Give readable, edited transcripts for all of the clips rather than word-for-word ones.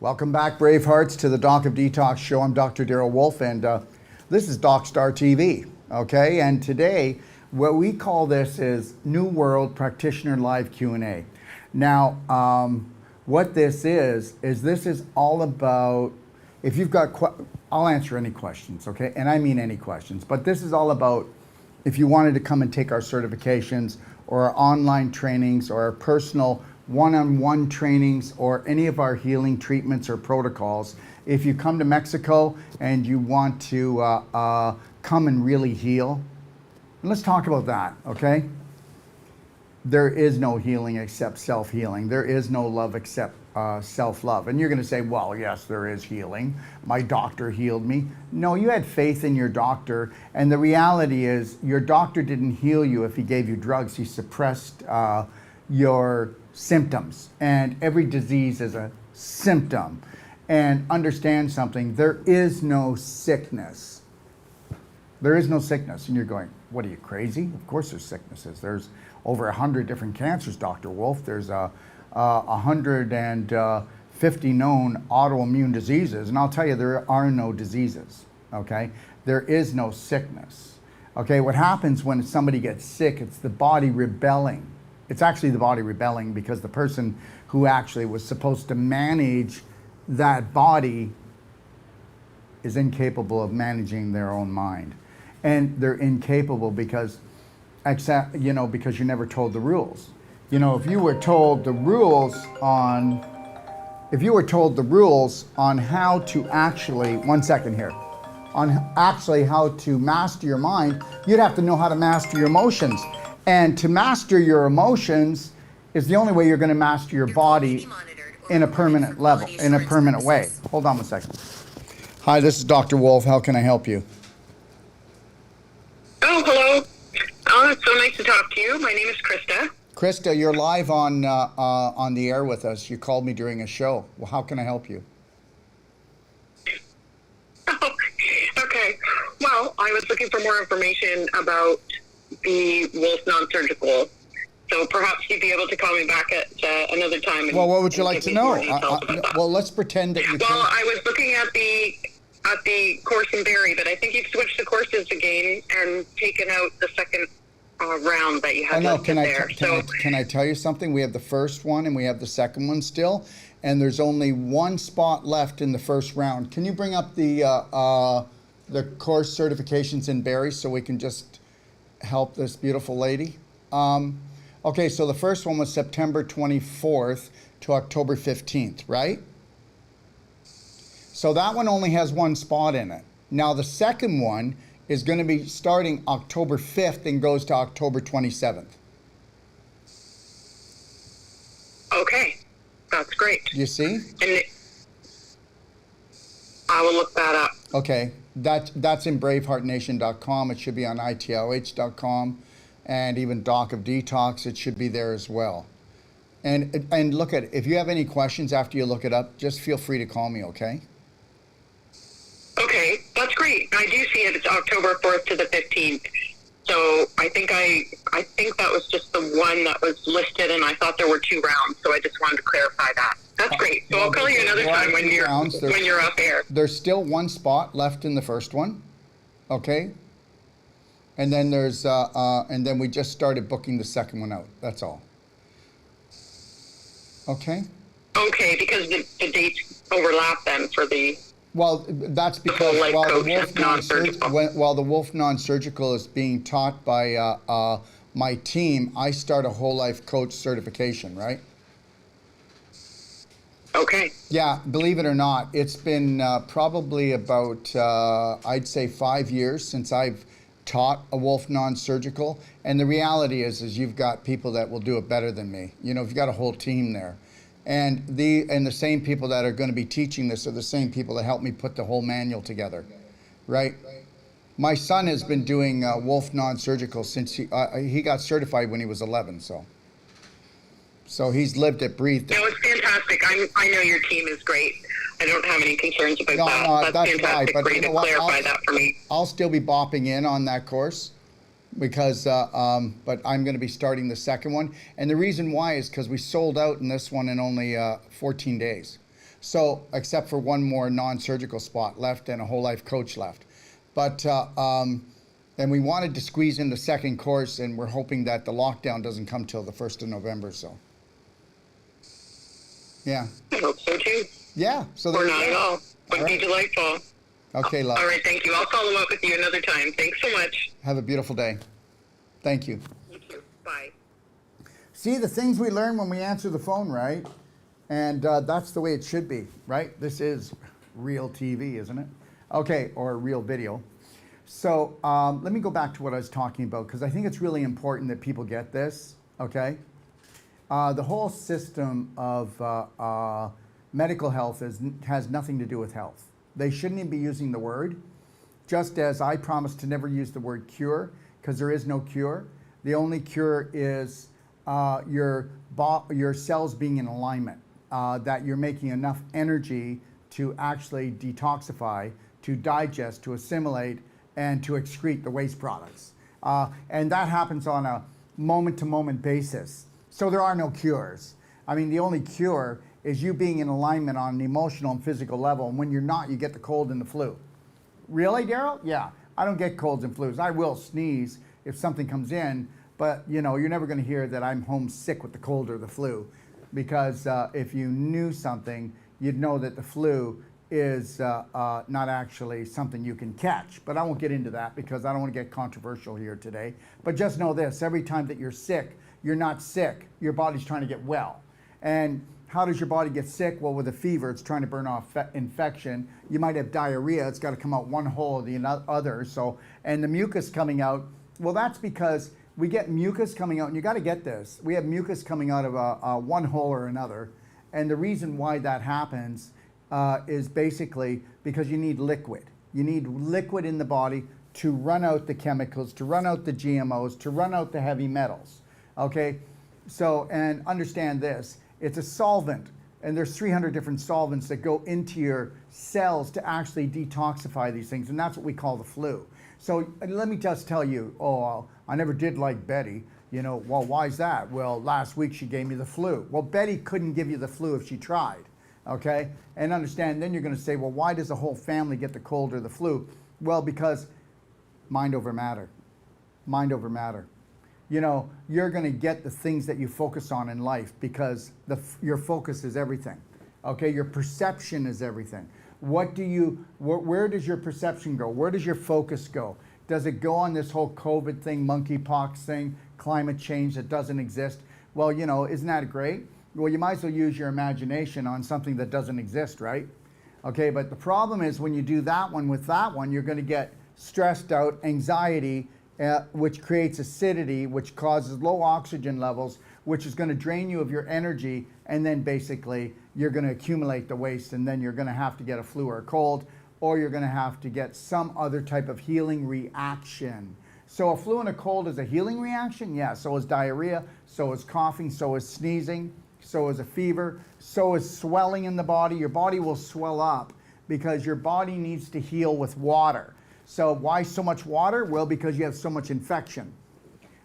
Welcome back, Bravehearts, to the Doc of Detox show. I'm Dr. Daryl Wolf, and this is DocStar TV, okay? And today, what we call this is New World Practitioner Live Q&A. Now, what this is this is all about, if you've got, I'll answer any questions, okay? And I mean any questions, but this is all about if you wanted to come and take our certifications or our online trainings or our personal one-on-one trainings or any of our healing treatments or protocols. If you come to Mexico and you want to come and really heal, and let's talk about that, okay? There is no healing except self-healing. There is no love except self-love. And you're going to say, well, yes, there is healing. My doctor healed me. No, you had faith in your doctor. And the reality is your doctor didn't heal you if he gave you drugs. He suppressed your symptoms. And every disease is a symptom. And understand something, there is no sickness. There is no sickness. And you're going, what are you, crazy? Of course there's sicknesses. There's over 100 different cancers, Dr. Wolf. There's 150 known autoimmune diseases. And I'll tell you, there are no diseases, okay? There is no sickness, okay? What happens when somebody gets sick, it's the body rebelling. It's actually the body rebelling because the person who actually was supposed to manage that body is incapable of managing their own mind. And they're incapable because, because you're never told the rules. You know, if you were told the rules on, how to actually, one second here, on actually how to master your mind, you'd have to know how to master your emotions. And to master your emotions is the only way you're going to master your body in a permanent level, in a permanent way. Hold on a second. Hi, this is Dr. Wolf. How can I help you? Oh, hello. Oh, it's so nice to talk to you. My name is Krista. Krista, you're live on the air with us. You called me during a show. Well, how can I help you? Oh, okay. Well, I was looking for more information about the Wolf non-surgical. So perhaps you'd be able to call me back at another time. Well, what would you like to know? Well, let's pretend that you can. Well, I was looking at the course in Barrie, but I think you've switched the courses again and taken out the second round that you had listed there. Can I tell you something? We have the first one and we have the second one still, and there's only one spot left in the first round. Can you bring up the course certifications in Barrie so we can just help this beautiful lady? Okay, so the first one was September 24th to October 15th, right? So that one only has one spot in it. Now the second one is going to be starting October 5th and goes to October 27th. Okay, that's great. You see? And I will look that up. Okay, that's in braveheartnation.com. It should be on itloh.com. And even Doc of Detox, it should be there as well. And look at it. If you have any questions after you look it up, just feel free to call me, okay? Okay, that's great. I do see it. It's October 4th to the 15th. So I think that was just the one that was listed, and I thought there were two rounds. So I just wanted to clarify that. That's great. So I'll call you another time when you're up there. There's still one spot left in the first one, okay? And then there's and then we just started booking the second one out. That's all. Okay. Okay, because the dates overlap then for the. Well, that's because while the Wolf non-surgical is being taught by my team, I start a whole life coach certification, right? Okay. Yeah, believe it or not, it's been probably about I'd say 5 years since I've taught a Wolf non-surgical, and the reality is you've got people that will do it better than me. You know, you've got a whole team there. And the same people that are going to be teaching this are the same people that helped me put the whole manual together, right? My son has been doing Wolf non-surgical since he got certified when he was 11, so he's lived it, breathed it. No, it's fantastic. I know your team is great. I don't have any concerns about that. No, that's fantastic. Right, but great to clarify that for me. I'll still be bopping in on that course. because but I'm going to be starting the second one. And the reason why is because we sold out in this one in only 14 days. So, except for one more non-surgical spot left and a whole life coach left. But, and we wanted to squeeze in the second course, and we're hoping that the lockdown doesn't come till the 1st of November, so. Yeah. I hope so too. Yeah. So Or not at all. Would All be right. delightful. Okay, love. All right, thank you. I'll follow up with you another time. Thanks so much. Have a beautiful day. Thank you. You too. Bye. See the things we learn when we answer the phone, right? And that's the way it should be, right? This is real TV, isn't it? Okay, or real video. So let me go back to what I was talking about, because I think it's really important that people get this, okay? The whole system of medical health has nothing to do with health. They shouldn't even be using the word, just as I promised to never use the word cure, because there is no cure. The only cure is your cells being in alignment, that you're making enough energy to actually detoxify, to digest, to assimilate, and to excrete the waste products. And that happens on a moment-to-moment basis. So there are no cures. I mean, the only cure is you being in alignment on an emotional and physical level, and when you're not, you get the cold and the flu. Really, Daryl? Yeah, I don't get colds and flus. I will sneeze if something comes in, but you know, you're never gonna hear that I'm homesick with the cold or the flu, because if you knew something, you'd know that the flu is not actually something you can catch. But I won't get into that because I don't want to get controversial here today. But just know this, every time that you're sick, you're not sick. Your body's trying to get well. And how does your body get sick? Well, with a fever, it's trying to burn off infection. You might have diarrhea. It's got to come out one hole or the other. So, and the mucus coming out, well, that's because we get mucus coming out, and you got to get this. We have mucus coming out of one hole or another. And the reason why that happens is basically because you need liquid. You need liquid in the body to run out the chemicals, to run out the GMOs, to run out the heavy metals. Okay? So, and understand this, it's a solvent, and there's 300 different solvents that go into your cells to actually detoxify these things, and that's what we call the flu. So let me just tell you, oh, I never did like Betty. You know, well, why is that? Well, last week she gave me the flu. Well, Betty couldn't give you the flu if she tried, okay? And understand, then you're gonna say, well, why does the whole family get the cold or the flu? Well, because mind over matter. Mind over matter. You know, you're going to get the things that you focus on in life, because your focus is everything. Okay, your perception is everything. Where does your perception go? Where does your focus go? Does it go on this whole COVID thing, monkeypox thing, climate change that doesn't exist? Well, you know, isn't that great? Well, you might as well use your imagination on something that doesn't exist, right? Okay, but the problem is when you do that one with that one, you're going to get stressed out, anxiety, which creates acidity, which causes low oxygen levels, which is going to drain you of your energy, and then basically you're going to accumulate the waste, and then you're going to have to get a flu or a cold, or you're going to have to get some other type of healing reaction. So a flu and a cold is a healing reaction? Yeah, so is diarrhea, so is coughing, so is sneezing, so is a fever, so is swelling in the body. Your body will swell up because your body needs to heal with water. So why so much water? Well, because you have so much infection.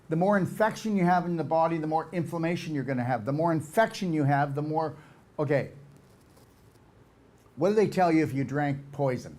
The more infection you have in the body, the more inflammation you're going to have. The more infection you have, the more, okay. What do they tell you if you drank poison?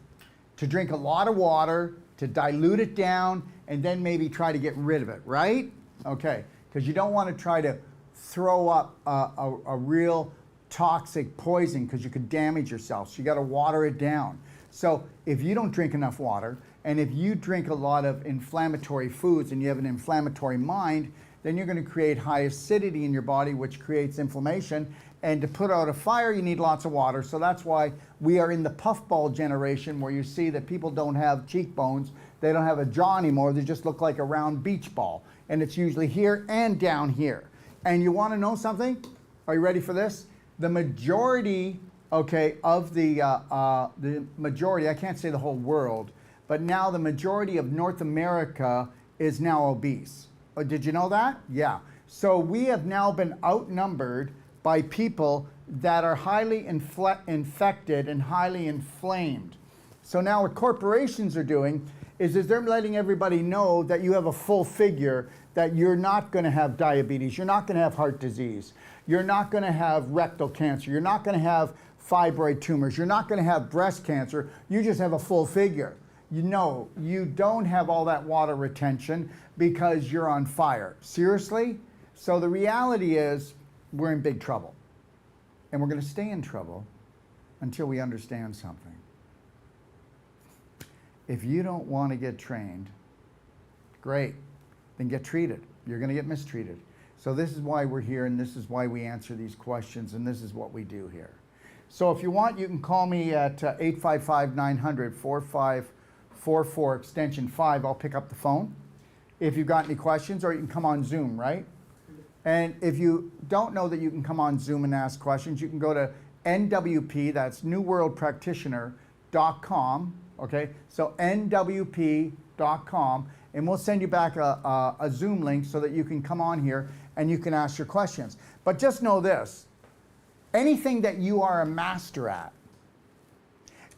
To drink a lot of water, to dilute it down, and then maybe try to get rid of it, right? Okay, because you don't want to try to throw up a real toxic poison, because you could damage yourself. So you got to water it down. So if you don't drink enough water, and if you drink a lot of inflammatory foods and you have an inflammatory mind, then you're going to create high acidity in your body, which creates inflammation. And to put out a fire, you need lots of water. So that's why we are in the puffball generation, where you see that people don't have cheekbones, they don't have a jaw anymore, they just look like a round beach ball. And it's usually here and down here. And you want to know something? Are you ready for this? The majority, okay, of the majority, I can't say the whole world, but now the majority of North America is now obese. Oh, did you know that? Yeah. So we have now been outnumbered by people that are highly infected and highly inflamed. So now what corporations are doing is they're letting everybody know that you have a full figure, that you're not going to have diabetes, you're not going to have heart disease, you're not going to have rectal cancer, you're not going to have fibroid tumors. You're not going to have breast cancer. You just have a full figure. You know, you don't have all that water retention because you're on fire. Seriously? So the reality is we're in big trouble. And we're going to stay in trouble until we understand something. If you don't want to get trained, great, then get treated. You're going to get mistreated. So this is why we're here, and this is why we answer these questions, and this is what we do here. So if you want, you can call me at 855-900-4544, extension 5. I'll pick up the phone if you've got any questions, or you can come on Zoom, right? And if you don't know that you can come on Zoom and ask questions, you can go to NWP, that's newworldpractitioner.com, okay? So NWP.com, and we'll send you back a Zoom link so that you can come on here and you can ask your questions. But just know this, anything that you are a master at,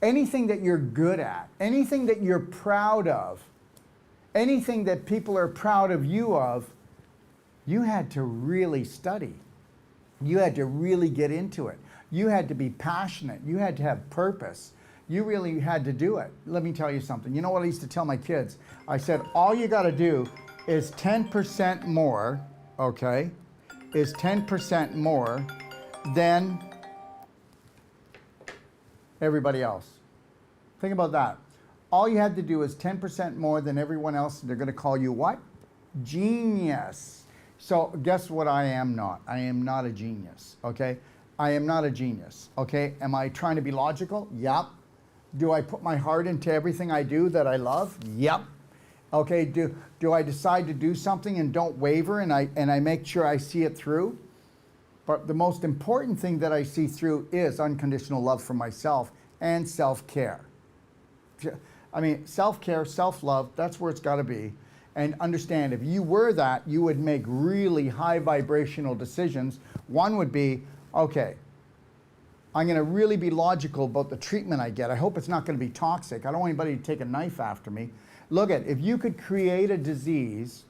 anything that you're good at, anything that you're proud of, anything that people are proud of, you had to really study. You had to really get into it. You had to be passionate. You had to have purpose. You really had to do it. Let me tell you something. You know what I used to tell my kids? I said, all you got to do is 10% more, okay, is 10% more than everybody else. Think about that. All you had to do is 10% more than everyone else, and they're going to call you what? Genius. So guess what I am not? I am not a genius, okay? I am not a genius, okay? Am I trying to be logical? Yep. Do I put my heart into everything I do that I love? Yep. Okay, do I decide to do something and don't waver and I make sure I see it through? But the most important thing that I see through is unconditional love for myself and self-care. I mean, self-care, self-love, that's where it's got to be. And understand, if you were that, you would make really high vibrational decisions. One would be, okay, I'm going to really be logical about the treatment I get. I hope it's not going to be toxic. I don't want anybody to take a knife after me. Look at, if you could create a disease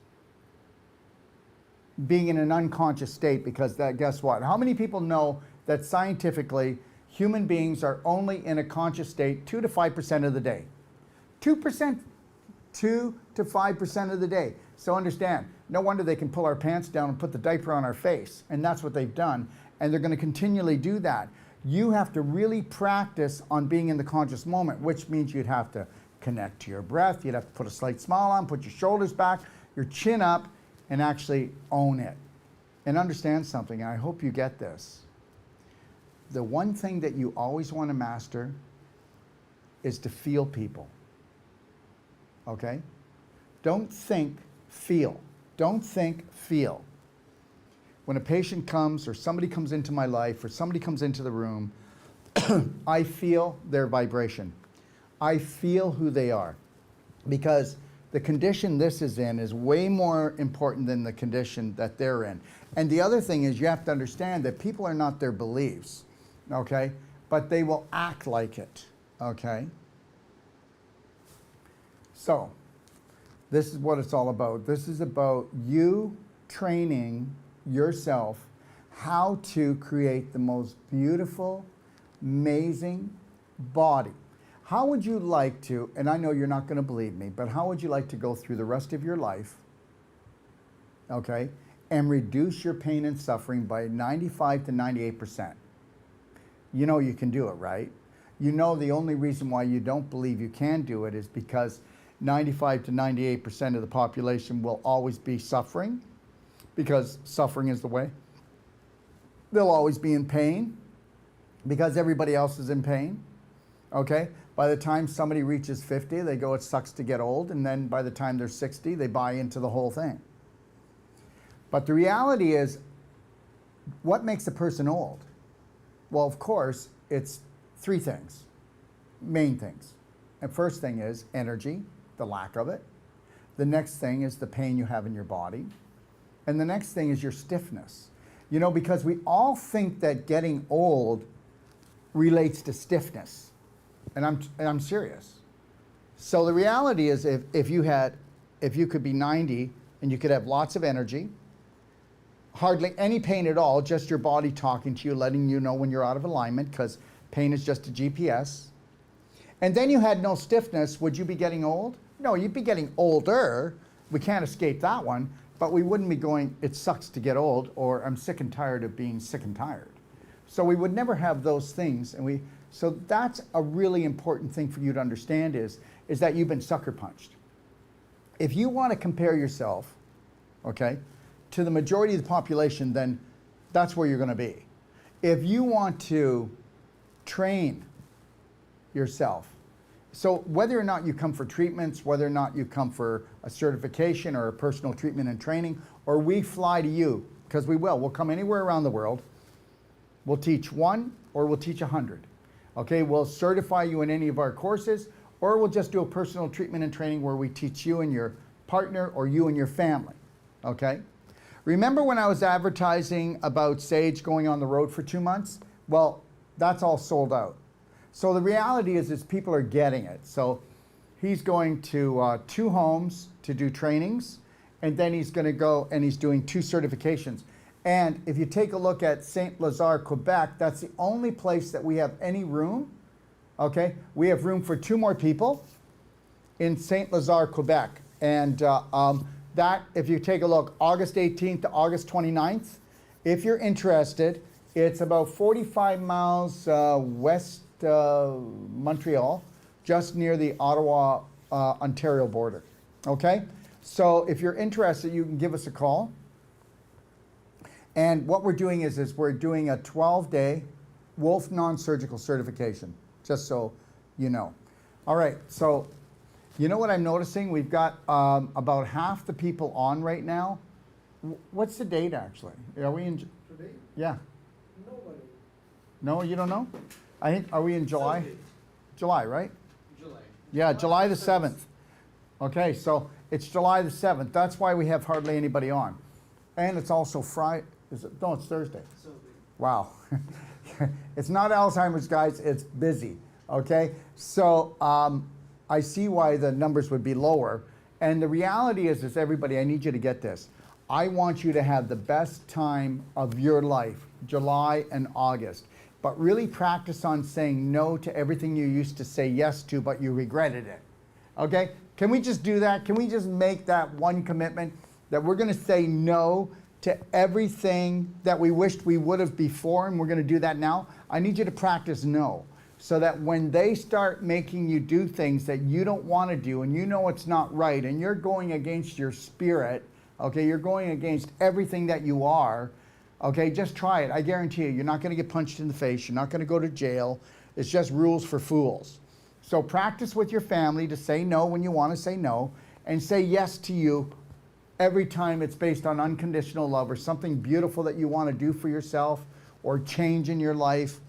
being in an unconscious state, because that, guess what? How many people know that scientifically human beings are only in a conscious state 2 to 5% of the day? 2%. 2 to 5% of the day. So understand, no wonder they can pull our pants down and put the diaper on our face. And that's what they've done. And they're going to continually do that. You have to really practice on being in the conscious moment, which means you'd have to connect to your breath. You'd have to put a slight smile on, put your shoulders back, your chin up, and actually own it. And understand something, and I hope you get this. The one thing that you always want to master is to feel people. Okay? Don't think, feel. Don't think, feel. When a patient comes or somebody comes into my life or somebody comes into the room, I feel their vibration. I feel who they are. Because the condition this is in is way more important than the condition that they're in. And the other thing is you have to understand that people are not their beliefs, okay? But they will act like it, okay? So, this is what it's all about. This is about you training yourself how to create the most beautiful, amazing body. How would you like to, and I know you're not going to believe me, but how would you like to go through the rest of your life, okay, and reduce your pain and suffering by 95 to 98%? You know you can do it, right? You know the only reason why you don't believe you can do it is because 95 to 98% of the population will always be suffering, because suffering is the way. They'll always be in pain because everybody else is in pain, okay? By the time somebody reaches 50, they go, it sucks to get old, and then by the time they're 60, they buy into the whole thing. But the reality is, what makes a person old? Well, of course, it's 3 things, main things. And first thing is energy, the lack of it. The next thing is the pain you have in your body. And the next thing is your stiffness. You know, because we all think that getting old relates to stiffness. And I'm serious. So the reality is if you could be 90 and you could have lots of energy, hardly any pain at all, just your body talking to you, letting you know when you're out of alignment, because Pain is just a GPS. And then you had no stiffness. Would you be getting old? No, you'd be getting older. We can't escape that one. But we wouldn't be going, it sucks to get old, or I'm sick and tired of being sick and tired. So we would never have those things. So that's a really important thing for you to understand is that you've been sucker punched. If you want to compare yourself, okay, to the majority of the population, then that's where you're going to be. If you want to train yourself, so whether or not you come for treatments, whether or not you come for a certification or a personal treatment and training, or we fly to you, because we'll come anywhere around the world, we'll teach one or we'll teach 100. Okay, we'll certify you in any of our courses, or we'll just do a personal treatment and training where we teach you and your partner or you and your family. Okay? Remember when I was advertising about Sage going on the road for 2 months? Well, that's all sold out. So the reality is people are getting it. So he's going to 2 homes to do trainings, and then he's going to go and he's doing 2 certifications. And if you take a look at Saint Lazare, Quebec, that's the only place that we have any room. Okay, we have room for 2 more people in Saint Lazare, Quebec. And that, if you take a look, August 18th to August 29th, if you're interested, it's about 45 miles west Montreal, just near the Ottawa, Ontario border. Okay, so if you're interested, you can give us a call. And what we're doing is we're doing a 12-day Wolf non-surgical certification, just so you know. All right, so you know what I'm noticing? We've got about half the people on right now. What's the date actually? Are we in Today? Yeah. Nobody. No, you don't know? I think, are we in July? Sunday. July, right? July. Yeah, July the 7th. Okay, so it's July the 7th. That's why we have hardly anybody on. And it's also Friday. Is it? No, it's Thursday. Sunday. Wow. It's not Alzheimer's, guys. It's busy. Okay? So I see why the numbers would be lower. And the reality is everybody, I need you to get this. I want you to have the best time of your life, July and August. But really practice on saying no to everything you used to say yes to, but you regretted it. Okay? Can we just do that? Can we just make that one commitment that we're going to say no to everything that we wished we would have before, and we're going to do that now? I need you to practice no, so that when they start making you do things that you don't want to do and you know it's not right and you're going against your spirit, okay, you're going against everything that you are, okay, just try it. I guarantee you, you're not going to get punched in the face. You're not going to go to jail. It's just rules for fools. So practice with your family to say no when you want to say no, and say yes to you every time it's based on unconditional love or something beautiful that you want to do for yourself or change in your life.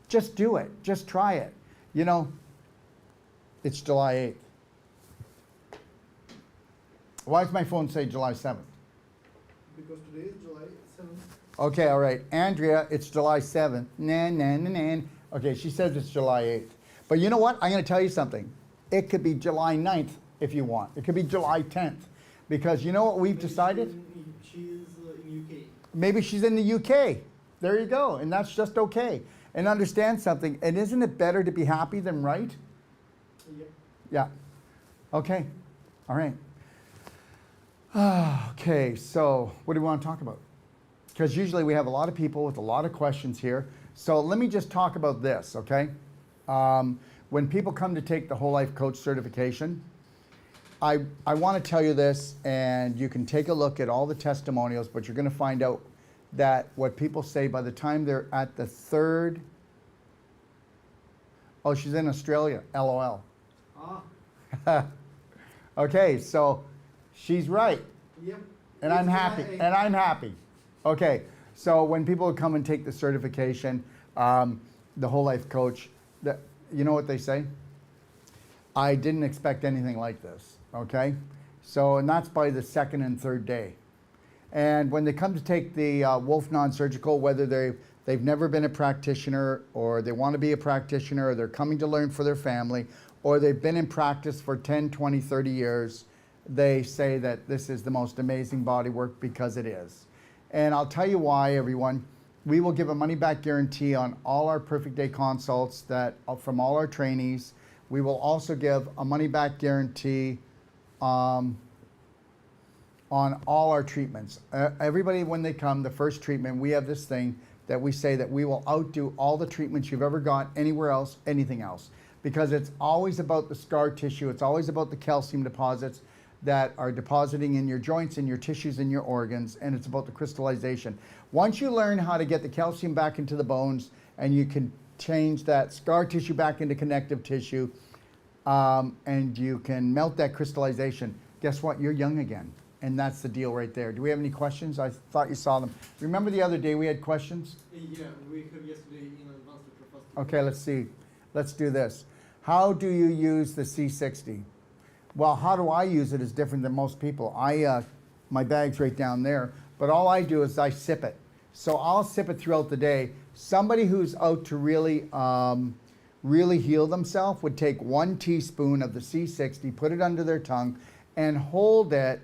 Just do it. Just try it. You know, it's July 8th. Why does my phone say July 7th? Because today is July 7th. Okay, all right. Andrea, it's July 7th. Okay, she says it's July 8th. But you know what? I'm going to tell you something. It could be July 9th if you want. It could be July 10th. Because you know what we've decided? She is in UK. Maybe she's in the UK. There you go. And that's just okay. And understand something. And isn't it better to be happy than right? Yeah. Yeah. Okay. All right. Okay, so what do we want to talk about? Because usually we have a lot of people with a lot of questions here. So let me just talk about this, okay? When people come to take the Whole Life Coach certification, I want to tell you this, and you can take a look at all the testimonials, but you're going to find out that what people say by the time they're at the 3rd, oh, she's in Australia, LOL. Ah. Okay, so she's right. Yep. And I'm happy. And I'm happy. Okay, so when people come and take the certification, the Whole Life Coach, you know what they say? I didn't expect anything like this. Okay, so and that's by the 2nd and 3rd day. And when they come to take the Wolf non-surgical, whether they've never been a practitioner, or they want to be a practitioner, or they're coming to learn for their family, or they've been in practice for 10, 20, 30 years, they say that this is the most amazing body work, because it is. And I'll tell you why, everyone. We will give a money-back guarantee on all our Perfect Day consults that from all our trainees. We will also give a money-back guarantee on all our treatments. Everybody, when they come, the first treatment, we have this thing that we say that we will outdo all the treatments you've ever got anywhere else, anything else. Because it's always about the scar tissue, it's always about the calcium deposits that are depositing in your joints, in your tissues, in your organs, and it's about the crystallization. Once you learn how to get the calcium back into the bones and you can change that scar tissue back into connective tissue, and you can melt that crystallization, guess what? You're young again. And that's the deal right there. Do we have any questions? I thought you saw them. Remember the other day we had questions? Yeah, we have yesterday in advance the first. Okay, let's see. Let's do this. How do you use the C60? Well, how do I use it is different than most people. My bag's right down there, but all I do is I sip it. So I'll sip it throughout the day. Somebody who's out to really heal themselves would take 1 teaspoon of the C60, put it under their tongue, and hold it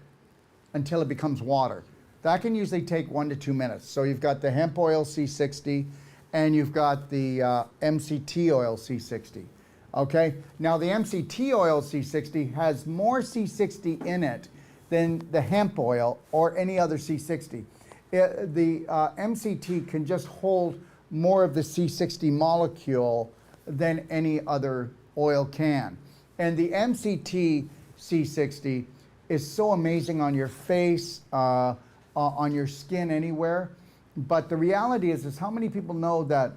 until it becomes water. That can usually take 1 to 2 minutes. So you've got the hemp oil C60 and you've got the MCT oil C60. Okay, now the MCT oil C60 has more C60 in it than the hemp oil or any other C60. The MCT can just hold more of the C60 molecule than any other oil can. And the MCT C60 is so amazing on your face, on your skin, anywhere. But the reality is how many people know that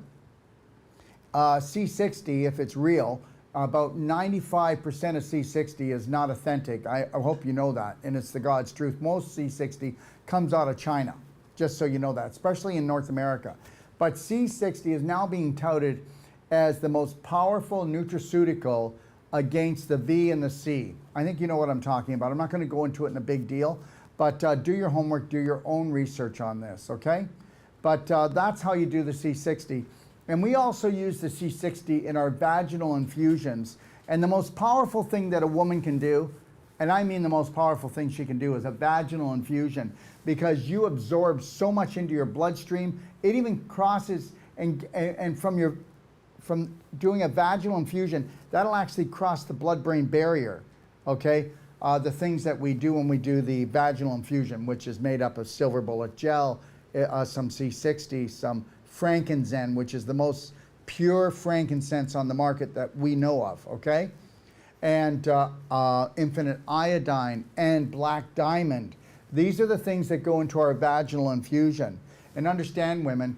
C60, if it's real, about 95% of C60 is not authentic. I hope you know that, and it's the God's truth. Most C60 comes out of China, just so you know that, especially in North America. But C60 is now being touted as the most powerful nutraceutical against the V and the C. I think you know what I'm talking about. I'm not going to go into it in a big deal, but do your homework, do your own research on this, okay? But that's how you do the C60. And we also use the C60 in our vaginal infusions. And the most powerful thing that a woman can do, and I mean the most powerful thing she can do, is a vaginal infusion, because you absorb so much into your bloodstream. It even crosses, and from doing a vaginal infusion, that'll actually cross the blood-brain barrier, okay? The things that we do when we do the vaginal infusion, which is made up of silver bullet gel, some C60, some frankincense, which is the most pure frankincense on the market that we know of, okay? And infinite iodine and black diamond. These are the things that go into our vaginal infusion. And understand, women,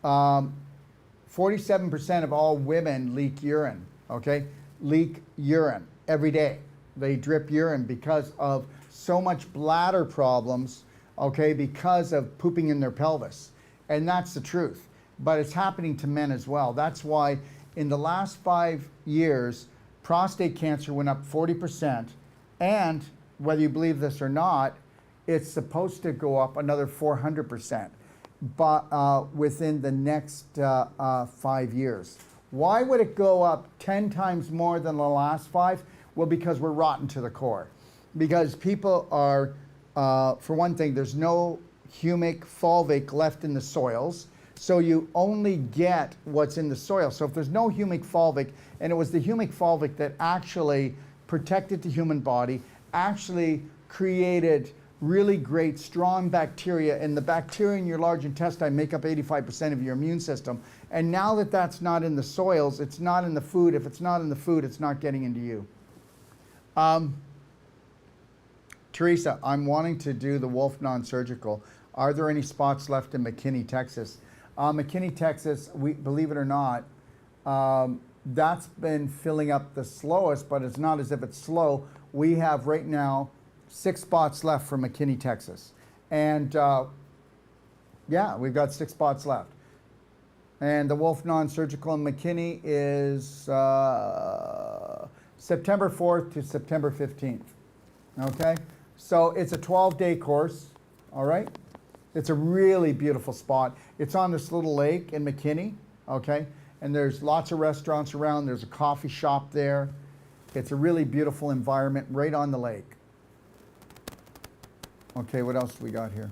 47% of all women leak urine, okay? Leak urine every day. They drip urine because of so much bladder problems, okay, because of pooping in their pelvis. And that's the truth. But it's happening to men as well. That's why in the last 5 years, prostate cancer went up 40%. And whether you believe this or not, it's supposed to go up another 400%. But within the next 5 years. Why would it go up 10 times more than the last 5? Well, because we're rotten to the core. Because people are, for one thing, there's no humic, fulvic left in the soils. So you only get what's in the soil. So if there's no humic, fulvic, and it was the humic, fulvic that actually protected the human body, actually created really great, strong bacteria, and the bacteria in your large intestine make up 85% of your immune system. And now that that's not in the soils, it's not in the food. If it's not in the food, it's not getting into you. Teresa, I'm wanting to do the Wolf non-surgical. Are there any spots left in McKinney, Texas? McKinney, Texas, believe it or not, that's been filling up the slowest, but it's not as if it's slow. We have right now 6 spots left for McKinney, Texas. And yeah, we've got 6 spots left. And the Wolf non-surgical in McKinney is September 4th to September 15th. Okay? So it's a 12-day course, all right? It's a really beautiful spot. It's on this little lake in McKinney, okay? And there's lots of restaurants around. There's a coffee shop there. It's a really beautiful environment right on the lake. Okay, what else do we got here?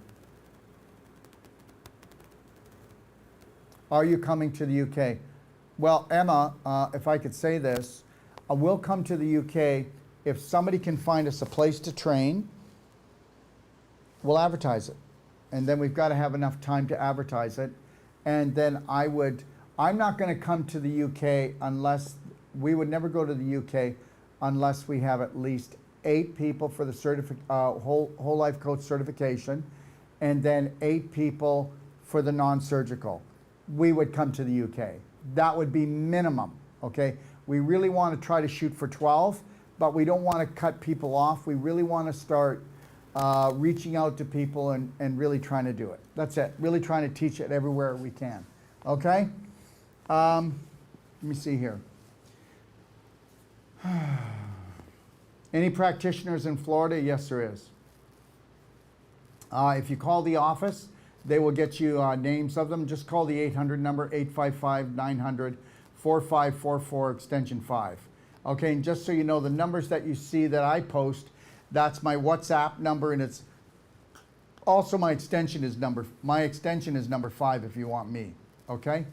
Are you coming to the UK? Well, Emma, if I could say this, we'll come to the UK if somebody can find us a place to train. We'll advertise it. And then we've got to have enough time to advertise it. And then I'm not going to come to the UK unless, we would never go to the UK unless we have at least 8 people for the whole life coach certification, and then 8 people for the non-surgical. We would come to the UK. That would be minimum, okay? We really want to try to shoot for 12, but we don't want to cut people off. We really want to start reaching out to people and really trying to do it. That's it. Really trying to teach it everywhere we can. Okay? Let me see here. Any practitioners in Florida? Yes, there is. If you call the office, they will get you names of them. Just call the 800 number, 855-900-4544, extension 5. Okay, and just so you know, the numbers that you see that I post, that's my WhatsApp number, and it's also my extension is number 5 if you want me. Okay?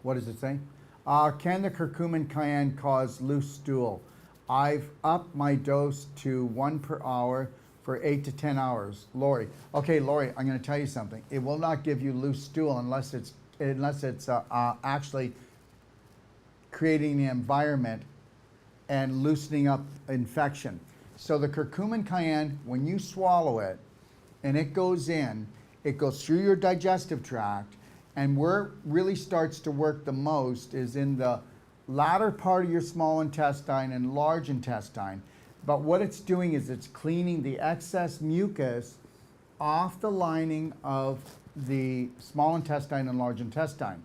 What does it say? Can the curcumin cayenne cause loose stool? I've upped my dose to 1 per hour for 8 to 10 hours. Lori. Okay, Lori, I'm going to tell you something. It will not give you loose stool unless it's actually creating the environment and loosening up infection. So the curcumin cayenne, when you swallow it and it goes through your digestive tract, and where it really starts to work the most is in the latter part of your small intestine and large intestine. But what it's doing is it's cleaning the excess mucus off the lining of the small intestine and large intestine.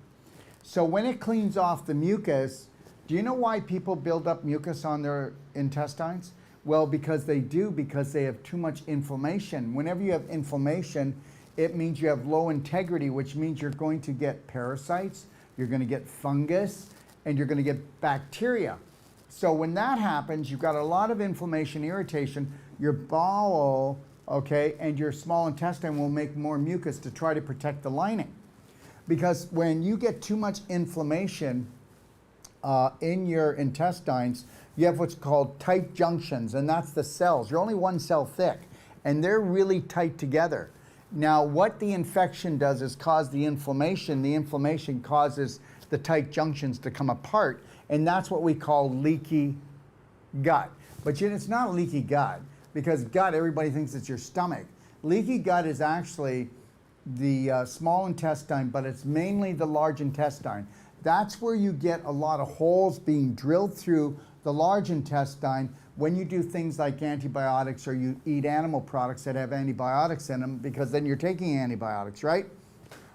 So when it cleans off the mucus, do you know why people build up mucus on their intestines? Well, because they have too much inflammation. Whenever you have inflammation, it means you have low integrity, which means you're going to get parasites, you're going to get fungus, and you're going to get bacteria. So when that happens, you've got a lot of inflammation, irritation, your bowel, okay, and your small intestine will make more mucus to try to protect the lining. Because when you get too much inflammation in your intestines, you have what's called tight junctions, and that's the cells. You're only 1 cell thick, and they're really tight together. Now, what the infection does is cause the inflammation. The inflammation causes the tight junctions to come apart, and that's what we call leaky gut. But yet it's not leaky gut, because gut, everybody thinks it's your stomach. Leaky gut is actually the small intestine, but it's mainly the large intestine. That's where you get a lot of holes being drilled through the large intestine when you do things like antibiotics or you eat animal products that have antibiotics in them, because then you're taking antibiotics, right?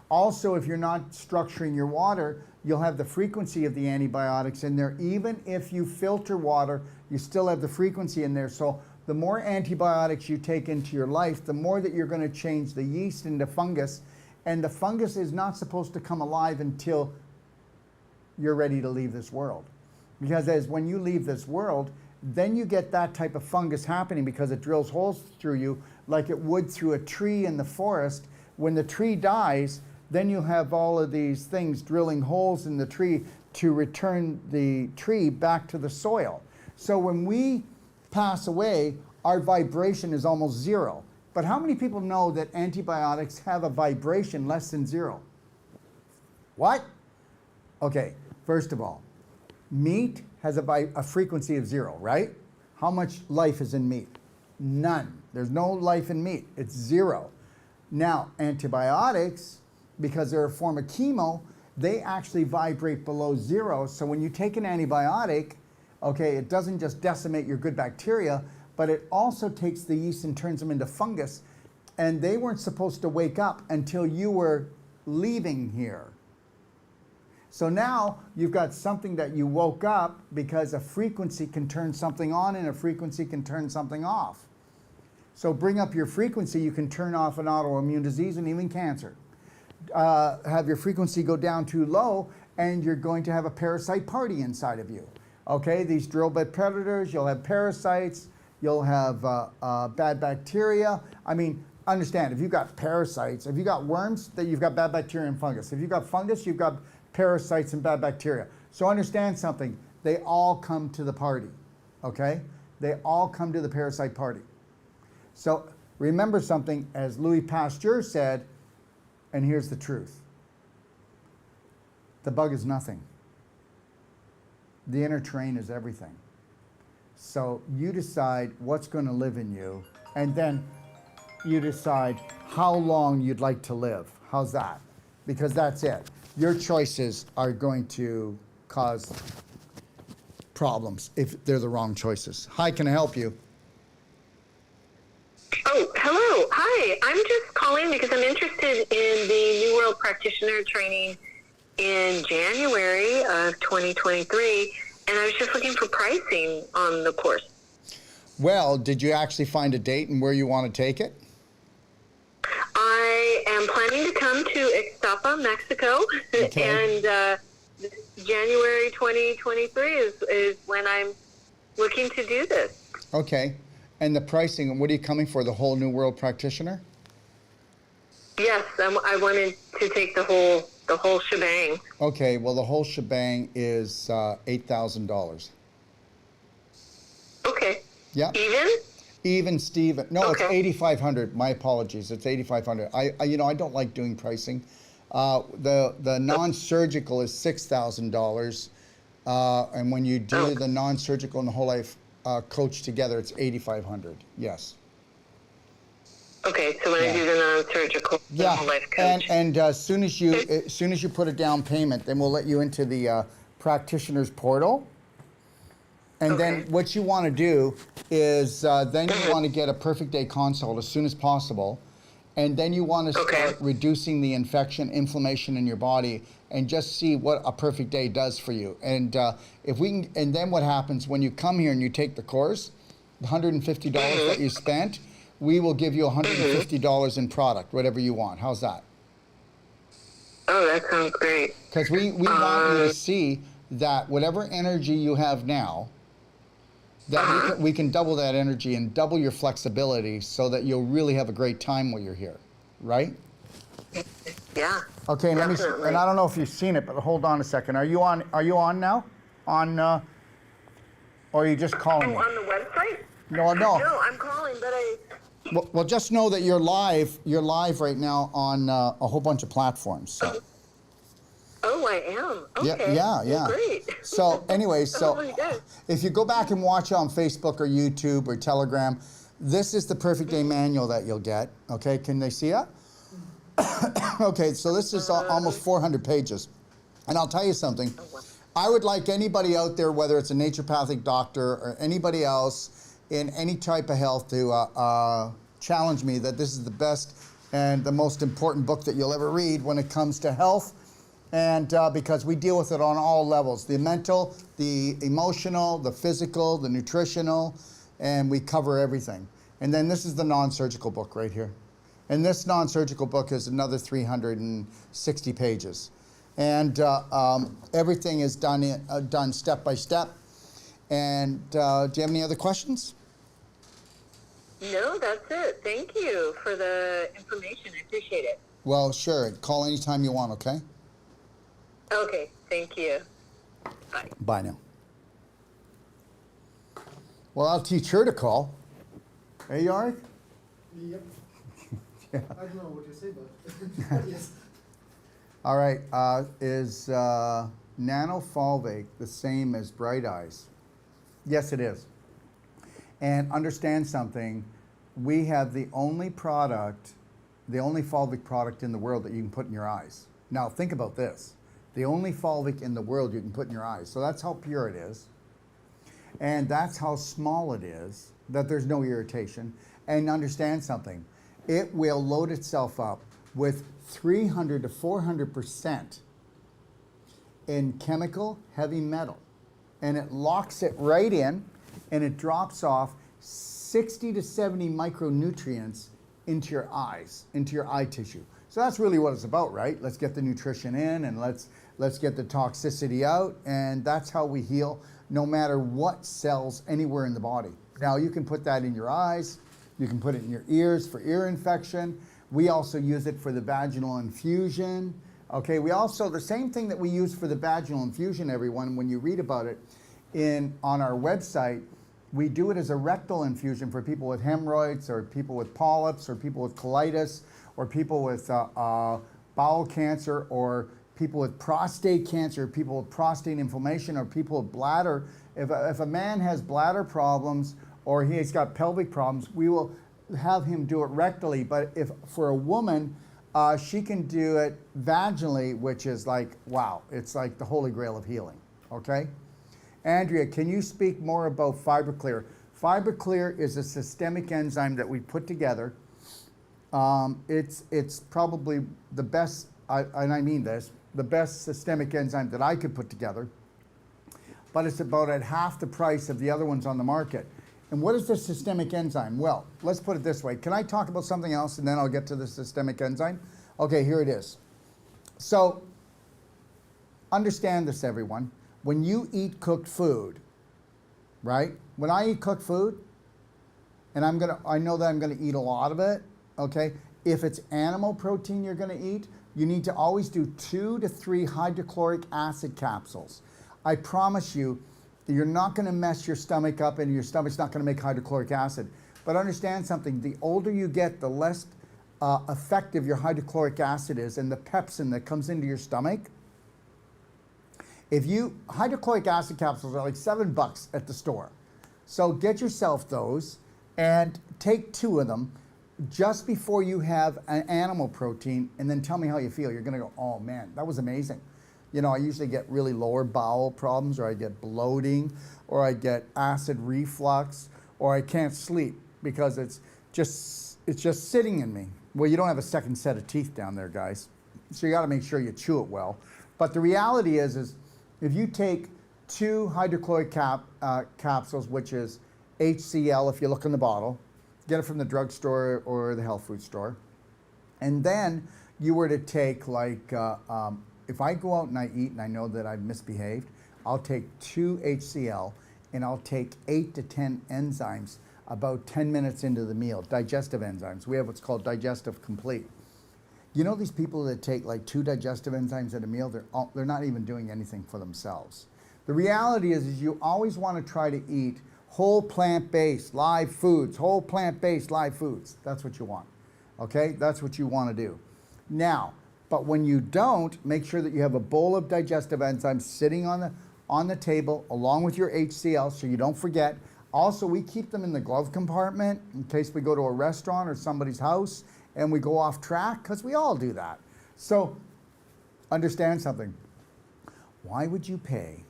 Also, if you're not structuring your water, you'll have the frequency of the antibiotics in there. Even if you filter water, you still have the frequency in there. So the more antibiotics you take into your life, the more that you're going to change the yeast into fungus. And the fungus is not supposed to come alive until you're ready to leave this world. Because as when you leave this world, then you get that type of fungus happening because it drills holes through you like it would through a tree in the forest. When the tree dies, then you have all of these things drilling holes in the tree to return the tree back to the soil. So when we pass away, our vibration is almost 0. But how many people know that antibiotics have a vibration less than 0? What? Okay, first of all, meat has a frequency of 0, right? How much life is in meat? None. There's no life in meat. It's 0. Now, antibiotics, because they're a form of chemo, they actually vibrate below 0. So when you take an antibiotic, okay, it doesn't just decimate your good bacteria, but it also takes the yeast and turns them into fungus. And they weren't supposed to wake up until you were leaving here. So now you've got something that you woke up because a frequency can turn something on and a frequency can turn something off. So bring up your frequency, you can turn off an autoimmune disease and even cancer. Have your frequency go down too low and you're going to have a parasite party inside of you. Okay, these drill bit predators, you'll have parasites, you'll have bad bacteria. I mean, understand, if you've got parasites, if you've got worms, that you've got bad bacteria and fungus. If you've got fungus, you've got parasites and bad bacteria. So understand something, they all come to the party, okay? They all come to the parasite party. So remember something, as Louis Pasteur said, and here's the truth. The bug is nothing. The inner terrain is everything. So you decide what's going to live in you, and then you decide how long you'd like to live. How's that? Because that's it. Your choices are going to cause problems if they're the wrong choices. Hi, can I help you? Oh, hello. Hi. I'm just calling because I'm interested in the New World Practitioner training in January of 2023, and I was just looking for pricing on the course. Well, did you actually find a date and where you want to take it? I am planning to come to Ixtapa, Mexico, Okay. and January 2023 is when I'm looking to do this. Okay. And the pricing, what are you coming for, the whole New World Practitioner? Yes, I wanted to take the whole shebang. Okay, well, the whole shebang is $8,000. Okay. Yeah. Even Steven. No, Okay. it's 8,500. My apologies. It's 8,500. I don't like doing pricing. The non-surgical is $6,000, and when you do the non-surgical and the whole life coach together, it's 8,500. Yes. Okay, so when I do the non-surgical whole life coach. and as soon as you put a down payment, then we'll let you into the practitioner's portal. And then what you want to do is then you want to get a perfect day consult as soon as possible. And then you want to start reducing the infection, inflammation in your body, and just see what a perfect day does for you. And if we can, and then what happens when you come here and you take the course, the $150 that you spent, we will give you $150 in product, whatever you want. How's that? Oh, that sounds great. Because we want you to see that whatever energy you have now, that we can double that energy and double your flexibility so that you'll really have a great time while you're here, right? Yeah. Okay, let me. And I don't know if you've seen it, but hold on a second. Are you on? Are you on now? Or are you just calling me? On the website? No. No, I'm calling, but Well, just know that you're live. You're live right now on a whole bunch of platforms. So. Oh, I am. Okay. Yeah. Great. So anyway, good. if you go back and watch on Facebook or YouTube or Telegram, this is the Perfect Day Manual that you'll get. Okay, can they see it? Okay, so this is almost 400 pages. And I'll tell you something. I would like anybody out there, whether it's a naturopathic doctor or anybody else in any type of health, to challenge me that this is the best and the most important book that you'll ever read when it comes to health. And because we deal with it on all levels, the mental, the emotional, the physical, the nutritional, and we cover everything. And then this is the non-surgical book right here. And this non-surgical book is another 360 pages. And everything is done step by step. And do you have any other questions? No, that's it. Thank you for the information. I appreciate it. Well, sure. Call anytime you want, okay? Okay, thank you. Bye. Bye now. Well, I'll teach her to call. Hey, Yarick? Yep. Yeah. I don't know what you say, but yes. All right. Is nanofalvate the same as Bright Eyes? Yes, it is. And understand something. We have the only product, the only fulvic product in the world that you can put in your eyes. Now, think about this. The only fulvic in the world you can put in your eyes. So that's how pure it is. And that's how small it is, that there's no irritation. And understand something. It will load itself up with 300 to 400% in chemical heavy metal. And it locks it right in, and it drops off 60 to 70 micronutrients into your eyes, into your eye tissue. So that's really what it's about, right? Let's get the nutrition in, and let's get the toxicity out, and that's how we heal no matter what cells anywhere in the body. Now, you can put that in your eyes, You can put it in your ears for ear infection. We also use it for the vaginal infusion. Okay, we also, the same thing that we use for the vaginal infusion, everyone, when you read about it on our website, we do it as a rectal infusion for people with hemorrhoids or people with polyps or people with colitis or people with bowel cancer or people with prostate cancer, people with prostate inflammation or people with bladder. If a man has bladder problems or he's got pelvic problems, we will have him do it rectally. But if for a woman, she can do it vaginally, which is like, wow, it's like the holy grail of healing, okay? Andrea, can you speak more about FiberClear? FiberClear is a systemic enzyme that we put together. It's probably the best, and I mean this, the best systemic enzyme that I could put together, but it's about at half the price of the other ones on the market. And what is the systemic enzyme? Well, let's put it this way. Can I talk about something else and then I'll get to the systemic enzyme? Okay, here it is. So, understand this, everyone. When you eat cooked food, right? When I eat cooked food, and I know that I'm gonna eat a lot of it, okay? If it's animal protein you're gonna eat, you need to always do 2 to 3 hydrochloric acid capsules. I promise you, you're not going to mess your stomach up and your stomach's not going to make hydrochloric acid. But understand something, the older you get, the less effective your hydrochloric acid is and the pepsin that comes into your stomach. Hydrochloric acid capsules are like $7 at the store. So get yourself those and take 2 of them just before you have an animal protein and then tell me how you feel. You're going to go, oh man, that was amazing. You know, I usually get really lower bowel problems, or I get bloating, or I get acid reflux, or I can't sleep because it's just sitting in me. Well, you don't have a second set of teeth down there, guys. So you got to make sure you chew it well. But the reality is if you take 2 hydrochloric capsules, which is HCl if you look in the bottle, get it from the drugstore or the health food store, and then you were to take like, if I go out and I eat and I know that I've misbehaved, I'll take 2 HCl and I'll take 8 to 10 enzymes about 10 minutes into the meal, digestive enzymes. We have what's called Digestive Complete. You know these people that take like 2 digestive enzymes at a meal, they're not even doing anything for themselves. The reality is you always want to try to eat whole plant-based live foods, whole plant-based live foods. That's what you want, okay? That's what you want to do. Now, but when you don't, make sure that you have a bowl of digestive enzymes sitting on the table along with your HCl so you don't forget. Also, we keep them in the glove compartment in case we go to a restaurant or somebody's house and we go off track, because we all do that. So understand something. Why would you pay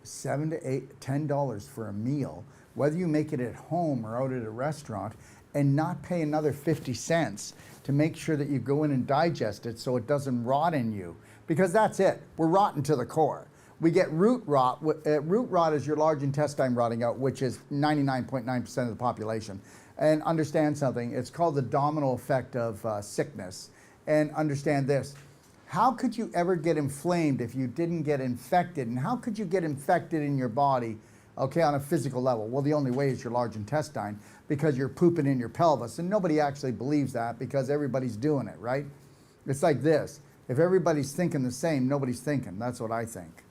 $7 to $10 for a meal, whether you make it at home or out at a restaurant, and not pay another 50 cents to make sure that you go in and digest it so it doesn't rot in you? Because that's it. We're rotten to the core. We get root rot. Root rot is your large intestine rotting out, which is 99.9% of the population. And understand something. It's called the domino effect of sickness. And understand this. How could you ever get inflamed if you didn't get infected? And how could you get infected in your body, okay, on a physical level? Well, the only way is your large intestine, because you're pooping in your pelvis. And nobody actually believes that because everybody's doing it, right? It's like this. If everybody's thinking the same, nobody's thinking. That's what I think.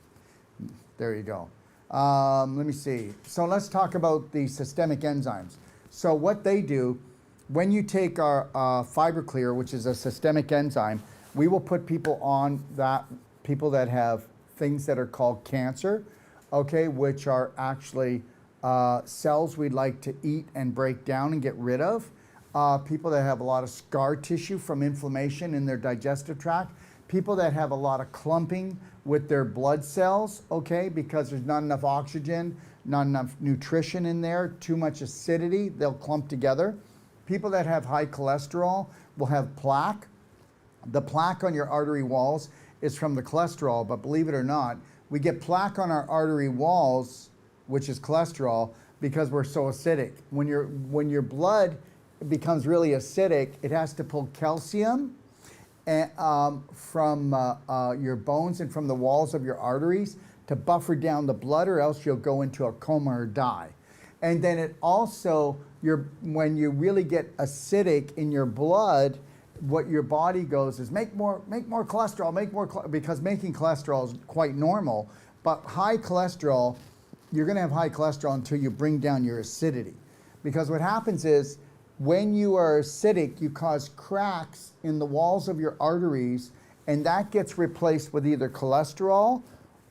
There you go. Let me see. So let's talk about the systemic enzymes. So what they do, when you take our FiberClear, which is a systemic enzyme, we will put people on that, people that have things that are called cancer, okay, which are actually cells we'd like to eat and break down and get rid of. People that have a lot of scar tissue from inflammation in their digestive tract. People that have a lot of clumping with their blood cells, okay, because there's not enough oxygen, not enough nutrition in there, too much acidity, they'll clump together. People that have high cholesterol will have plaque. The plaque on your artery walls is from the cholesterol, but believe it or not, we get plaque on our artery walls, which is cholesterol, because we're so acidic. When your blood becomes really acidic, it has to pull calcium from your bones and from the walls of your arteries to buffer down the blood, or else you'll go into a coma or die. And then it also, when you really get acidic in your blood, what your body goes is make more cholesterol, because making cholesterol is quite normal. But high cholesterol, you're going to have high cholesterol until you bring down your acidity. Because what happens is when you are acidic, you cause cracks in the walls of your arteries, and that gets replaced with either cholesterol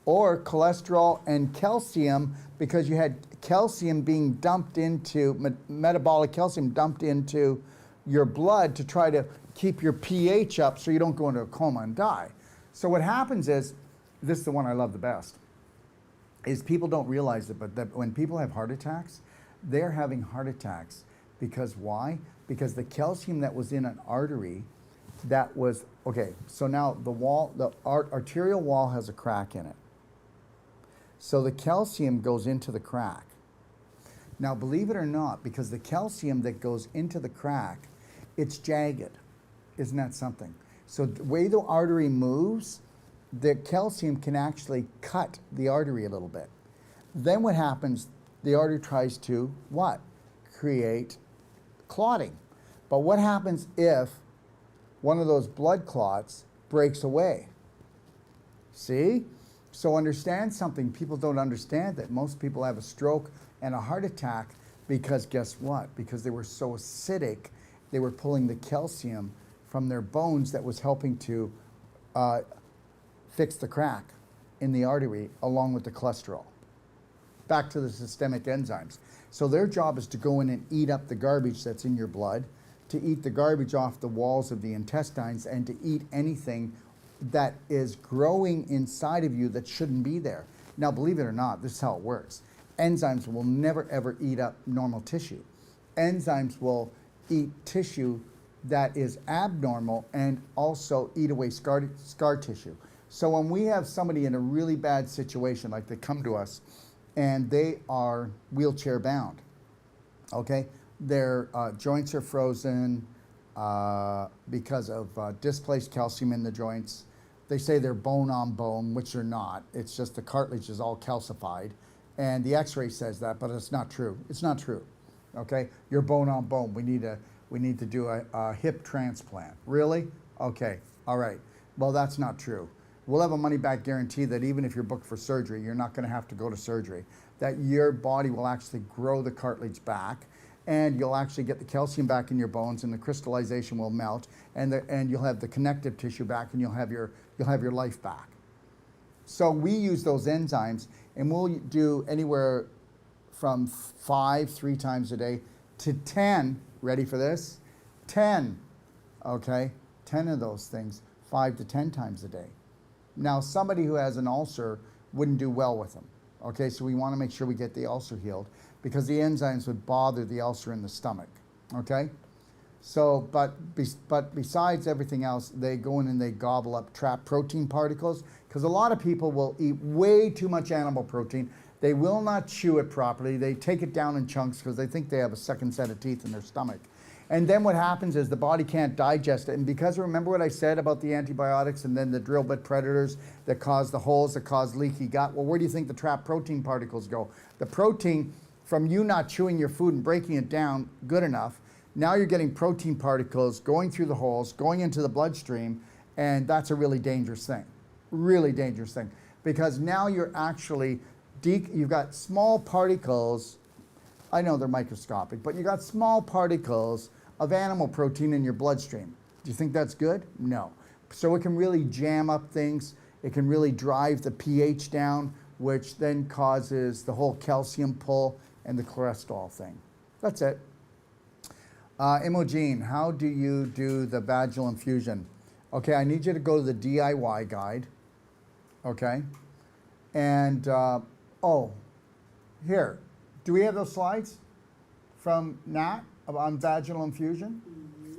or cholesterol and calcium, because you had calcium being dumped into, metabolic calcium dumped into your blood to try to keep your pH up so you don't go into a coma and die. So what happens is, this is the one I love the best, is people don't realize it, but that when people have heart attacks, they're having heart attacks because why? Because the calcium that was in an artery, that was, okay, so now the arterial wall has a crack in it. So the calcium goes into the crack. Now, believe it or not, because the calcium that goes into the crack, it's jagged. Isn't that something? So the way the artery moves, the calcium can actually cut the artery a little bit. Then what happens, the artery tries to, what? Create clotting. But what happens if one of those blood clots breaks away? See? So understand something. People don't understand that most people have a stroke and a heart attack because guess what? Because they were so acidic, they were pulling the calcium from their bones that was helping to fix the crack in the artery along with the cholesterol. Back to the systemic enzymes. So their job is to go in and eat up the garbage that's in your blood, to eat the garbage off the walls of the intestines, and to eat anything that is growing inside of you that shouldn't be there. Now, believe it or not, this is how it works. Enzymes will never ever eat up normal tissue. Enzymes will eat tissue that is abnormal and also eat away scar tissue. So when we have somebody in a really bad situation, like they come to us and they are wheelchair bound, okay? Their joints are frozen because of displaced calcium in the joints. They say they're bone on bone, which they're not. It's just the cartilage is all calcified. And the x-ray says that, but it's not true. It's not true, okay? You're bone on bone. We need to do a hip transplant. Really? Okay, all right. Well, that's not true. We'll have a money-back guarantee that even if you're booked for surgery, you're not going to have to go to surgery, that your body will actually grow the cartilage back, and you'll actually get the calcium back in your bones, and the crystallization will melt, and you'll have the connective tissue back, and you'll have your life back. So we use those enzymes, and we'll do anywhere from 5, 3 times a day, to 10, ready for this? 10, okay? 10 of those things, 5 to 10 times a day. Now, somebody who has an ulcer wouldn't do well with them, okay? So we want to make sure we get the ulcer healed, because the enzymes would bother the ulcer in the stomach, okay? So, but besides everything else, they go in and they gobble up trapped protein particles, because a lot of people will eat way too much animal protein. They will not chew it properly. They take it down in chunks because they think they have a second set of teeth in their stomach. And then what happens is the body can't digest it. And because remember what I said about the antibiotics and then the drill bit predators that cause the holes, that cause leaky gut? Well, where do you think the trapped protein particles go? The protein, from you not chewing your food and breaking it down good enough, now you're getting protein particles going through the holes, going into the bloodstream, and that's a really dangerous thing. Really dangerous thing. Because now you're actually, you've got small particles, I know they're microscopic, but you got small particles of animal protein in your bloodstream. Do you think that's good? No. So it can really jam up things. It can really drive the pH down, which then causes the whole calcium pull and the cholesterol thing. That's it. Imogen, how do you do the vaginal infusion? Okay, I need you to go to the DIY guide, okay? And, oh, here, do we have those slides from Nat on vaginal infusion?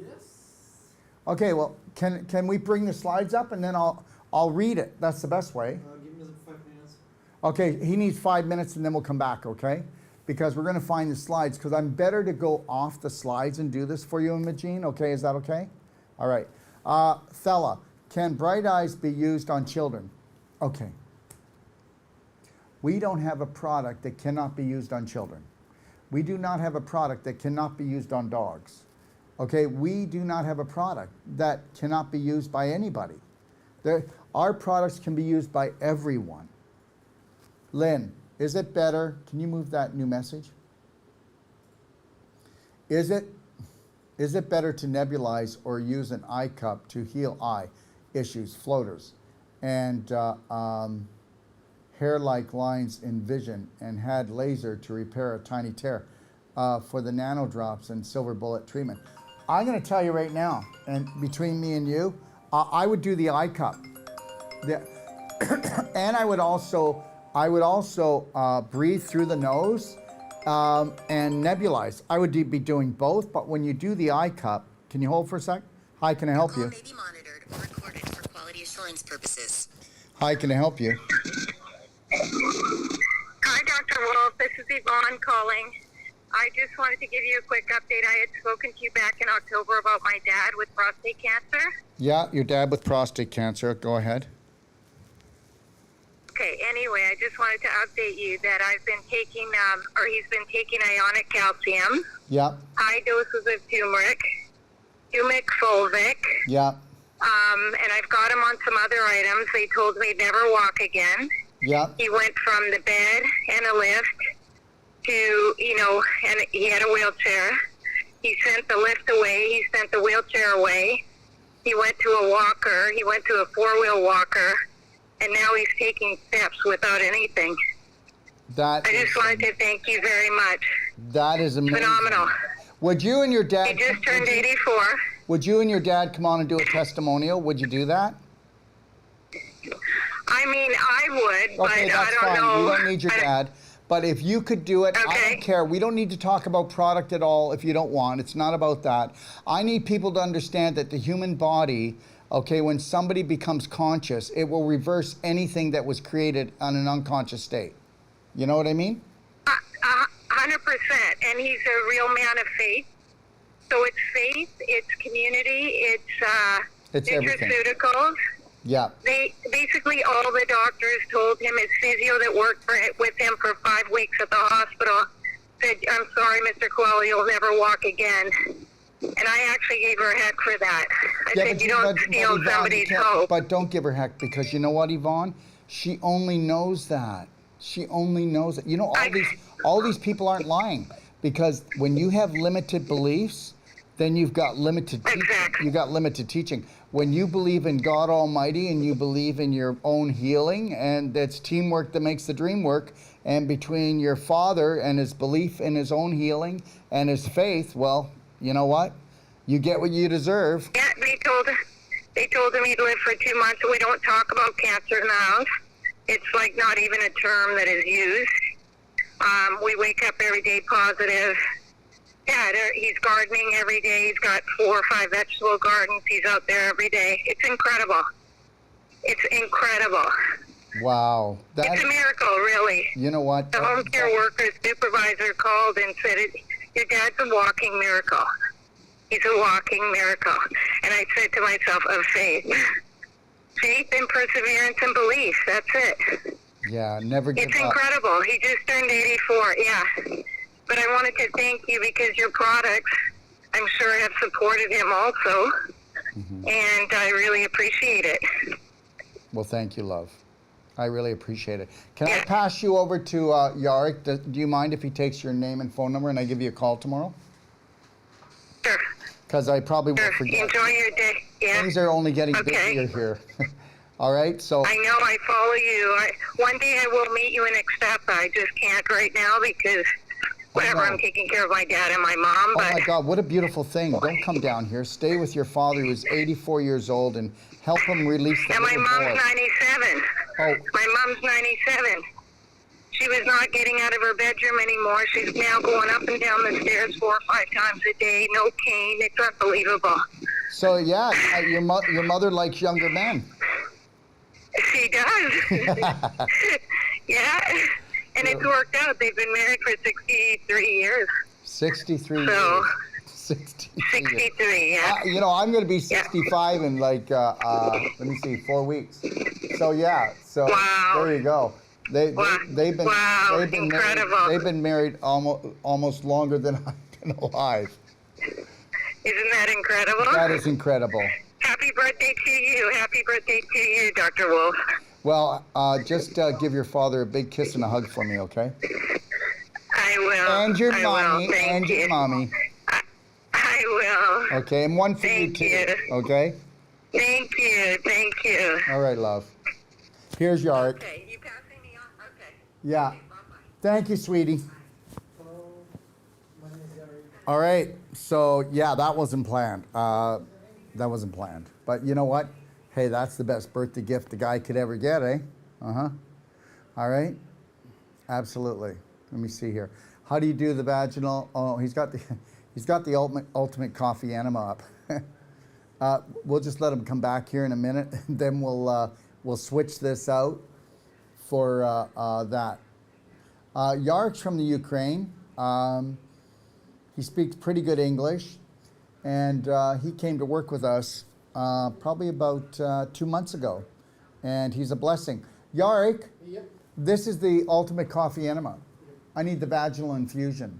Yes. Okay, well, can we bring the slides up and then I'll read it. That's the best way. Give me 5 minutes. Okay, he needs 5 minutes and then we'll come back, okay? Because we're gonna find the slides, because I'm better to go off the slides and do this for you, Imogen, okay? Is that okay? All right. Thella, can bright eyes be used on children? Okay. We don't have a product that cannot be used on children. We do not have a product that cannot be used on dogs. Okay, we do not have a product that cannot be used by anybody. Our products can be used by everyone. Lynn, is it better? Can you move that new message? Is it better to nebulize or use an eye cup to heal eye issues, floaters, and hair-like lines in vision, and had laser to repair a tiny tear for the nano drops and silver bullet treatment? I'm going to tell you right now, and between me and you, I would do the eye cup. And I would also breathe through the nose and nebulize. I would be doing both, but when you do the eye cup, can you hold for a sec? Hi, can I help you? Call may be monitored or recorded for quality assurance purposes. Hi, can I help you? Hi, Dr. Wolf. This is Yvonne calling. I just wanted to give you a quick update. I had spoken to you back in October about my dad with prostate cancer. Yeah, your dad with prostate cancer. Go ahead. Okay, anyway, I just wanted to update you that I've been taking, he's been taking ionic calcium, Yeah, high doses of turmeric, humic fulvic, yeah, and I've got him on some other items. They told me he'd never walk again. yeah, He went from the bed and a lift to, and he had a wheelchair. He sent the lift away. He sent the wheelchair away. He went to a walker. He went to a four-wheel walker. And now he's taking steps without anything. I just wanted to thank you very much. that is amazing. Phenomenal. Would you and your He dad? just turned 84. Would you and your dad come on and do a testimonial? Would you do that? I mean, I would, but Okay, I that's don't fine. know. You don't need your dad. But if you could do it, I Okay. don't care. We don't need to talk about product at all if you don't want. It's not about that. I need people to understand that the human body, okay, when somebody becomes conscious, it will reverse anything that was created on an unconscious state. You know what I mean? 100%. And he's a real man of faith. So it's faith, it's community, It's everything. nutraceuticals. Yeah. They basically, all the doctors told him, his physio that worked with him for 5 weeks at the hospital said, "I'm sorry, Mr. Coelho, you'll never walk again." And I actually gave her a heck for that. I said, "You don't steal Yvonne, somebody's you can't- hope." But don't give her heck, because you know what, Yvonne? She only knows that. She only knows it. You know, all these people aren't lying, because when you have limited beliefs, then you've got limited teaching. Exactly. You got limited teaching. When you believe in God Almighty and you believe in your own healing, and it's teamwork that makes the dream work, and between your father and his belief in his own healing and his faith, well, you know what? You get what you deserve. Yeah, they told him he'd live for 2 months. We don't talk about cancer in the house. It's like not even a term that is used. We wake up every day positive. Yeah, he's gardening every day. He's got 4 or 5 vegetable gardens. He's out there every day. It's incredible. It's incredible. Wow. It's a miracle, really. You know what? The home care worker supervisor called and said, "Your dad's a walking miracle. He's a walking miracle." And I said to myself, of faith. Faith and perseverance and belief. That's it. Yeah, never give It's up. incredible. He just turned 84. Yeah. But I wanted to thank you because your products, I'm sure, have supported him also. And I really appreciate it. Well, thank you, love. I really appreciate it. Can I Yeah. pass you over to Yarrick? Do you mind if he takes your name and phone number and I give you a call tomorrow? Sure. Because I probably Sure. won't forget. Enjoy your day. Yeah. Things are only getting Okay. busier here. All right, so I know, I follow you. One day I will meet you in Ixtapa. I just can't right now because whatever, I'm taking care of my dad and my mom. oh But my God, what a beautiful thing. Don't come down here. Stay with your father who's 84 years old and help him release the and my little mom's boy. 97. Oh, My mom's 97. She was not getting out of her bedroom anymore. She's now going up and down the stairs 4 or 5 times a day. No cane. It's unbelievable. so yeah, your mother likes younger men. She does. Yeah. And it's worked out. They've been married for 63 years. 63 So, years. 63 years. 63, yeah. You know, I'm going to be 65 in like, let me see, 4 weeks. So yeah, so Wow. there you go. They've been Wow, they've been incredible. married, they've been married almost longer than I've been alive. Isn't that incredible? That is incredible. Happy birthday to you. Happy birthday to you, Dr. Wolf. Well, just give your father a big kiss and a hug for me, okay? I will. And your I mommy, will. Thank and you. your mommy. I will. Okay, and one for Thank you too. you. Okay. Thank you. Thank you. All right, love. Here's Yark. Okay, you passing me on? Okay. Yeah. Okay, bye-bye. Thank you, sweetie. Hello, my name is Eric. All right. So yeah, that wasn't planned. That wasn't planned. But you know what? Hey, that's the best birthday gift the guy could ever get, eh? Uh-huh. All right. Absolutely. Let me see here. How do you do the vaginal? Oh, he's got the ultimate coffee enema up. We'll just let him come back here in a minute, and then we'll switch this out for that. Yark's from the Ukraine. He speaks pretty good English, and he came to work with us probably about 2 months ago, and he's a blessing. Yark, Yep. this is the ultimate coffee enema. I need the vaginal infusion.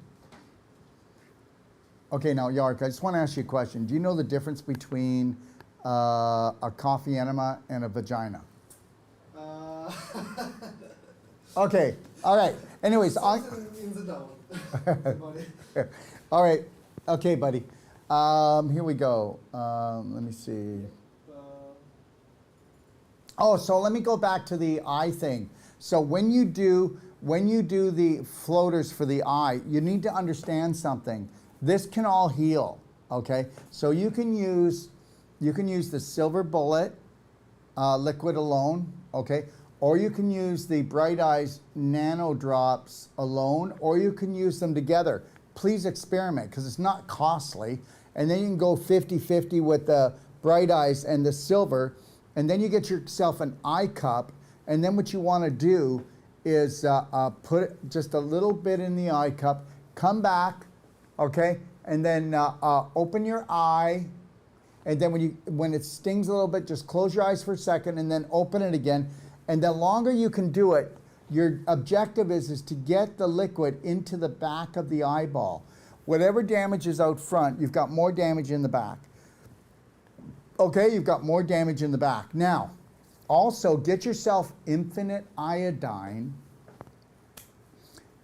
Okay, now Yark, I just want to ask you a question. Do you know the difference between a coffee enema and a vagina? Okay, all right. Anyways, In the down. Body. all right. Okay, buddy. Here we go. Let me see. Oh, so let me go back to the eye thing. So when you do the floaters for the eye, you need to understand something. This can all heal. Okay, so you can use the silver bullet liquid alone. Okay, or you can use the Bright Eyes nano drops alone, or you can use them together. Please experiment because it's not costly. And then you can go 50-50 with the Bright Eyes and the silver. And then you get yourself an eye cup. And then what you want to do is put just a little bit in the eye cup. Come back, okay? And then open your eye. And then when it stings a little bit, just close your eyes for a second and then open it again. And the longer you can do it, your objective is to get the liquid into the back of the eyeball. Whatever damage is out front, you've got more damage in the back. Okay, you've got more damage in the back. Now, also get yourself infinite iodine,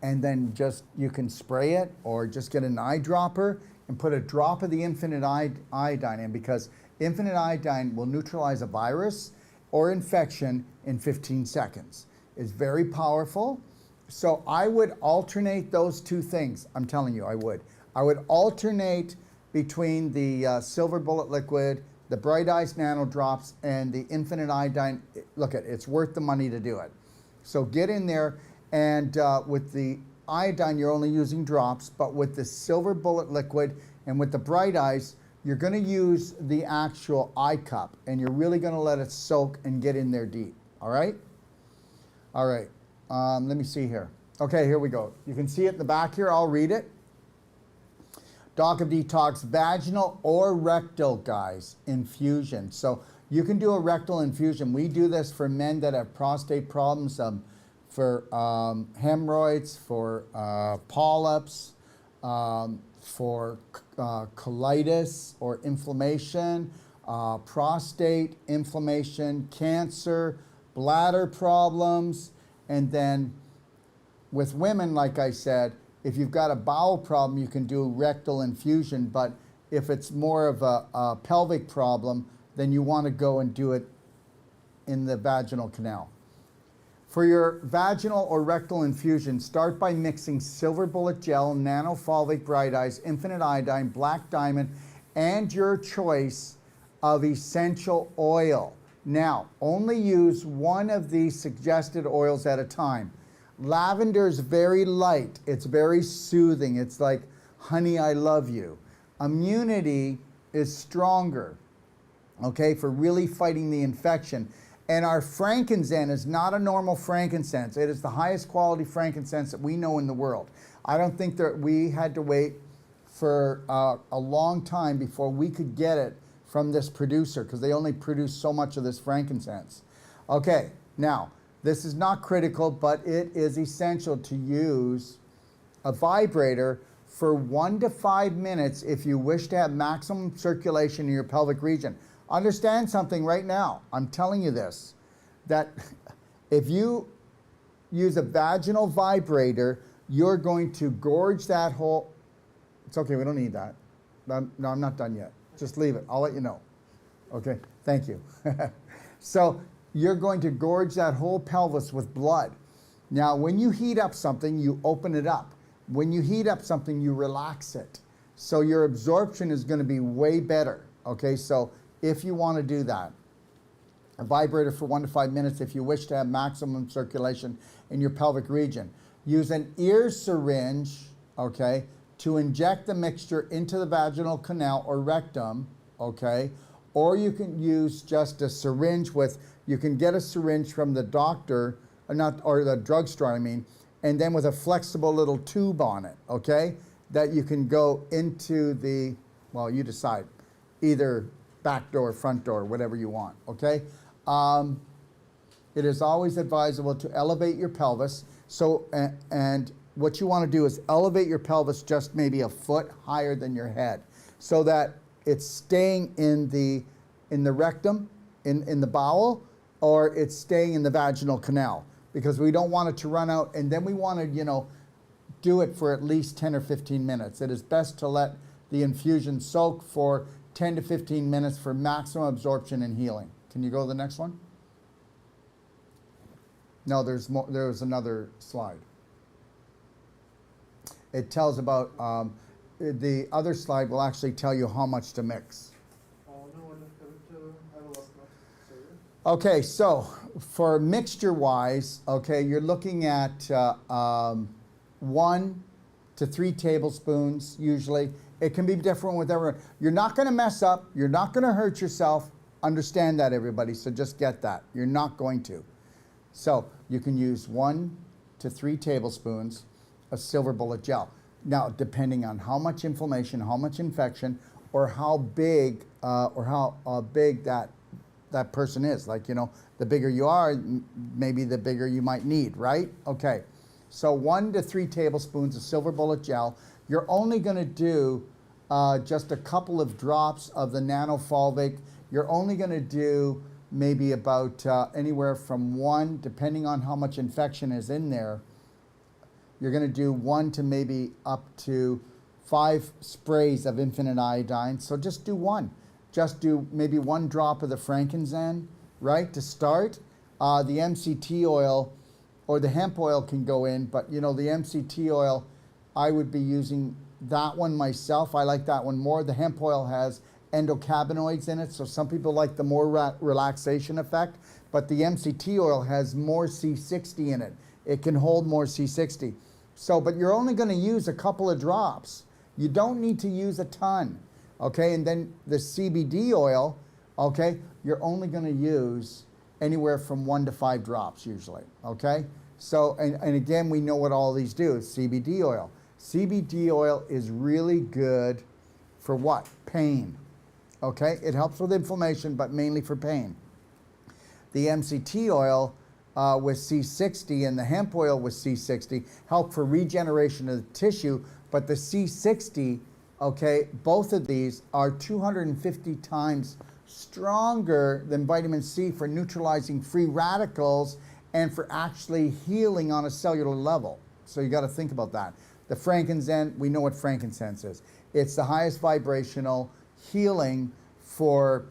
and then you can spray it or just get an eyedropper and put a drop of the infinite iodine in, because infinite iodine will neutralize a virus or infection in 15 seconds. It's very powerful. So I would alternate those two things. I'm telling you, I would. I would alternate between the silver bullet liquid, the Bright Eyes nano drops, and the infinite iodine. Look, it's worth the money to do it. So get in there, and with the iodine, you're only using drops, but with the silver bullet liquid and with the Bright Eyes, you're going to use the actual eye cup, and you're really going to let it soak and get in there deep. All right? All right. Let me see here. Okay, here we go. You can see it in the back here. I'll read it. Doc of Detox, vaginal or rectal, guys, infusion. So you can do a rectal infusion. We do this for men that have prostate problems, for hemorrhoids, for polyps, for colitis or inflammation, prostate inflammation, cancer, bladder problems, and then with women, like I said, if you've got a bowel problem, you can do rectal infusion, but if it's more of a pelvic problem, then you want to go and do it in the vaginal canal. For your vaginal or rectal infusion, start by mixing silver bullet gel, nanofalvic Bright Eyes, infinite iodine, black diamond, and your choice of essential oil. Now, only use one of these suggested oils at a time. Lavender is very light. It's very soothing. It's like, honey, I love you. Immunity is stronger, okay, for really fighting the infection. And our frankincense is not a normal frankincense. It is the highest quality frankincense that we know in the world. I don't think that we had to wait for a long time before we could get it from this producer, because they only produce so much of this frankincense. Okay, now, This is not critical, but it is essential to use a vibrator for 1 to 5 minutes if you wish to have maximum circulation in your pelvic region. Understand something right now. I'm telling you this, that if you use a vaginal vibrator, you're going to gorge that whole... It's okay, we don't need that. No, I'm not done yet. Just leave it. I'll let you know. Okay, thank you. So you're going to gorge that whole pelvis with blood. Now, when you heat up something, you open it up. When you heat up something, you relax it. So your absorption is going to be way better. Okay, so if you want to do that, a vibrator for 1 to 5 minutes if you wish to have maximum circulation in your pelvic region. Use an ear syringe, okay, to inject the mixture into the vaginal canal or rectum, okay, or you can use just a syringe with, you can get a syringe from the doctor, or the drugstore, I mean, and then with a flexible little tube on it, okay, that you can go into the, well, you decide, either back door, front door, whatever you want, okay? It is always advisable to elevate your pelvis. So, and what you want to do is elevate your pelvis just maybe a foot higher than your head, so that it's staying in the rectum, in the bowel, or it's staying in the vaginal canal, because we don't want it to run out, and then we want to, do it for at least 10 or 15 minutes. It is best to let the infusion soak for 10 to 15 minutes for maximum absorption and healing. Can you go to the next one? No, there's more. There's another slide. It tells about, the other slide will actually tell you how much to mix. Okay, so for mixture-wise, okay, you're looking at 1 to 3 tablespoons usually. It can be different with everyone. You're not going to mess up. You're not going to hurt yourself. Understand that, everybody, so just get that. You're not going to. So you can use 1 to 3 tablespoons of silver bullet gel. Now, depending on how much inflammation, how much infection, or how big that person is. Like, the bigger you are, maybe the bigger you might need, right? Okay, so 1 to 3 tablespoons of silver bullet gel. You're only going to do just a couple of drops of the nanofulvic. You're only going to do maybe about anywhere from 1, depending on how much infection is in there. You're going to do 1 to maybe up to 5 sprays of infinite iodine. So just do 1. Just do maybe 1 drop of the frankincense, right, to start. The MCT oil or the hemp oil can go in, but the MCT oil, I would be using that one myself. I like that one more. The hemp oil has endocannabinoids in it, so some people like the more relaxation effect, but the MCT oil has more C60 in it. It can hold more C60. So, but you're only going to use a couple of drops. You don't need to use a ton, okay? And then the CBD oil, okay, you're only going to use anywhere from 1 to 5 drops usually, okay? So, and again, we know what all these do. CBD oil. CBD oil is really good for what? Pain, okay? It helps with inflammation, but mainly for pain. The MCT oil with C60 and the hemp oil with C60 help for regeneration of the tissue, but the C60, okay, both of these are 250 times stronger than vitamin C for neutralizing free radicals and for actually healing on a cellular level. So you got to think about that. The frankincense, we know what frankincense is. It's the highest vibrational healing for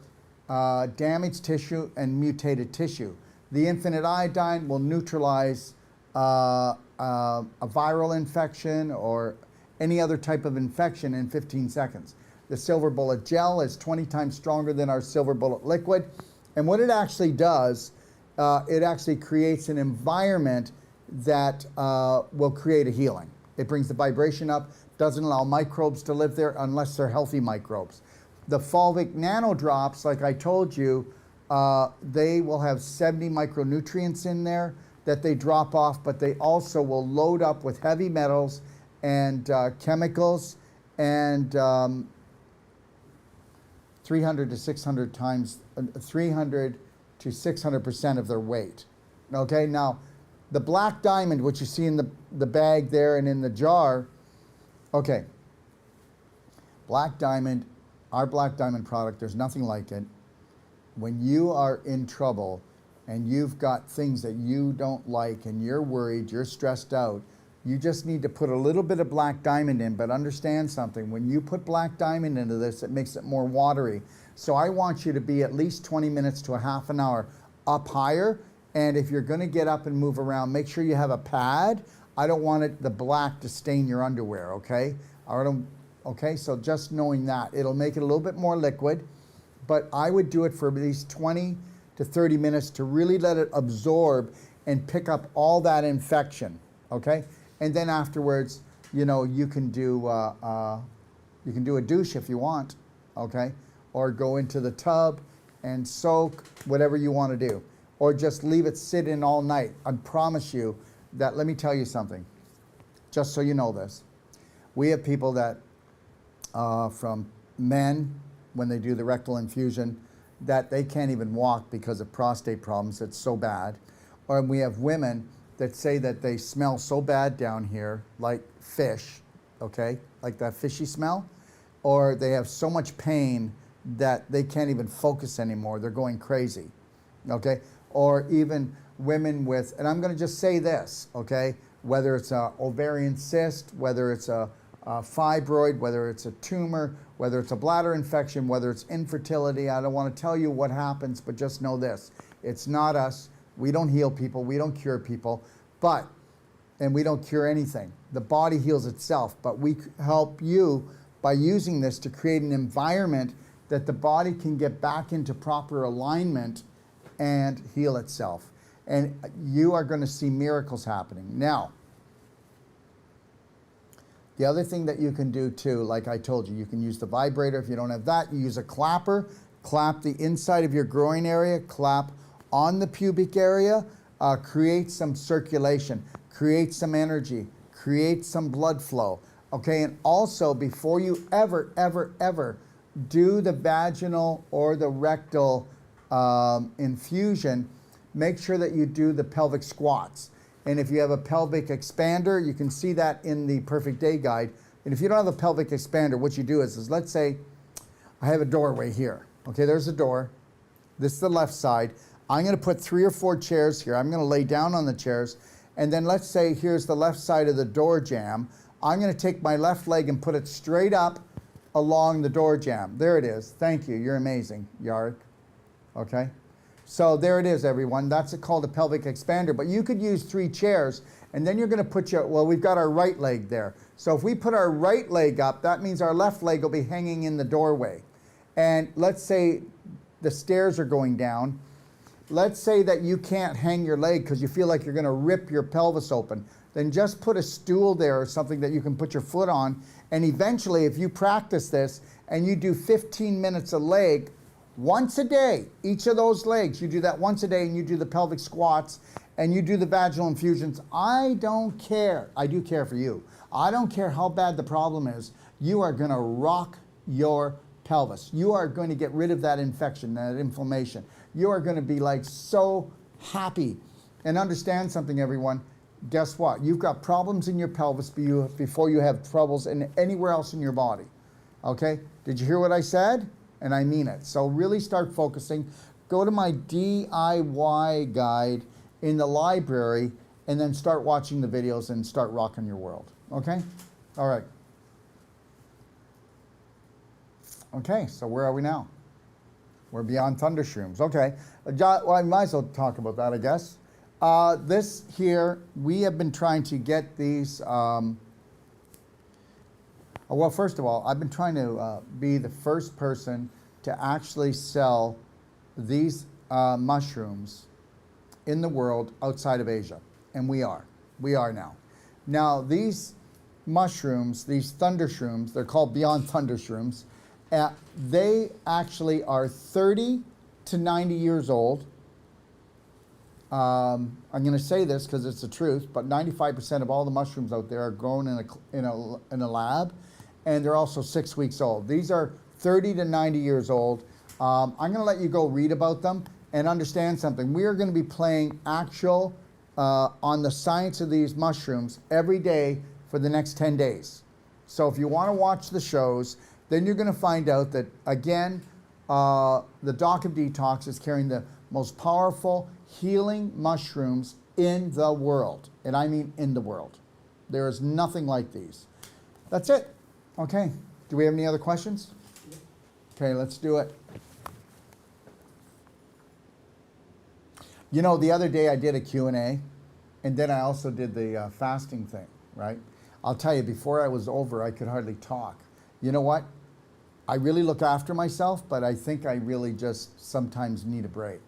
damaged tissue and mutated tissue. The infinite iodine will neutralize a viral infection or any other type of infection in 15 seconds. The silver bullet gel is 20 times stronger than our silver bullet liquid. And what it actually does, it actually creates an environment that will create a healing. It brings the vibration up, doesn't allow microbes to live there unless they're healthy microbes. The fulvic nanodrops, like I told you, they will have 70 micronutrients in there that they drop off, but they also will load up with heavy metals and chemicals and 300 to 600% of their weight. Okay, now the black diamond, which you see in the bag there and in the jar, okay, black diamond, our black diamond product, there's nothing like it. When you are in trouble and you've got things that you don't like and you're worried, you're stressed out, you just need to put a little bit of black diamond in, but understand something. When you put black diamond into this, it makes it more watery. So I want you to be at least 20 minutes to a half an hour up higher. And if you're gonna get up and move around, make sure you have a pad. I don't want the black to stain your underwear, okay? Okay, so just knowing that, it'll make it a little bit more liquid, but I would do it for at least 20 to 30 minutes to really let it absorb and pick up all that infection, okay? And then afterwards, you know, you can do a douche if you want, okay? Or go into the tub and soak, whatever you want to do. Or just leave it sit in all night. I promise you that, let me tell you something, just so you know this. We have people that, from men, when they do the rectal infusion, that they can't even walk because of prostate problems, it's so bad. Or we have women that say that they smell so bad down here, like fish, okay? Like that fishy smell. Or they have so much pain that they can't even focus anymore, they're going crazy, okay? Or even women with, and I'm gonna just say this, okay? Whether it's an ovarian cyst, whether it's a fibroid, whether it's a tumor, whether it's a bladder infection, whether it's infertility, I don't wanna tell you what happens, but just know this, it's not us. We don't heal people, we don't cure people, and we don't cure anything. The body heals itself, but we help you by using this to create an environment that the body can get back into proper alignment and heal itself. And you are going to see miracles happening. Now, the other thing that you can do too, like I told you, you can use the vibrator. If you don't have that, you use a clapper. Clap the inside of your groin area, clap on the pubic area, create some circulation, create some energy, create some blood flow. Okay, and also before you ever do the vaginal or the rectal infusion, make sure that you do the pelvic squats. And if you have a pelvic expander, you can see that in the Perfect Day Guide. And if you don't have a pelvic expander, what you do is let's say I have a doorway here. Okay, there's a door. This is the left side. I'm gonna put 3 or 4 chairs here. I'm gonna lay down on the chairs. And then let's say here's the left side of the door jamb. I'm gonna take my left leg and put it straight up along the door jamb. There it is. Thank you. You're amazing, Yark. Okay? So there it is, everyone. That's called a pelvic expander. But you could use 3 chairs, and then you're going to put your, well, we've got our right leg there. So if we put our right leg up, that means our left leg will be hanging in the doorway. And let's say the stairs are going down. Let's say that you can't hang your leg because you feel like you're going to rip your pelvis open. Then just put a stool there or something that you can put your foot on. And eventually, if you practice this and you do 15 minutes a leg, once a day, each of those legs, you do that once a day and you do the pelvic squats and you do the vaginal infusions. I don't care. I do care for you. I don't care how bad the problem is. You are going to rock your pelvis. You are going to get rid of that infection, that inflammation. You are going to be like so happy. And understand something, everyone. Guess what? You've got problems in your pelvis before you have troubles in anywhere else in your body. Okay? Did you hear what I said? And I mean it. So really start focusing. Go to my DIY guide in the library and then start watching the videos and start rocking your world. Okay? All right. Okay, so where are we now? We're beyond thundershrooms. Okay. Well, I might as well talk about that, I guess. This here, we have been trying to get these. Well, first of all, I've been trying to be the first person to actually sell these mushrooms in the world outside of Asia. And we are. We are now. Now, these mushrooms, these thundershrooms, they're called Beyond Thundershrooms. They actually are 30 to 90 years old. I'm going to say this because it's the truth, but 95% of all the mushrooms out there are grown in a lab, and they're also 6 weeks old. These are 30 to 90 years old. I'm going to let you go read about them, and understand something. We are going to be playing actual on the science of these mushrooms every day for the next 10 days. So if you want to watch the shows, then you're going to find out that, again, the Doc of Detox is carrying the most powerful healing mushrooms in the world. And I mean in the world. There is nothing like these. That's it. Okay. Do we have any other questions? Okay, let's do it. You know, the other day I did a Q&A, and then I also did the fasting thing, right? I'll tell you, before I was over, I could hardly talk. You know what? I really look after myself, but I think I really just sometimes need a break.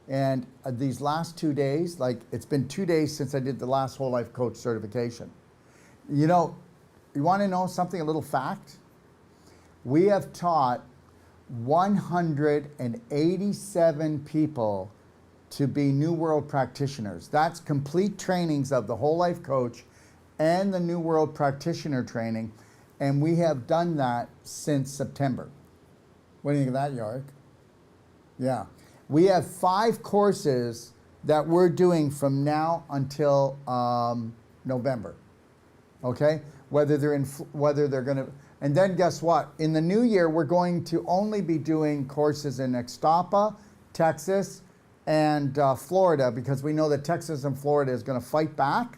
And these last 2 days, like it's been 2 days since I did the last whole life coach certification. You know, you want to know something, a little fact? We have taught 187 people to be New World practitioners. That's complete trainings of the whole life coach and the New World practitioner training. And we have done that since September. What do you think of that, Yorick? Yeah. We have 5 courses that we're doing from now until November. Okay? Whether they're going to, and then guess what? In the new year, we're going to only be doing courses in Ixtapa, Texas, and Florida, because we know that Texas and Florida is going to fight back.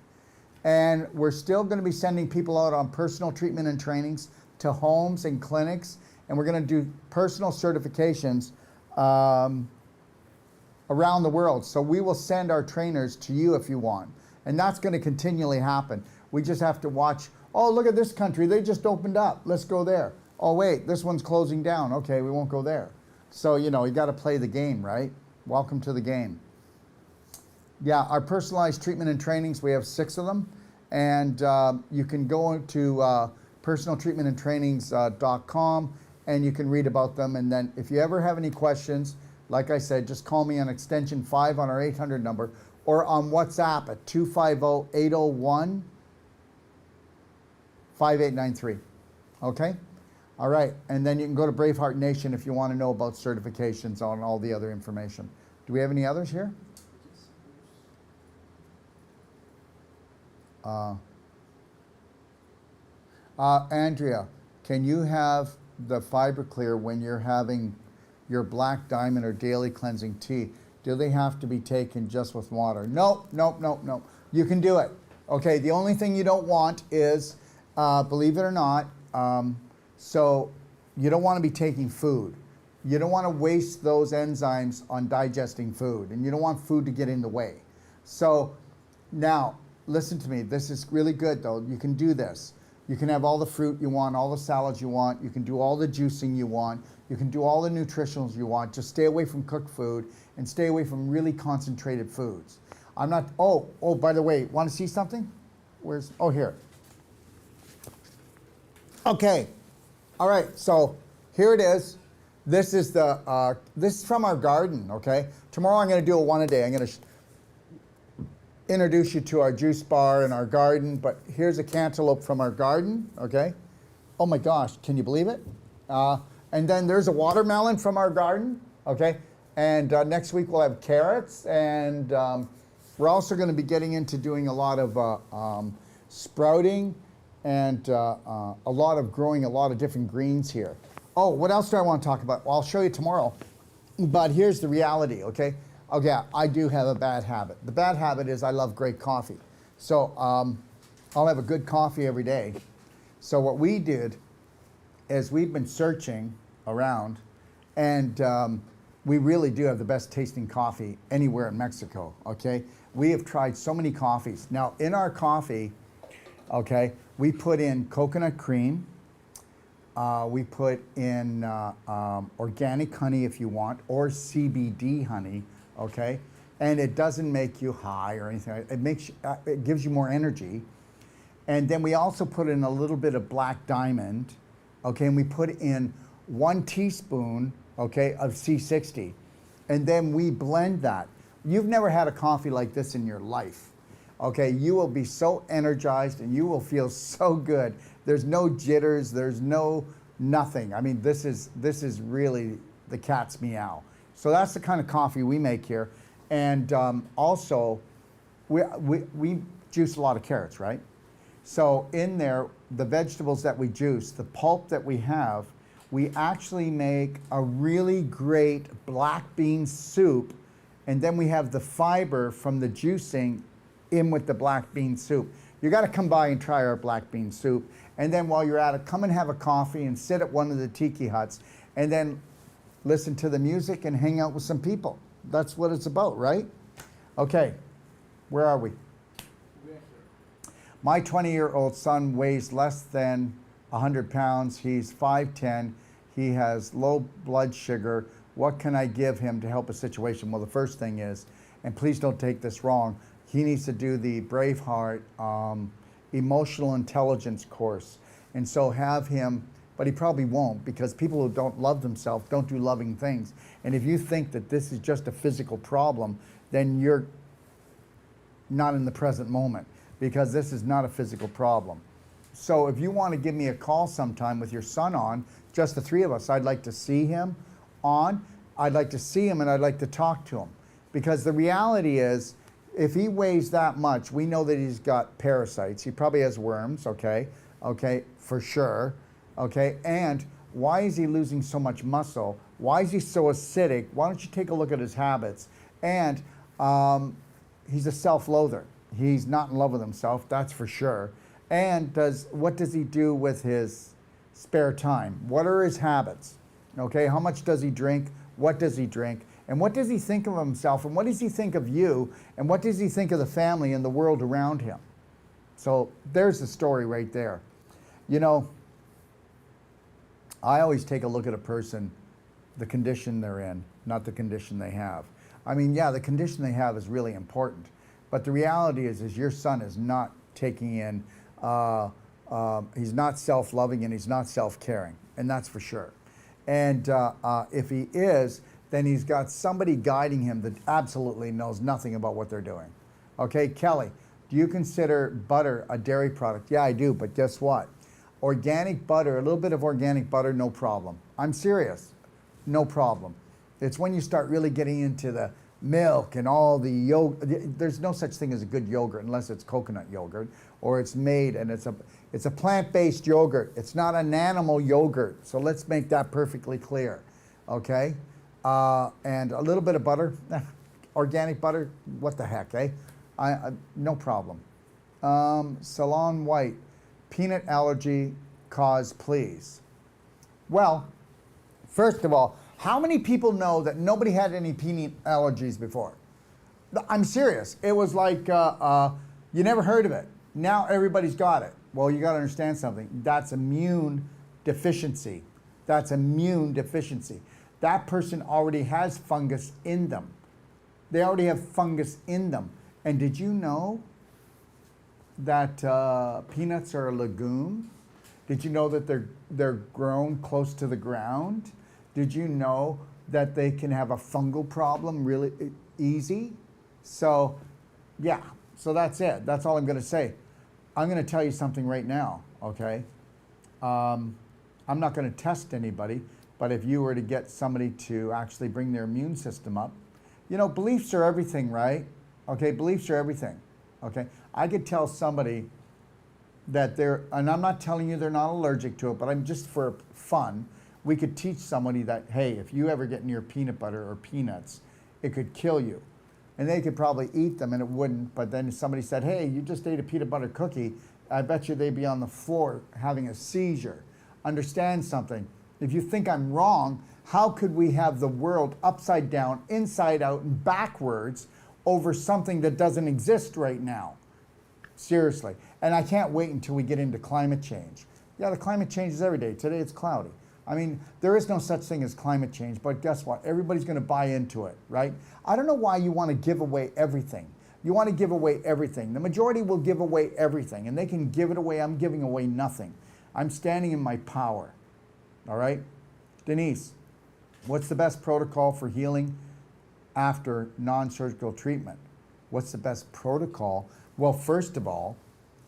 And we're still going to be sending people out on personal treatment and trainings to homes and clinics. And we're going to do personal certifications around the world. So we will send our trainers to you if you want. And that's going to continually happen. We just have to watch, oh, look at this country. They just opened up. Let's go there. Oh, wait, this one's closing down. Okay, we won't go there. So, you know, you got to play the game, right? Welcome to the game. Yeah, our personalized treatment and trainings, we have 6 of them. And you can go to personaltreatmentandtrainings.com and you can read about them. And then if you ever have any questions, like I said, just call me on extension 5 on our 800 number or on WhatsApp at 250-801-5893. Okay? All right. And then you can go to Braveheart Nation if you want to know about certifications on all the other information. Do we have any others here? Andrea, can you have the Fiber Clear when you're having your Black Diamond or daily cleansing tea? Do they have to be taken just with water? Nope, nope, nope, nope. You can do it. Okay, the only thing you don't want is, believe it or not, so you don't want to be taking food. You don't want to waste those enzymes on digesting food, and you don't want food to get in the way. So now, listen to me. This is really good, though. You can do this. You can have all the fruit you want, all the salads you want. You can do all the juicing you want. You can do all the nutritionals you want. Just stay away from cooked food and stay away from really concentrated foods. I'm not, oh, by the way, want to see something? Where's, oh, here. Okay. All right, so here it is. This is the, this is from our garden, okay? Tomorrow I'm going to do a one a day. I'm going to introduce you to our juice bar and our garden, but here's a cantaloupe from our garden, okay? Oh my gosh, can you believe it? And then there's a watermelon from our garden, okay? And next week we'll have carrots, and we're also going to be getting into doing a lot of sprouting and a lot of growing a lot of different greens here. Oh, what else do I want to talk about? Well, I'll show you tomorrow, but here's the reality, okay? Okay, I do have a bad habit. The bad habit is I love great coffee. So I'll have a good coffee every day. So what we did is we've been searching around, and we really do have the best tasting coffee anywhere in Mexico, okay? We have tried so many coffees. Now, in our coffee, okay, we put in coconut cream. We put in organic honey if you want, or CBD honey, okay? And it doesn't make you high or anything. It makes it gives you more energy. And then we also put in a little bit of Black Diamond, okay? And we put in 1 teaspoon, okay, of C60. And then we blend that. You've never had a coffee like this in your life, okay? You will be so energized and you will feel so good. There's no jitters, there's no nothing. I mean, this is really the cat's meow. So that's the kind of coffee we make here. And also, we juice a lot of carrots, right? So in there, the vegetables that we juice, the pulp that we have, we actually make a really great black bean soup, and then we have the fiber from the juicing in with the black bean soup. You got to come by and try our black bean soup, and then while you're at it, come and have a coffee and sit at one of the tiki huts, and then listen to the music and hang out with some people. That's what it's about, right? Okay, where are we? My 20-year-old son weighs less than 100 pounds. He's 5'10". He has low blood sugar. What can I give him to help a situation? Well, the first thing is, and please don't take this wrong, he needs to do the Braveheart emotional intelligence course. And so have him, but he probably won't, because people who don't love themselves don't do loving things. And if you think that this is just a physical problem, then you're not in the present moment, because this is not a physical problem. So if you want to give me a call sometime with your son on, just the three of us, I'd like to see him on. I'd like to see him and I'd like to talk to him. Because the reality is, if he weighs that much, we know that he's got parasites. He probably has worms, okay? Okay, for sure, okay? And why is he losing so much muscle? Why is he so acidic? Why don't you take a look at his habits? And he's a self-loather. He's not in love with himself, that's for sure. And what does he do with his spare time? What are his habits? Okay, how much does he drink? What does he drink? And what does he think of himself? And what does he think of you? And what does he think of the family and the world around him? So there's the story right there. You know, I always take a look at a person, the condition they're in, not the condition they have. I mean, yeah, the condition they have is really important. But the reality is your son is not taking in, he's not self-loving and he's not self-caring, and that's for sure. And if he is, then he's got somebody guiding him that absolutely knows nothing about what they're doing. Okay, Kelly, do you consider butter a dairy product? Yeah, I do, but guess what? Organic butter, a little bit of organic butter, no problem. I'm serious, no problem. It's when you start really getting into the milk and all the yogurt. There's no such thing as a good yogurt unless it's coconut yogurt, or it's made and it's a plant-based yogurt. It's not an animal yogurt. So let's make that perfectly clear, okay? And a little bit of butter, organic butter, what the heck, eh? No problem. Salon White, peanut allergy cause, please. Well, first of all, how many people know that nobody had any peanut allergies before? I'm serious. It was like you never heard of it. Now everybody's got it. Well, you got to understand something. That's immune deficiency. That's immune deficiency. That person already has fungus in them. They already have fungus in them. And did you know that peanuts are a legume? Did you know that they're grown close to the ground? Did you know that they can have a fungal problem really easy? So, yeah, so that's it. That's all I'm going to say. I'm going to tell you something right now, okay? I'm not going to test anybody, but if you were to get somebody to actually bring their immune system up, you know, beliefs are everything, right? Okay, beliefs are everything, okay? I could tell somebody that and I'm not telling you they're not allergic to it, but I'm just for fun, we could teach somebody that, hey, if you ever get near peanut butter or peanuts, it could kill you. And they could probably eat them and it wouldn't, but then if somebody said, hey, you just ate a peanut butter cookie, I bet you they'd be on the floor having a seizure. Understand something. If you think I'm wrong, how could we have the world upside down, inside out, and backwards over something that doesn't exist right now? Seriously. And I can't wait until we get into climate change. Yeah, the climate changes every day. Today it's cloudy. I mean, there is no such thing as climate change, but guess what? Everybody's going to buy into it, right? I don't know why you want to give away everything. You want to give away everything. The majority will give away everything, and they can give it away. I'm giving away nothing. I'm standing in my power, all right? Denise, what's the best protocol for healing after non-surgical treatment? What's the best protocol? Well, first of all,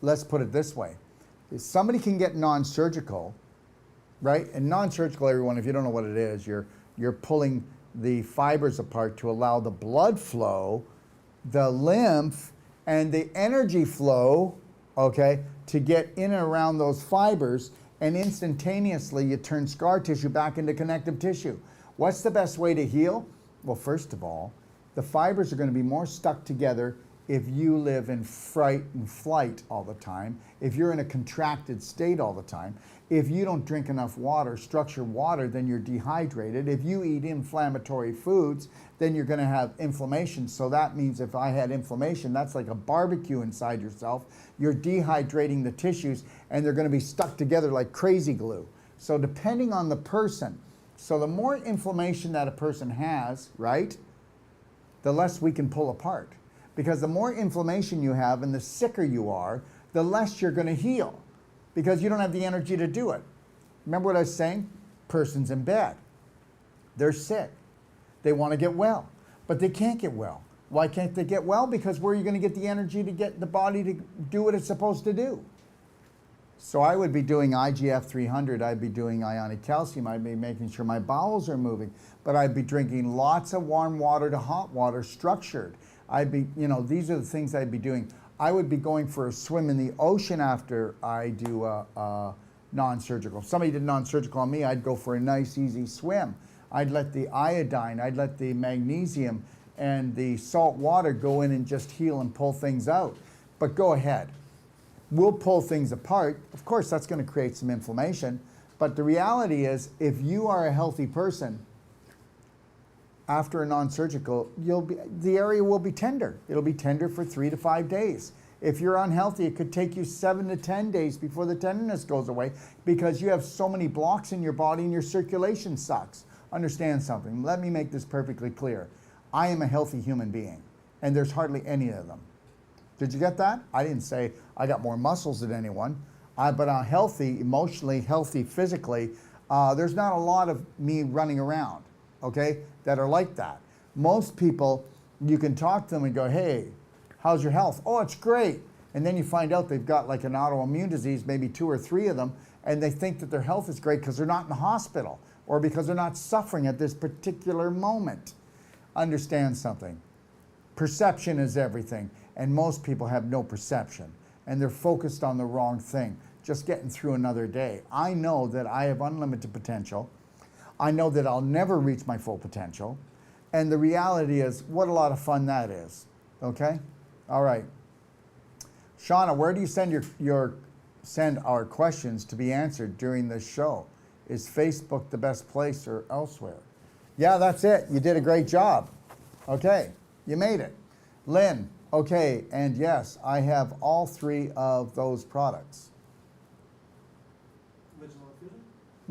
let's put it this way. If somebody can get non-surgical, right? And non-surgical, everyone, if you don't know what it is, you're pulling the fibers apart to allow the blood flow, the lymph, and the energy flow, okay, to get in and around those fibers, and instantaneously you turn scar tissue back into connective tissue. What's the best way to heal? Well, first of all, the fibers are going to be more stuck together if you live in fright and flight all the time, if you're in a contracted state all the time, if you don't drink enough water, structured water, then you're dehydrated. If you eat inflammatory foods, then you're going to have inflammation. So that means if I had inflammation, that's like a barbecue inside yourself. You're dehydrating the tissues, and they're going to be stuck together like crazy glue. So depending on the person, so the more inflammation that a person has, right, the less we can pull apart. Because the more inflammation you have and the sicker you are, the less you're going to heal, because you don't have the energy to do it. Remember what I was saying? Person's in bed. They're sick. They want to get well, but they can't get well. Why can't they get well? Because where are you going to get the energy to get the body to do what it's supposed to do? So I would be doing IGF 300, I'd be doing ionic calcium, I'd be making sure my bowels are moving, but I'd be drinking lots of warm water to hot water, structured. I'd be, these are the things I'd be doing. I would be going for a swim in the ocean after I do non-surgical. If somebody did non-surgical on me, I'd go for a nice, easy swim. I'd let the iodine, I'd let the magnesium and the salt water go in and just heal and pull things out. But go ahead. We'll pull things apart. Of course, that's going to create some inflammation. But the reality is, if you are a healthy person, after a non-surgical, the area will be tender. It'll be tender for 3 to 5 days. If you're unhealthy, it could take you 7 to 10 days before the tenderness goes away, because you have so many blocks in your body and your circulation sucks. Understand something. Let me make this perfectly clear. I am a healthy human being, and there's hardly any of them. Did you get that? I didn't say I got more muscles than anyone, but I'm healthy, emotionally healthy, physically. There's not a lot of me running around, okay, that are like that. Most people, you can talk to them and go, hey, how's your health? Oh, it's great. And then you find out they've got like an autoimmune disease, maybe 2 or 3 of them, and they think that their health is great because they're not in the hospital or because they're not suffering at this particular moment. Understand something. Perception is everything, and most people have no perception, and they're focused on the wrong thing, just getting through another day. I know that I have unlimited potential. I know that I'll never reach my full potential, and the reality is, what a lot of fun that is, okay? All right. Shauna, where do you send our questions to be answered during this show? Is Facebook the best place or elsewhere? Yeah, that's it. You did a great job. Okay, you made it. Lynn, okay, and yes, I have all 3 of those products. Original fusion?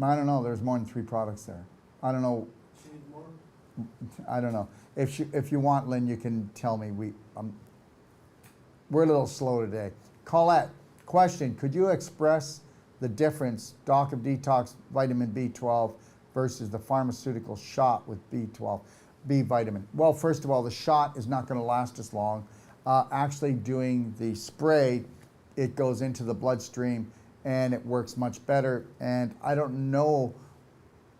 I don't know, there's more than 3 products there. I don't know. She need more? I don't know. If you want, Lynn, you can tell me. We're a little slow today. Colette, question, could you express the difference, Doc of Detox vitamin B12 versus the pharmaceutical shot with B12, B vitamin? Well, first of all, the shot is not going to last as long. Actually doing the spray, it goes into the bloodstream and it works much better. And I don't know,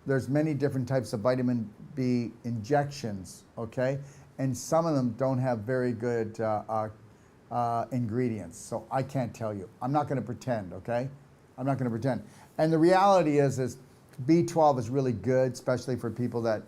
there's many different types of vitamin B injections, okay? And some of them don't have very good ingredients, so I can't tell you. I'm not going to pretend, okay? I'm not going to pretend. And the reality is B12 is really good, especially for people that,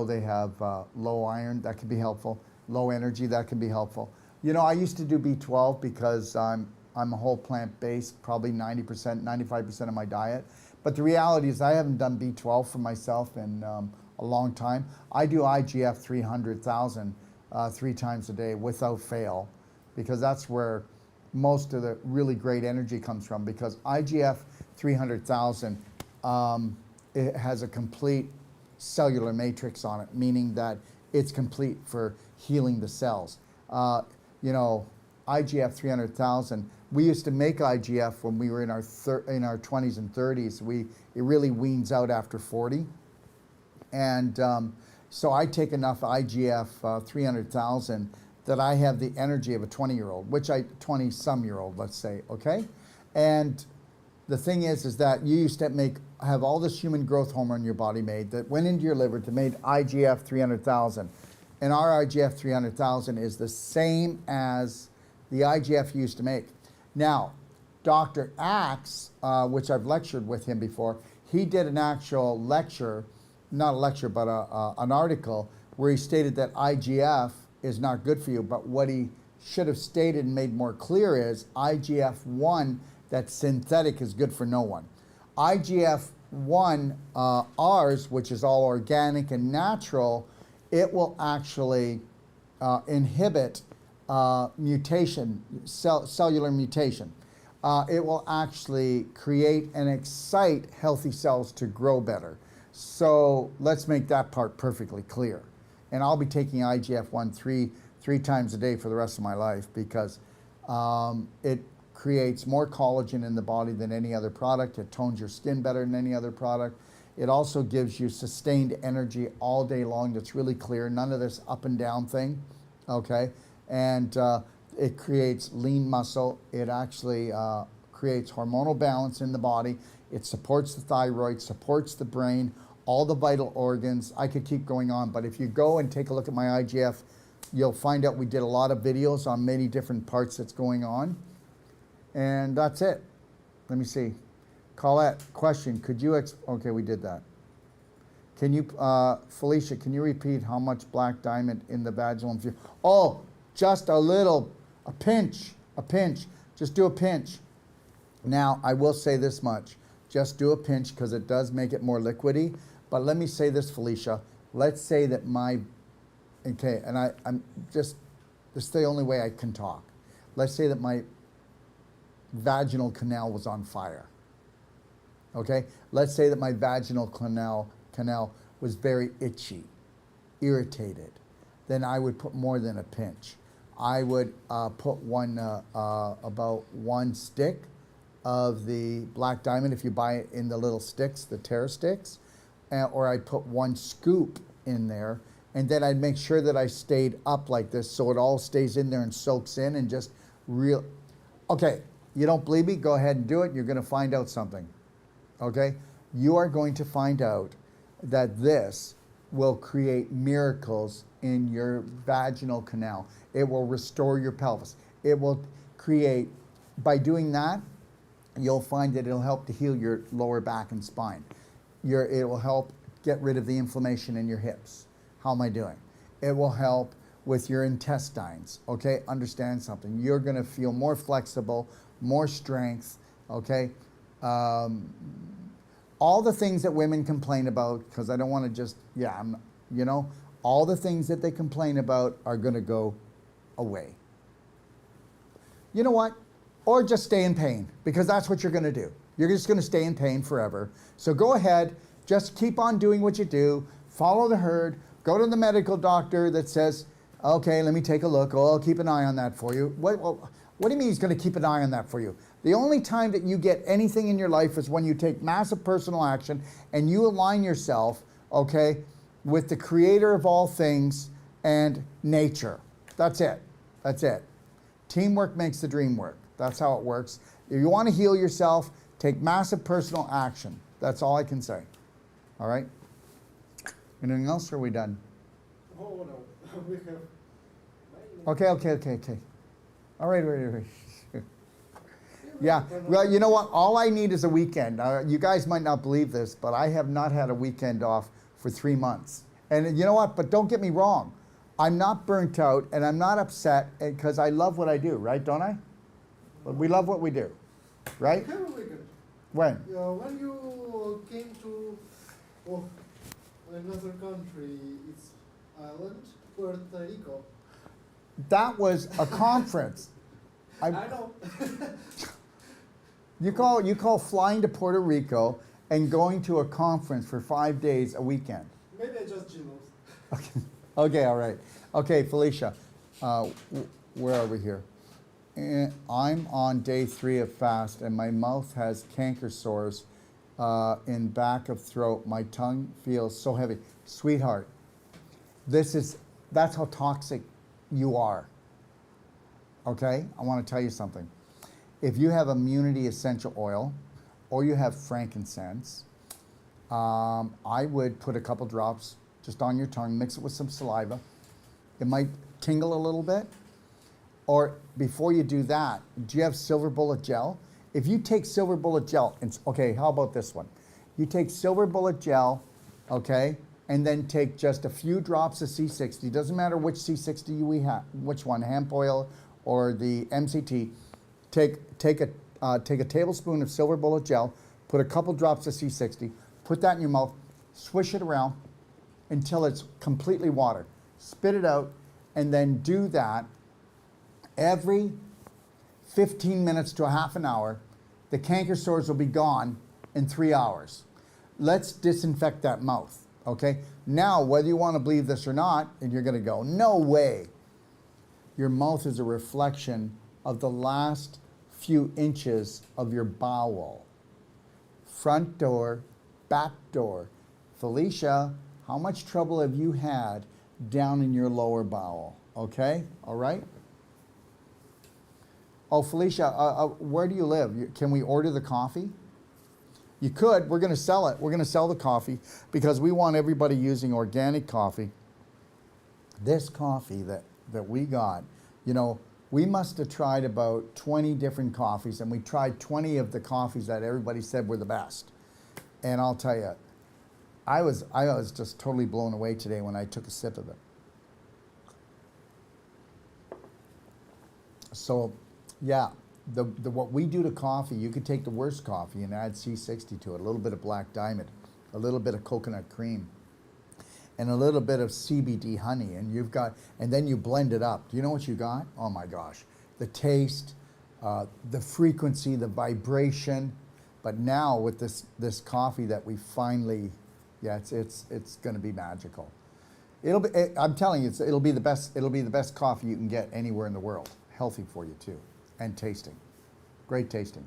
they have low iron. That can be helpful. Low energy, that can be helpful. I used to do B12 because I'm a whole plant-based, probably 90%, 95% of my diet. But the reality is I haven't done B12 for myself in a long time. I do IGF 300,000 3 times a day without fail, because that's where most of the really great energy comes from, because IGF 300,000 it has a complete cellular matrix on it, meaning that it's complete for healing the cells. IGF 300,000, we used to make IGF when we were in our 20s and 30s. It really weans out after 40. And so I take enough IGF 300,000 that I have the energy of a 20-year-old, 20-some-year-old, let's say, okay? And the thing is that you used to have all this human growth hormone in your body made that went into your liver to make IGF 300,000. And our IGF 300,000 is the same as the IGF you used to make. Now, Dr. Axe, which I've lectured with him before, he did an actual lecture, not a lecture, but an article where he stated that IGF is not good for you, but what he should have stated and made more clear is IGF-1 that's synthetic is good for no one. IGF-1 ours, which is all organic and natural, it will actually inhibit mutation, cellular mutation. It will actually create and excite healthy cells to grow better. So let's make that part perfectly clear. And I'll be taking IGF-1 three times a day for the rest of my life because it creates more collagen in the body than any other product. It tones your skin better than any other product. It also gives you sustained energy all day long that's really clear, none of this up and down thing, okay? And it creates lean muscle. It actually creates hormonal balance in the body. It supports the thyroid, supports the brain, all the vital organs. I could keep going on, but if you go and take a look at my IGF, you'll find out we did a lot of videos on many different parts that's going on. And that's it. Let me see. Colette, question, could you, okay, we did that. Can you, Felicia, can you repeat how much black diamond in the vaginal infusion? Oh, just a little, a pinch, just do a pinch. Now, I will say this much, just do a pinch because it does make it more liquidy. But let me say this, Felicia, let's say that okay, and I'm just, this is the only way I can talk. Let's say that my vaginal canal was on fire. Okay, let's say that my vaginal canal was very itchy, irritated. Then I would put more than a pinch. I would put about one stick of the black diamond if you buy it in the little sticks, the tear sticks, or I'd put one scoop in there, and then I'd make sure that I stayed up like this so it all stays in there and soaks in and just okay, you don't believe me? Go ahead and do it. You're going to find out something. Okay? You are going to find out that this will create miracles in your vaginal canal. It will restore your pelvis. It will create, by doing that, you'll find that it'll help to heal your lower back and spine. It will help get rid of the inflammation in your hips. How am I doing? It will help with your intestines, okay? Understand something. You're gonna feel more flexible, more strength, okay? All the things that women complain about, because I don't want to just, all the things that they complain about are going to go away. You know what? Or just stay in pain, because that's what you're going to do. You're just going to stay in pain forever. So go ahead, just keep on doing what you do, follow the herd, go to the medical doctor that says, okay, let me take a look. Oh, I'll keep an eye on that for you. What do you mean he's going to keep an eye on that for you? The only time that you get anything in your life is when you take massive personal action and you align yourself, okay, with the creator of all things and nature. That's it. That's it. Teamwork makes the dream work. That's how it works. If you want to heal yourself, take massive personal action. That's all I can say. All right? Anything else, or are we done? Oh, no. We have... Okay. All right. Yeah, well, you know what? All I need is a weekend. You guys might not believe this, but I have not had a weekend off for 3 months. And you know what? But don't get me wrong. I'm not burnt out and I'm not upset because I love what I do, right? Don't I? We love what we do, right? We have a weekend. When? When you came to another country, it's island, Puerto Rico. That was a conference. I know. You call flying to Puerto Rico and going to a conference for 5 days a weekend. Maybe I just jealous. Okay, all right. Okay, Felicia, where are we here? I'm on day 3 of fast and my mouth has canker sores in back of throat. My tongue feels so heavy. Sweetheart, that's how toxic you are. Okay, I want to tell you something. If you have immunity essential oil, or you have frankincense, I would put a couple drops just on your tongue, mix it with some saliva. It might tingle a little bit. Or before you do that, do you have silver bullet gel? If you take silver bullet gel, okay, how about this one? You take silver bullet gel, okay, and then take just a few drops of C60. Doesn't matter which C60 we have, which one, hemp oil or the MCT. Take a tablespoon of silver bullet gel, put a couple drops of C60, put that in your mouth, swish it around until it's completely water. Spit it out, and then do that every 15 minutes to a half an hour. The canker sores will be gone in 3 hours. Let's disinfect that mouth, okay? Now, whether you want to believe this or not, and you're going to go, no way. Your mouth is a reflection of the last few inches of your bowel. Front door, back door. Felicia, how much trouble have you had down in your lower bowel? Okay, all right? Oh, Felicia, where do you live? Can we order the coffee? You could. We're going to sell it. We're going to sell the coffee because we want everybody using organic coffee. This coffee that we got, you know, we must have tried about 20 different coffees, and we tried 20 of the coffees that everybody said were the best. And I'll tell you, I was just totally blown away today when I took a sip of it. So, yeah, what we do to coffee, you could take the worst coffee and add C60 to it, a little bit of black diamond, a little bit of coconut cream, and a little bit of CBD honey, and then you blend it up. Do you know what you got? Oh my gosh, the taste, the frequency, the vibration. But now with this coffee that we finally, yeah, it's going to be magical. I'm telling you, it'll be the best coffee you can get anywhere in the world. Healthy for you too, and tasting, great tasting.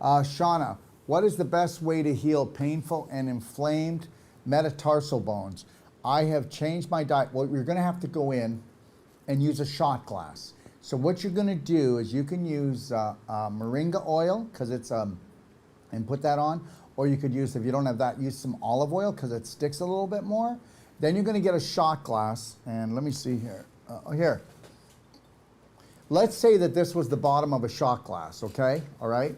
Shauna, what is the best way to heal painful and inflamed metatarsal bones? I have changed my diet. Well, you're going to have to go in and use a shot glass. So what you're going to do is you can use moringa oil, because it's and put that on, or you could use, if you don't have that, use some olive oil because it sticks a little bit more. Then you're going to get a shot glass, and let me see here. Here. Let's say that this was the bottom of a shot glass, okay? All right?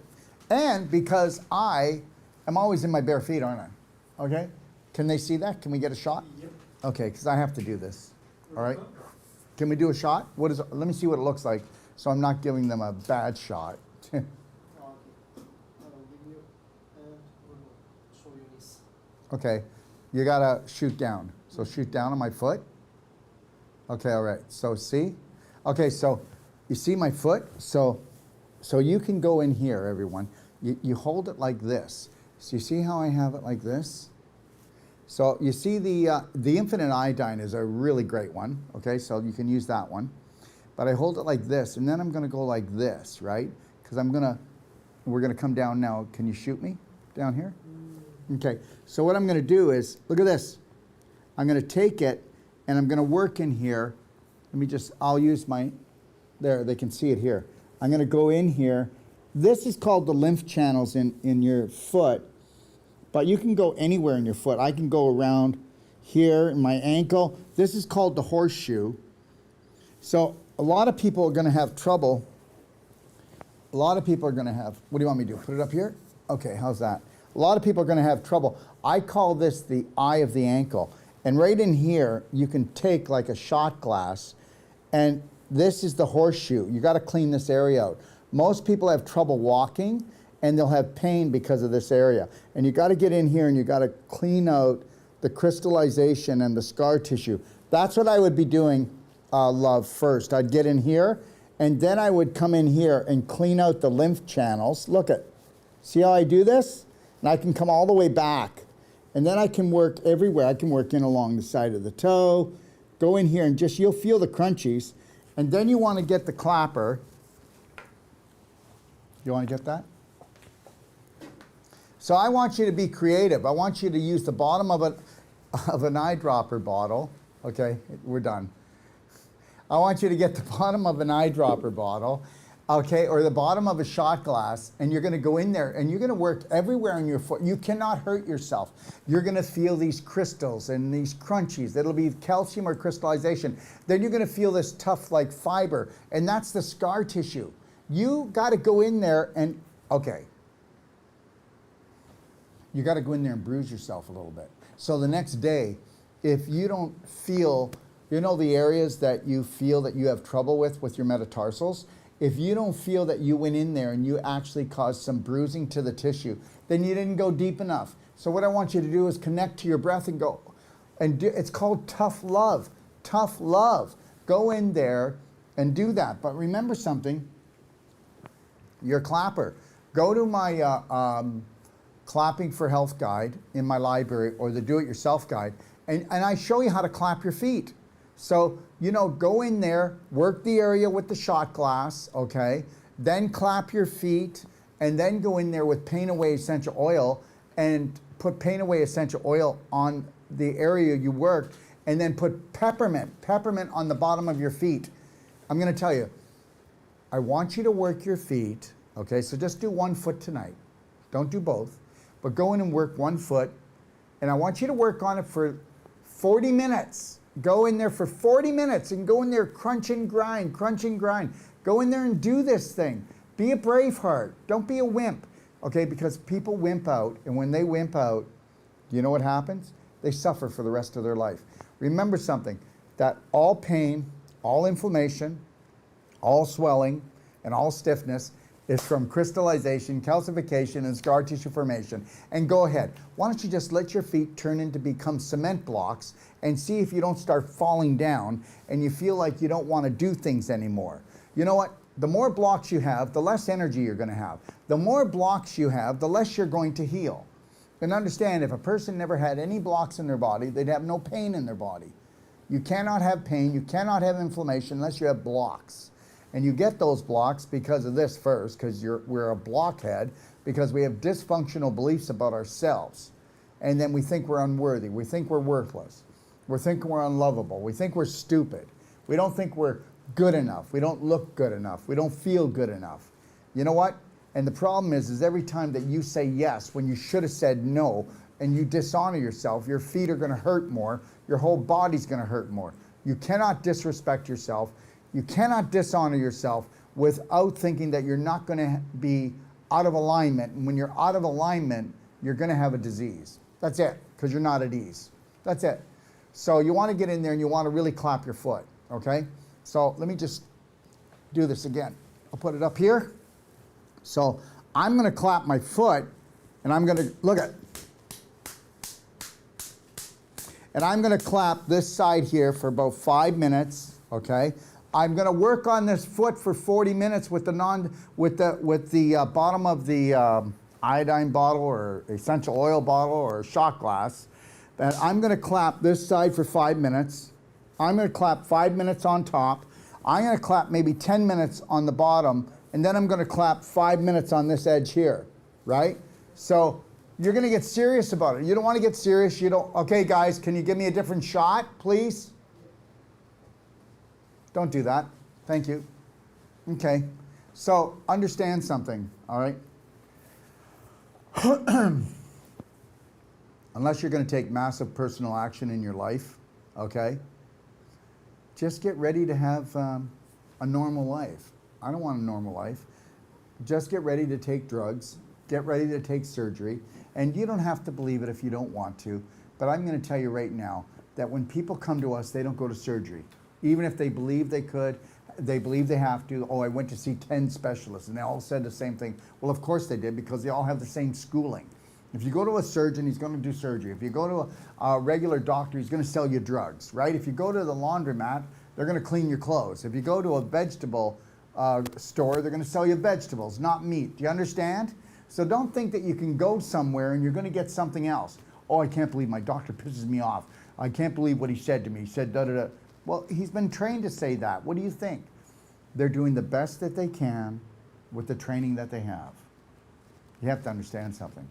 And because I am always in my bare feet, aren't I? Okay? Can they see that? Can we get a shot? Yep. Okay, because I have to do this. All right? Can we do a shot? What is it? Let me see what it looks like so I'm not giving them a bad shot. Okay. I will give you and we'll show you this. Okay, you gotta shoot down. So shoot down on my foot. Okay, all right, so see? Okay, so you see my foot? So you can go in here, everyone. You hold it like this. So you see how I have it like this? So you see the infinite iodine is a really great one, okay? So you can use that one. But I hold it like this, and then I'm gonna go like this, right? Because we're gonna come down now. Can you shoot me down here? Okay, so what I'm gonna do is, look at this. I'm gonna take it, and I'm gonna work in here. I'll use there, they can see it here. I'm gonna go in here. This is called the lymph channels in your foot, but you can go anywhere in your foot. I can go around here in my ankle. This is called the horseshoe. So a lot of people are gonna have trouble. A lot of people are gonna have, what do you want me to do? Put it up here? Okay, how's that? A lot of people are gonna have trouble. I call this the eye of the ankle. And right in here, you can take like a shot glass, and this is the horseshoe. You gotta clean this area out. Most people have trouble walking, and they'll have pain because of this area. And you gotta get in here and you gotta clean out the crystallization and the scar tissue. That's what I would be doing, love, first. I'd get in here, and then I would come in here and clean out the lymph channels. See how I do this? And I can come all the way back. And then I can work everywhere. I can work in along the side of the toe, go in here and you'll feel the crunchies. And then you want to get the clapper. You want to get that? So I want you to be creative. I want you to use the bottom of an eyedropper bottle. Okay, we're done. I want you to get the bottom of an eyedropper bottle, okay, or the bottom of a shot glass, and you're going to go in there and you're going to work everywhere on your foot. You cannot hurt yourself. You're going to feel these crystals and these crunchies. It'll be calcium or crystallization. Then you're going to feel this tough like fiber, and that's the scar tissue. You got to go in there and, okay, you got to go in there and bruise yourself a little bit. So the next day, if you don't feel, you know, the areas that you feel that you have trouble with your metatarsals, if you don't feel that you went in there and you actually caused some bruising to the tissue, then you didn't go deep enough. So what I want you to do is connect to your breath and go, and do, it's called tough love. Tough love. Go in there and do that. But remember something, your clapper. Go to my Clapping for Health guide in my library, or the do-it-yourself guide, and I show you how to clap your feet. So, you know, go in there, work the area with the shot glass, okay? Then clap your feet, and then go in there with Pain Away essential oil and put Pain Away essential oil on the area you worked, and then put peppermint on the bottom of your feet. I'm going to tell you, I want you to work your feet, okay? So just do one foot tonight. Don't do both, but go in and work one foot, and I want you to work on it for 40 minutes. Go in there for 40 minutes and go in there, crunch and grind, crunch and grind. Go in there and do this thing. Be a brave heart. Don't be a wimp, okay? Because people wimp out, and when they wimp out, do you know what happens? They suffer for the rest of their life. Remember something, that all pain, all inflammation, all swelling, and all stiffness is from crystallization, calcification, and scar tissue formation. And go ahead. Why don't you just let your feet turn into become cement blocks and see if you don't start falling down and you feel like you don't want to do things anymore. You know what? The more blocks you have, the less energy you're going to have. The more blocks you have, the less you're going to heal. And understand, if a person never had any blocks in their body, they'd have no pain in their body. You cannot have pain, you cannot have inflammation unless you have blocks. And you get those blocks because of this first, because we're a blockhead, because we have dysfunctional beliefs about ourselves. And then we think we're unworthy. We think we're worthless. We think we're unlovable. We think we're stupid. We don't think we're good enough. We don't look good enough. We don't feel good enough. You know what? And the problem is every time that you say yes when you should have said no, and you dishonor yourself, your feet are going to hurt more. Your whole body's going to hurt more. You cannot disrespect yourself. You cannot dishonor yourself without thinking that you're not going to be out of alignment. And when you're out of alignment, you're going to have a disease. That's it, because you're not at ease. That's it. So you want to get in there and you want to really clap your foot, okay? So let me just do this again. I'll put it up here. So I'm going to clap my foot, and I'm going to, look at, and I'm going to clap this side here for about 5 minutes, okay? I'm going to work on this foot for 40 minutes with the bottom of the iodine bottle or essential oil bottle or shot glass. And I'm going to clap this side for 5 minutes. I'm going to clap 5 minutes on top. I'm going to clap maybe 10 minutes on the bottom, and then I'm going to clap 5 minutes on this edge here, right? So you're going to get serious about it. You don't want to get serious. You don't. Okay, guys, can you give me a different shot, please? Don't do that. Thank you. Okay. So understand something, all right? Unless you're going to take massive personal action in your life, okay? Just get ready to have a normal life. I don't want a normal life. Just get ready to take drugs. Get ready to take surgery. And you don't have to believe it if you don't want to. But I'm going to tell you right now that when people come to us, they don't go to surgery. Even if they believe they could, they believe they have to. Oh, I went to see 10 specialists, and they all said the same thing. Well, of course they did, because they all have the same schooling. If you go to a surgeon, he's going to do surgery. If you go to a regular doctor, he's going to sell you drugs, right? If you go to the laundromat, they're going to clean your clothes. If you go to a vegetable store, they're going to sell you vegetables, not meat. Do you understand? So don't think that you can go somewhere and you're going to get something else. Oh, I can't believe my doctor pisses me off. I can't believe what he said to me. He said da-da-da. Well, he's been trained to say that. What do you think? They're doing the best that they can with the training that they have. You have to understand something.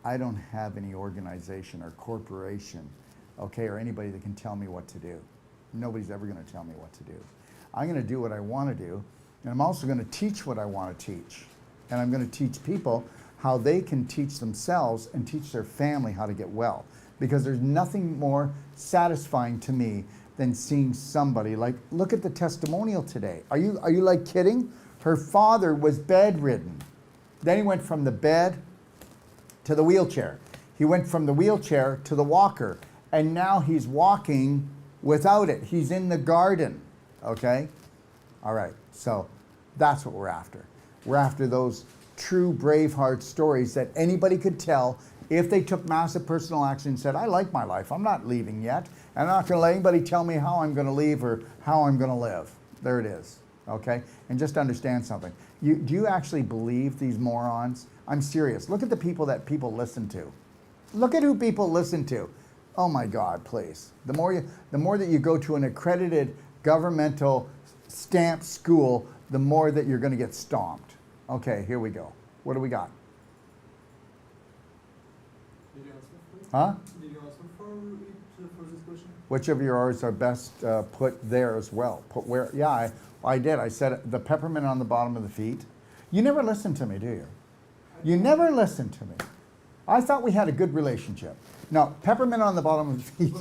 I don't have any organization or corporation, okay, or anybody that can tell me what to do. Nobody's ever going to tell me what to do. I'm going to do what I want to do, And I'm also going to teach what I want to teach. And I'm going to teach people how they can teach themselves and teach their family how to get well. Because there's nothing more satisfying to me than seeing somebody, like, look at the testimonial today. Are you like kidding? Her father was bedridden. Then he went from the bed to the wheelchair. He went from the wheelchair to the walker. And now he's walking without it. He's in the garden, okay? All right, so that's what we're after. We're after those true Braveheart stories that anybody could tell if they took massive personal action and said, I like my life, I'm not leaving yet, and I'm not gonna let anybody tell me how I'm gonna leave or how I'm gonna live. There it is, okay? And just understand something. Do you actually believe these morons? I'm serious. Look at the people that people listen to. Look at who people listen to. Oh my God, please. The more that you go to an accredited governmental stamped school, the more that you're gonna get stomped. Okay, here we go. What do we got? Did you answer for it? Huh? Did you answer for this question? Which of yours are best put there as well? Put where? Yeah, I did. I said the peppermint on the bottom of the feet. You never listen to me, do you? You never listen to me. I thought we had a good relationship. No, peppermint on the bottom of the feet.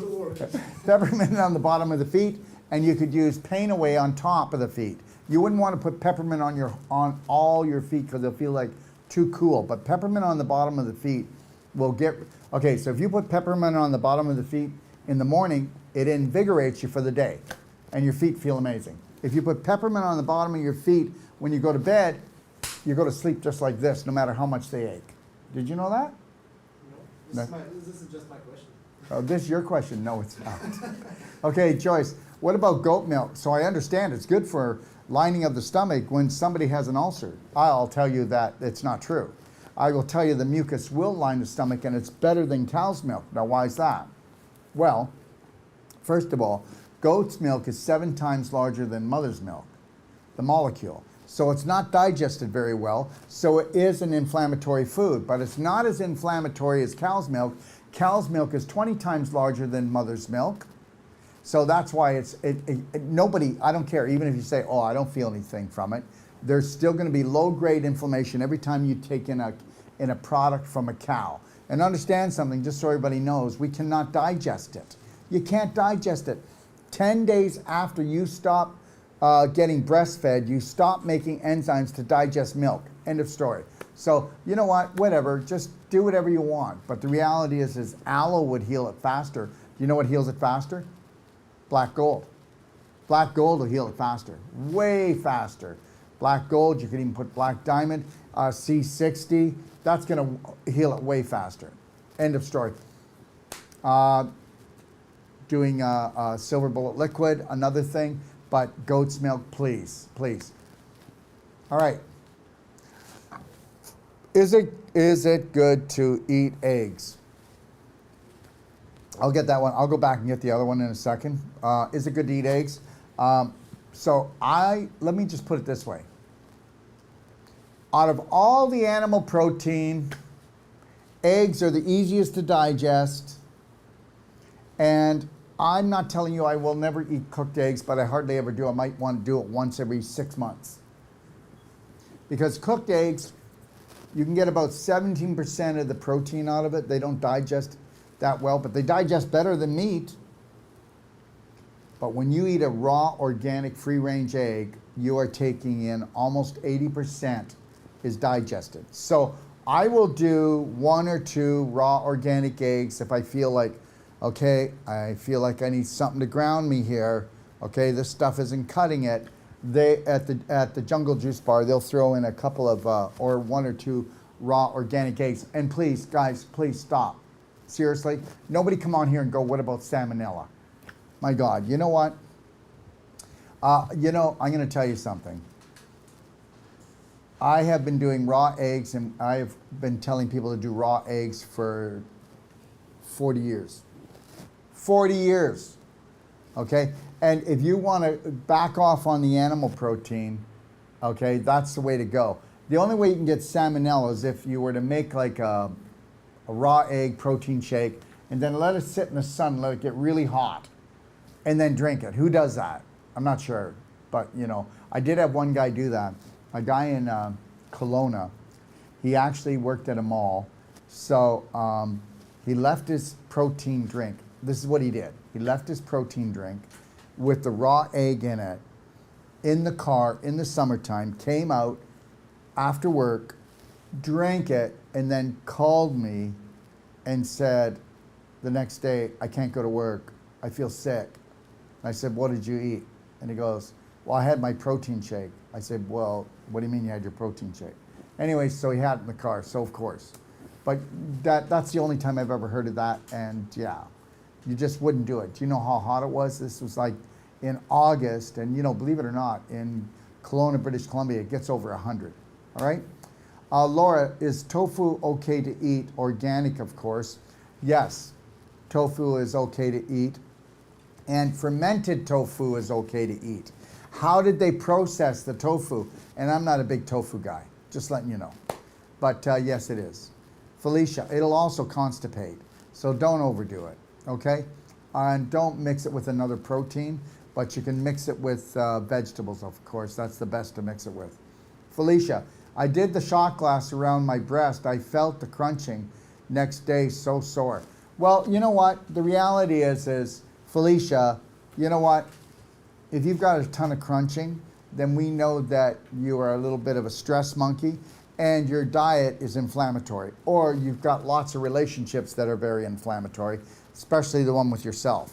Peppermint on the bottom of the feet, and you could use paint away on top of the feet. You wouldn't want to put peppermint on all your feet because they'll feel like too cool. But peppermint on the bottom of the feet will get. Okay, so if you put peppermint on the bottom of the feet in the morning, it invigorates you for the day, and your feet feel amazing. If you put peppermint on the bottom of your feet when you go to bed, you go to sleep just like this, no matter how much they ache. Did you know that? No, this is just my question. Oh, this is your question. No, it's not. Okay, Joyce, what about goat milk? So I understand it's good for lining of the stomach when somebody has an ulcer. I'll tell you that it's not true. I will tell you the mucus will line the stomach and it's better than cow's milk. Now, why is that? Well, first of all, goat's milk is 7 times larger than mother's milk, the molecule. So it's not digested very well, so it is an inflammatory food, but it's not as inflammatory as cow's milk. Cow's milk is 20 times larger than mother's milk. So that's why nobody, I don't care, even if you say, oh, I don't feel anything from it, there's still going to be low-grade inflammation every time you take in a product from a cow. And understand something, just so everybody knows, we cannot digest it. You can't digest it. 10 days after you stop getting breastfed, you stop making enzymes to digest milk. End of story. So, you know what, whatever, just do whatever you want. But the reality is aloe would heal it faster. Do you know what heals it faster? Black gold. Black gold will heal it faster, way faster. Black gold, you can even put black diamond, C60, that's gonna heal it way faster. End of story. Doing silver bullet liquid, another thing, but goat's milk, please, please. All right. Is it good to eat eggs? I'll get that one. I'll go back and get the other one in a second. Is it good to eat eggs? Let me just put it this way. Out of all the animal protein, eggs are the easiest to digest. And I'm not telling you I will never eat cooked eggs, but I hardly ever do. I might want to do it once every 6 months. Because cooked eggs, you can get about 17% of the protein out of it. They don't digest that well, but they digest better than meat. But when you eat a raw, organic, free-range egg, you are taking in almost 80% is digested. So I will do 1 or 2 raw organic eggs if I feel like, okay, I feel like I need something to ground me here. Okay, this stuff isn't cutting it. They at the Jungle Juice Bar, they'll throw in a couple of or 1 or 2 raw organic eggs. And please, guys, please stop. Seriously, nobody come on here and go, what about salmonella? My God, you know what? I'm going to tell you something. I have been doing raw eggs, and I've been telling people to do raw eggs for 40 years. 40 years, okay? And if you want to back off on the animal protein, okay, that's the way to go. The only way you can get salmonella is if you were to make like a raw egg protein shake and then let it sit in the sun, let it get really hot, and then drink it. Who does that? I'm not sure. but you know, I did have one guy do that. A guy in Kelowna, he actually worked at a mall, so he left his protein drink. This is what he did. He left his protein drink with the raw egg in it in the car in the summertime, came out after work, drank it, and then called me and said the next day, I can't go to work. I feel sick. I said, what did you eat? And he goes, well, I had my protein shake. I said, well, what do you mean you had your protein shake? Anyway, so he had it in the car, so of course. But that's the only time I've ever heard of that, and yeah, you just wouldn't do it. Do you know how hot it was? This was like in August, and you know, believe it or not, in Kelowna, British Columbia, it gets over 100, all right? Laura, is tofu okay to eat? Organic, of course. Yes, tofu is okay to eat. And fermented tofu is okay to eat. How did they process the tofu? And I'm not a big tofu guy, just letting you know. But yes, it is. Felicia, it'll also constipate, so don't overdo it, okay? And don't mix it with another protein, but you can mix it with vegetables, of course. That's the best to mix it with. Felicia, I did the shot glass around my breast. I felt the crunching. Next day, so sore. Well, you know what? The reality is Felicia, you know what? If you've got a ton of crunching, then we know that you are a little bit of a stress monkey and your diet is inflammatory, or you've got lots of relationships that are very inflammatory, especially the one with yourself.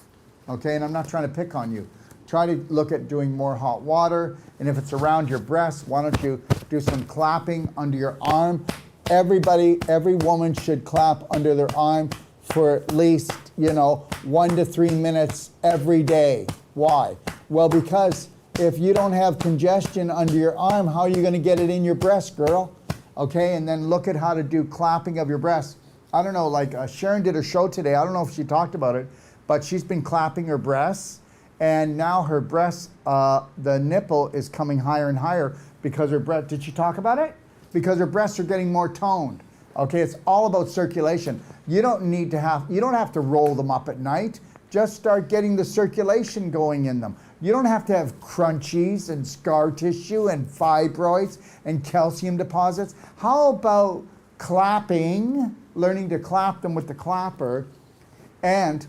Okay, and I'm not trying to pick on you. Try to look at doing more hot water, and if it's around your breast, why don't you do some clapping under your arm? Everybody, every woman should clap under their arm for at least, 1 to 3 minutes every day. Why? Well, because if you don't have congestion under your arm, how are you going to get it in your breast, girl? Okay, and then look at how to do clapping of your breast. I don't know, like Sharon did her show today. I don't know if she talked about it, but she's been clapping her breasts, and now her breast, the nipple is coming higher and higher because her breast, did she talk about it? Because her breasts are getting more toned. Okay, it's all about circulation. You don't have to roll them up at night. Just start getting the circulation going in them. You don't have to have crunchies and scar tissue and fibroids and calcium deposits. How about clapping, learning to clap them with the clapper? And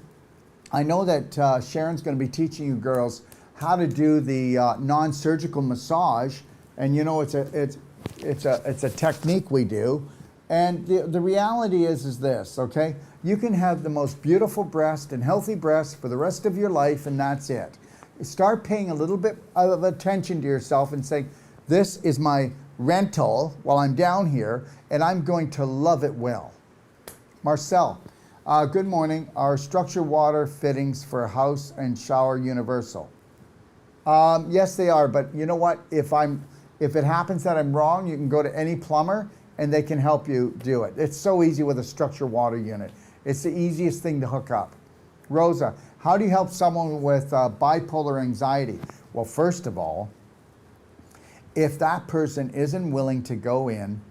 I know that Sharon's going to be teaching you girls how to do the non-surgical massage, and it's a technique we do. And the reality is this, okay? You can have the most beautiful breast and healthy breast for the rest of your life, and that's it. Start paying a little bit of attention to yourself and say, this is my rental while I'm down here, and I'm going to love it well. Marcel, good morning. Are structured water fittings for house and shower universal? Yes, they are, but you know what? If it happens that I'm wrong, you can go to any plumber and they can help you do it. It's so easy with a structured water unit. It's the easiest thing to hook up. Rosa, how do you help someone with bipolar anxiety? Well, first of all, if that person isn't willing to go in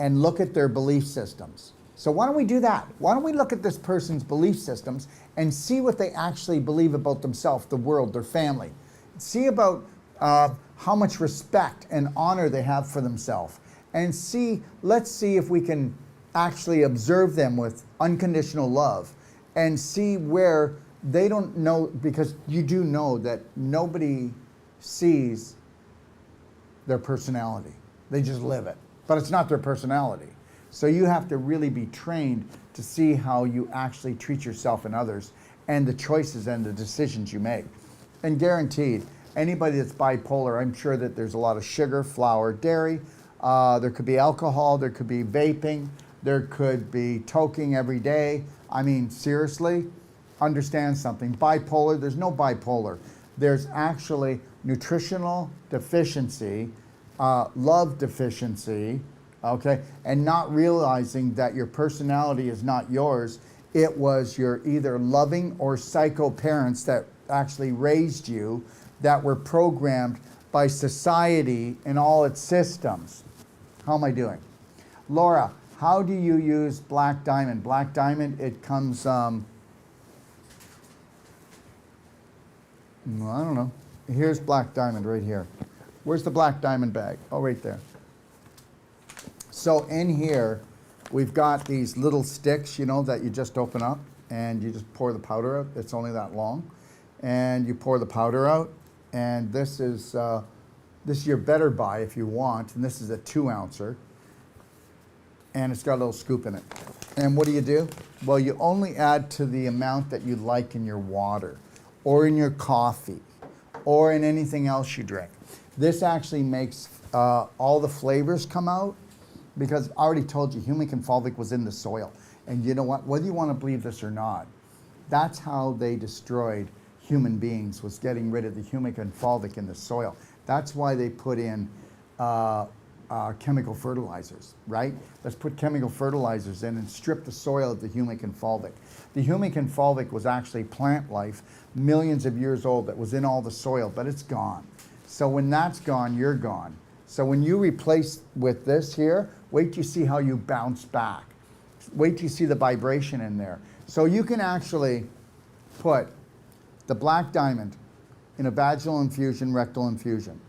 and look at their belief systems. So why don't we do that? Why don't we look at this person's belief systems and see what they actually believe about themselves, the world, their family. See about how much respect and honor they have for themselves. And let's see if we can actually observe them with unconditional love and see where they don't know, because you do know that nobody sees their personality. They just live it, but it's not their personality. So you have to really be trained to see how you actually treat yourself and others and the choices and the decisions you make. And guaranteed, anybody that's bipolar, I'm sure that there's a lot of sugar, flour, dairy. There could be alcohol, there could be vaping, there could be toking every day. I mean, seriously, understand something. Bipolar, there's no bipolar. There's actually nutritional deficiency, love deficiency, okay, and not realizing that your personality is not yours. It was your either loving or psycho parents that actually raised you, that were programmed by society and all its systems. How am I doing? Laura, how do you use black diamond? Black diamond, it comes, I don't know. here's black diamond right here. Where's the black diamond bag? Oh, right there. So in here, we've got these little sticks, you know, that you just open up and you just pour the powder out. It's only that long. And you pour the powder out. And this is your better buy if you want. And this is a 2-ouncer. And it's got a little scoop in it. And what do? Well, you only add to the amount that you like in your water or in your coffee or in anything else you drink. This actually makes all the flavors come out, because I already told you humic and fulvic was in the soil. And you know what? Whether you want to believe this or not, that's how they destroyed human beings, was getting rid of the humic and fulvic in the soil. That's why they put in chemical fertilizers, right? Let's put chemical fertilizers in and strip the soil of the humic and fulvic. The humic and fulvic was actually plant life, millions of years old, that was in all the soil, but it's gone. So when that's gone, you're gone. So when you replace with this here, wait till you see how you bounce back. Wait till you see the vibration in there. So you can actually put the black diamond in a vaginal infusion, rectal infusion,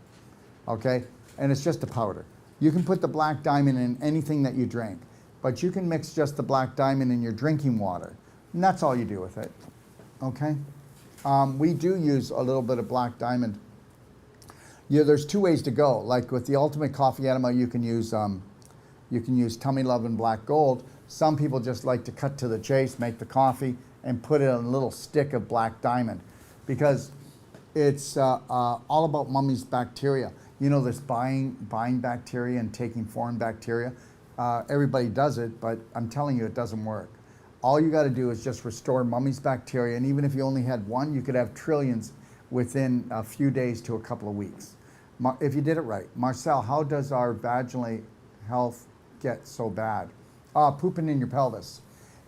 okay? And it's just a powder. You can put the black diamond in anything that you drink, but you can mix just the black diamond in your drinking water, and that's all you do with it, okay? We do use a little bit of black diamond. Yeah, there's 2 ways to go. Like with the Ultimate Coffee Enema, you can use Tummy Love and Black Gold. Some people just like to cut to the chase, make the coffee, and put it on a little stick of black diamond, because it's all about mummy's bacteria. You know, this buying bacteria and taking foreign bacteria. Everybody does it, but I'm telling you, it doesn't work. All you got to do is just restore mummy's bacteria, and even if you only had one, you could have trillions within a few days to a couple of weeks. If you did it right. Marcel, how does our vaginal health get so bad? Pooping in your pelvis.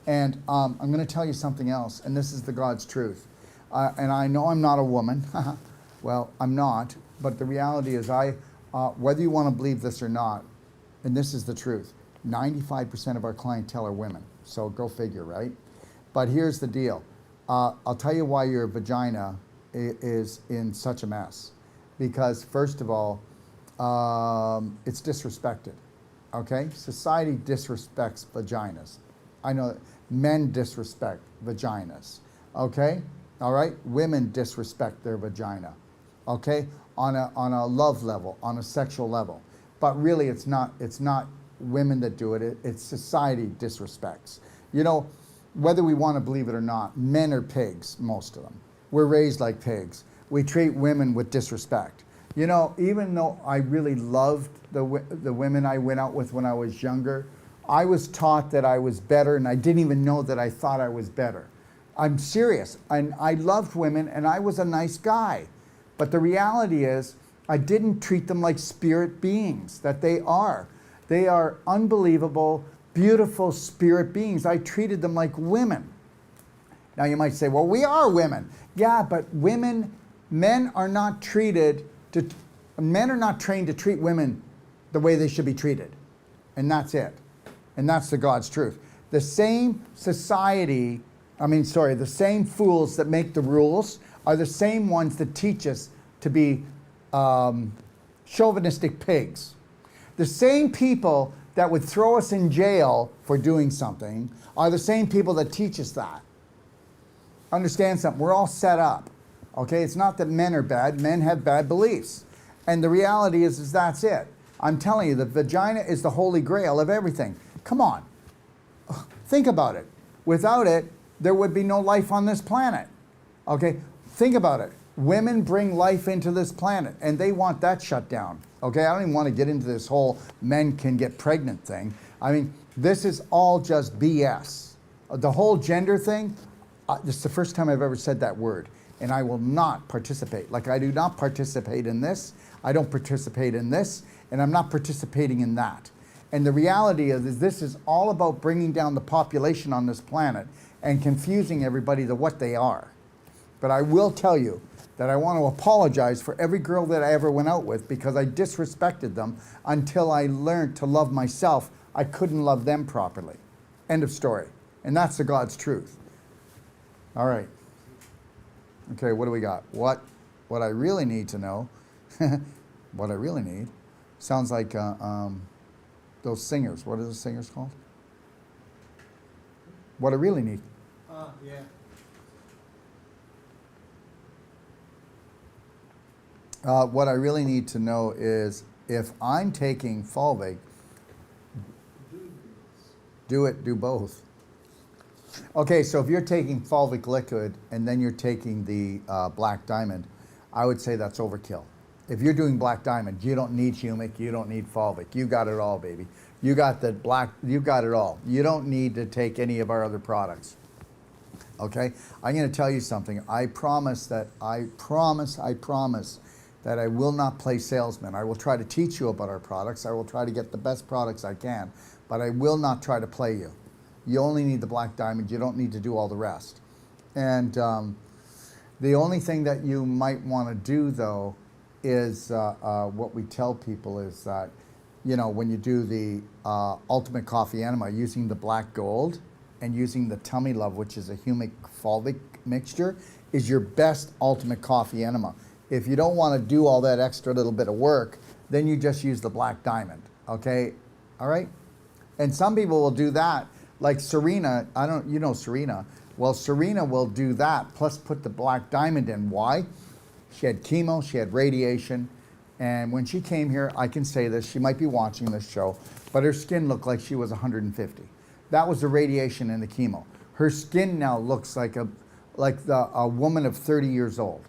And I'm going to tell you something else, and this is the God's truth. And I know I'm not a woman. Well, I'm not. But the reality is, whether you want to believe this or not, and this is the truth, 95% of our clientele are women. So go figure, right? But here's the deal. I'll tell you why your vagina is in such a mess. Because first of all, it's disrespected, okay? Society disrespects vaginas. I know that men disrespect vaginas, okay? All right, women disrespect their vagina, okay? On a love level, on a sexual level. But really it's not women that do it, it's society disrespects. You know, whether we want to believe it or not, men are pigs, most of them. We're raised like pigs. We treat women with disrespect. You know, even though I really loved the women I went out with when I was younger, I was taught that I was better, and I didn't even know that I thought I was better. I'm serious. And I loved women, and I was a nice guy. But the reality is, I didn't treat them like spirit beings that they are. They are unbelievable, beautiful spirit beings. I treated them like women. Now you might say, well, we are women. Yeah, but men are not trained to treat women the way they should be treated. And that's it. And that's the God's truth. The same the same fools that make the rules are the same ones that teach us to be chauvinistic pigs. The same people that would throw us in jail for doing something are the same people that teach us that. Understand something, we're all set up, okay? It's not that men are bad, men have bad beliefs. And the reality is that's it. I'm telling you, the vagina is the holy grail of everything. Come on, think about it. Without it, there would be no life on this planet, okay? Think about it. Women bring life into this planet, and they want that shut down, okay? I don't even want to get into this whole men can get pregnant thing. I mean, this is all just BS. The whole gender thing, this is the first time I've ever said that word, and I will not participate. Like I do not participate in this, I don't participate in this, and I'm not participating in that. And the reality is this is all about bringing down the population on this planet and confusing everybody to what they are. But I will tell you that I want to apologize for every girl that I ever went out with because I disrespected them until I learned to love myself. I couldn't love them properly. End of story. And that's the God's truth. All right. Okay, what do we got? What? what I really need to know, what I really need, sounds like those singers. What are the singers called? What I really need. Ah, yeah. What I really need to know is if I'm taking Fulvic, do both. Okay, so if you're taking Fulvic liquid and then you're taking the Black Diamond, I would say that's overkill. If you're doing Black Diamond, you don't need humic, you don't need Fulvic. You got it all, baby. You got the black, you got it all. You don't need to take any of our other products. Okay, I'm going to tell you something. I promise that I will not play salesman. I will try to teach you about our products. I will try to get the best products I can, but I will not try to play you. You only need the Black Diamond. You don't need to do all the rest. And the only thing that you might want to do, though, is what we tell people is that, you know, when you do the Ultimate Coffee Enema, using the Black Gold and using the Tummy Love, which is a humic fulvic mixture, is your best Ultimate Coffee Enema. If you don't want to do all that extra little bit of work, then you just use the Black Diamond, okay? All right? And some people will do that, like Serena, you know Serena. Well, Serena will do that, plus put the Black Diamond in. Why? She had chemo, she had radiation, and when she came here, I can say this, she might be watching this show, but her skin looked like she was 150. That was the radiation and the chemo. Her skin now looks like a woman of 30 years old.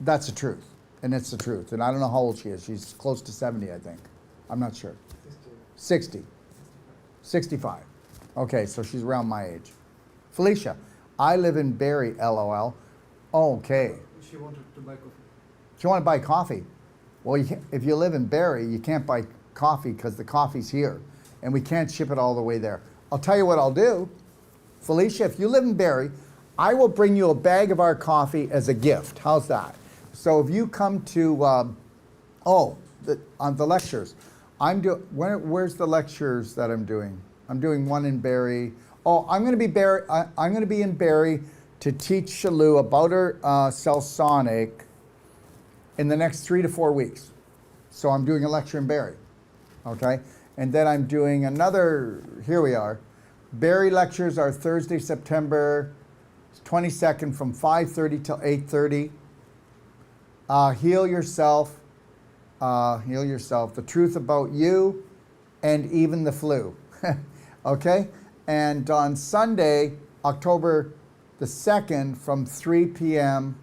That's the truth, and it's the truth. And I don't know how old she is. She's close to 70, I think. I'm not sure. 60. 65. Okay, so she's around my age. Felicia, I live in Barrie, LOL. Okay. She wanted to buy coffee. She wanted to buy coffee. Well, if you live in Barrie, you can't buy coffee because the coffee's here, and we can't ship it all the way there. I'll tell you what I'll do. Felicia, if you live in Barrie, I will bring you a bag of our coffee as a gift. How's that? So if you come to, on the lectures, where's the lectures that I'm doing? I'm doing one in Barrie. Oh, I'm going to be in Barrie to teach Shalou about her Celsonic in the next 3 to 4 weeks. So I'm doing a lecture in Barrie, okay? And then I'm doing another, here we are. Barrie lectures are Thursday, September 22nd from 5:30 till 8:30. Heal yourself, the truth about you, and even the flu, okay? And on Sunday, October the 2nd from 3 p.m.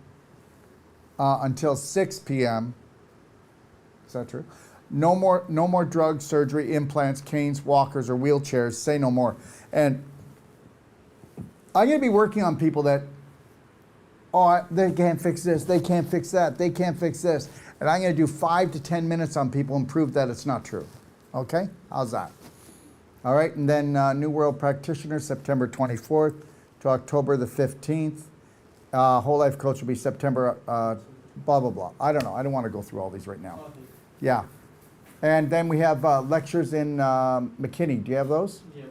Until 6 p.m. Is that true? No more drugs, surgery, implants, canes, walkers, or wheelchairs. Say no more. And I'm going to be working on people that, they can't fix this, they can't fix that, they can't fix this. And I'm going to do 5 to 10 minutes on people and prove that it's not true. Okay? How's that? All right, and then New World Practitioner, September 24th to October the 15th. Whole Life Coach will be September, blah, blah, blah. I don't know. I don't want to go through all these right now. Okay. Yeah. And then we have lectures in McKinney. Do you have those? Yeah.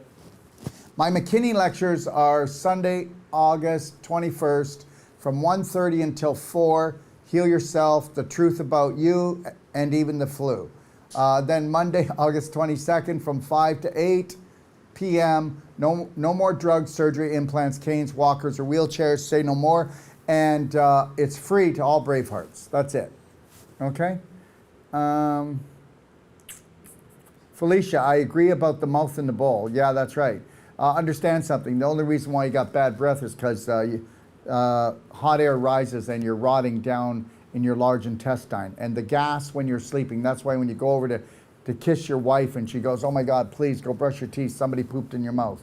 My McKinney lectures are Sunday, August 21st from 1:30 until 4. Heal yourself, the truth about you, and even the flu. Then Monday, August 22nd from 5 to 8 p.m. No more drugs, surgery, implants, canes, walkers, or wheelchairs. Say no more. And it's free to all Bravehearts. That's it. Okay? Felicia, I agree about the mouth in the bowl. Yeah, that's right. Understand something. The only reason why you got bad breath is because hot air rises and you're rotting down in your large intestine. And the gas when you're sleeping, that's why when you go over to kiss your wife and she goes, oh my God, please go brush your teeth. Somebody pooped in your mouth.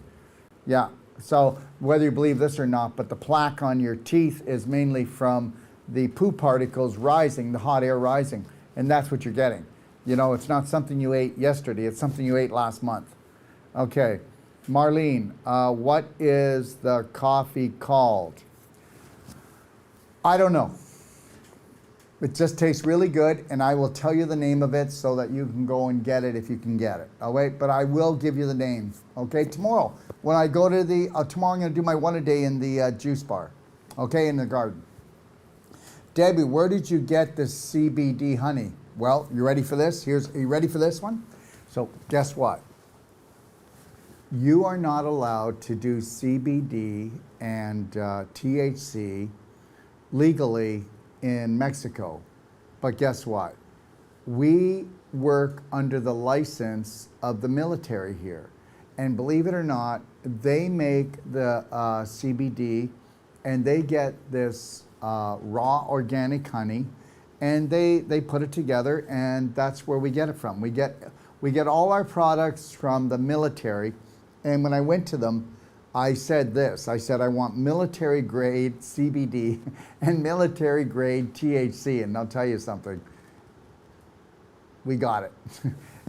Yeah. So whether you believe this or not, but the plaque on your teeth is mainly from the poop particles rising, the hot air rising. And that's what you're getting. You know, it's not something you ate yesterday. It's something you ate last month. Okay. Marlene, what is the coffee called? I don't know. It just tastes really good, and I will tell you the name of it so that you can go and get it if you can get it. All right, but I will give you the name. Okay, tomorrow when I go to the tomorrow I'm going to do my one a day in the juice bar. Okay, in the garden. Debbie, where did you get this CBD honey? Well, you ready for this? Are you ready for this one? So guess what? You are not allowed to do CBD and THC legally in Mexico. But guess what? We work under the license of the military here. And believe it or not, they make the CBD and they get this raw organic honey and they put it together, and that's where we get it from. We get all our products from the military. And when I went to them, I said this. I said, I want military grade CBD and military grade THC. And I'll tell you something, we got it.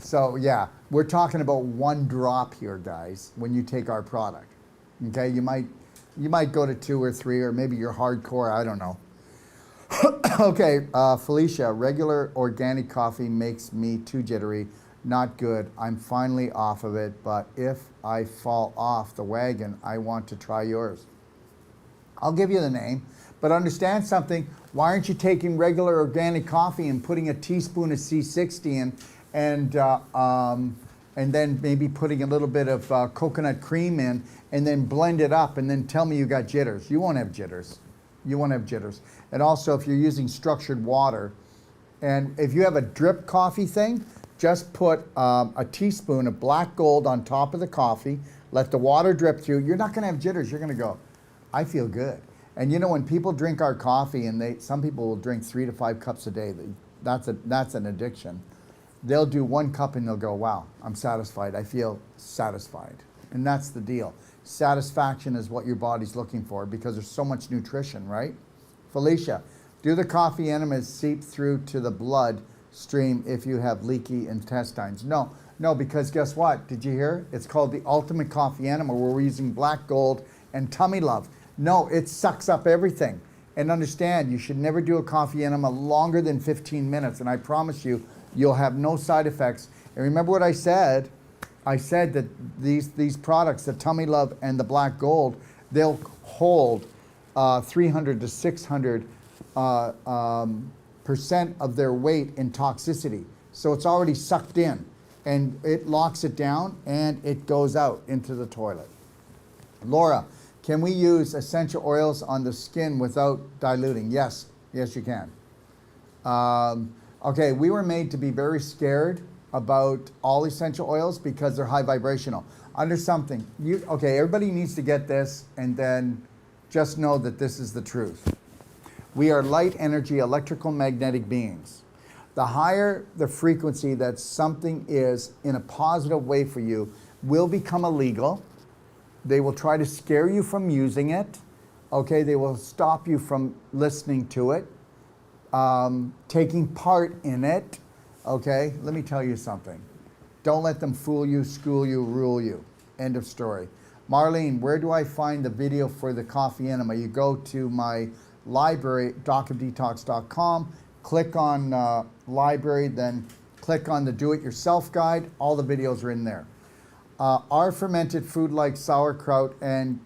So yeah, we're talking about 1 drop here, guys, when you take our product. Okay, you might go to 2 or 3, or maybe you're hardcore, I don't know. Okay, Felicia, regular organic coffee makes me too jittery. Not good. I'm finally off of it, but if I fall off the wagon, I want to try yours. I'll give you the name, but understand something. Why aren't you taking regular organic coffee and putting a teaspoon of C60 in, and then maybe putting a little bit of coconut cream in, and then blend it up, and then tell me you got jitters? You won't have jitters. You won't have jitters. And also, if you're using structured water, and if you have a drip coffee thing, just put a teaspoon of black gold on top of the coffee, let the water drip through. You're not going to have jitters. You're going to go, I feel good. And you know, when people drink our coffee, and some people will drink 3 to 5 cups a day, that's an addiction. They'll do 1 cup and they'll go, wow, I'm satisfied. I feel satisfied. And that's the deal. Satisfaction is what your body's looking for because there's so much nutrition, right? Felicia, do the coffee enemas seep through to the blood stream if you have leaky intestines? No, because guess what? Did you hear? It's called the ultimate coffee enema, where we're using black gold and tummy love. No, it sucks up everything. And understand, you should never do a coffee enema longer than 15 minutes. And I promise you, you'll have no side effects. And remember what I said? I said that these products, the tummy love and the black gold, they'll hold 300 to 600 percent of their weight in toxicity. So it's already sucked in, and it locks it down and it goes out into the toilet. Laura, can we use essential oils on the skin without diluting? Yes, you can. Okay, we were made to be very scared about all essential oils because they're high vibrational. Under something, okay, everybody needs to get this, and then just know that this is the truth. We are light energy electrical magnetic beings. The higher the frequency that something is in a positive way for you will become illegal. They will try to scare you from using it. Okay, they will stop you from listening to it, taking part in it. Okay, let me tell you something. Don't let them fool you, school you, rule you. End of story. Marlene, where do I find the video for the coffee enema? You go to my library, docofdetox.com, click on library, then click on the do-it-yourself guide. All the videos are in there. Are fermented food like sauerkraut and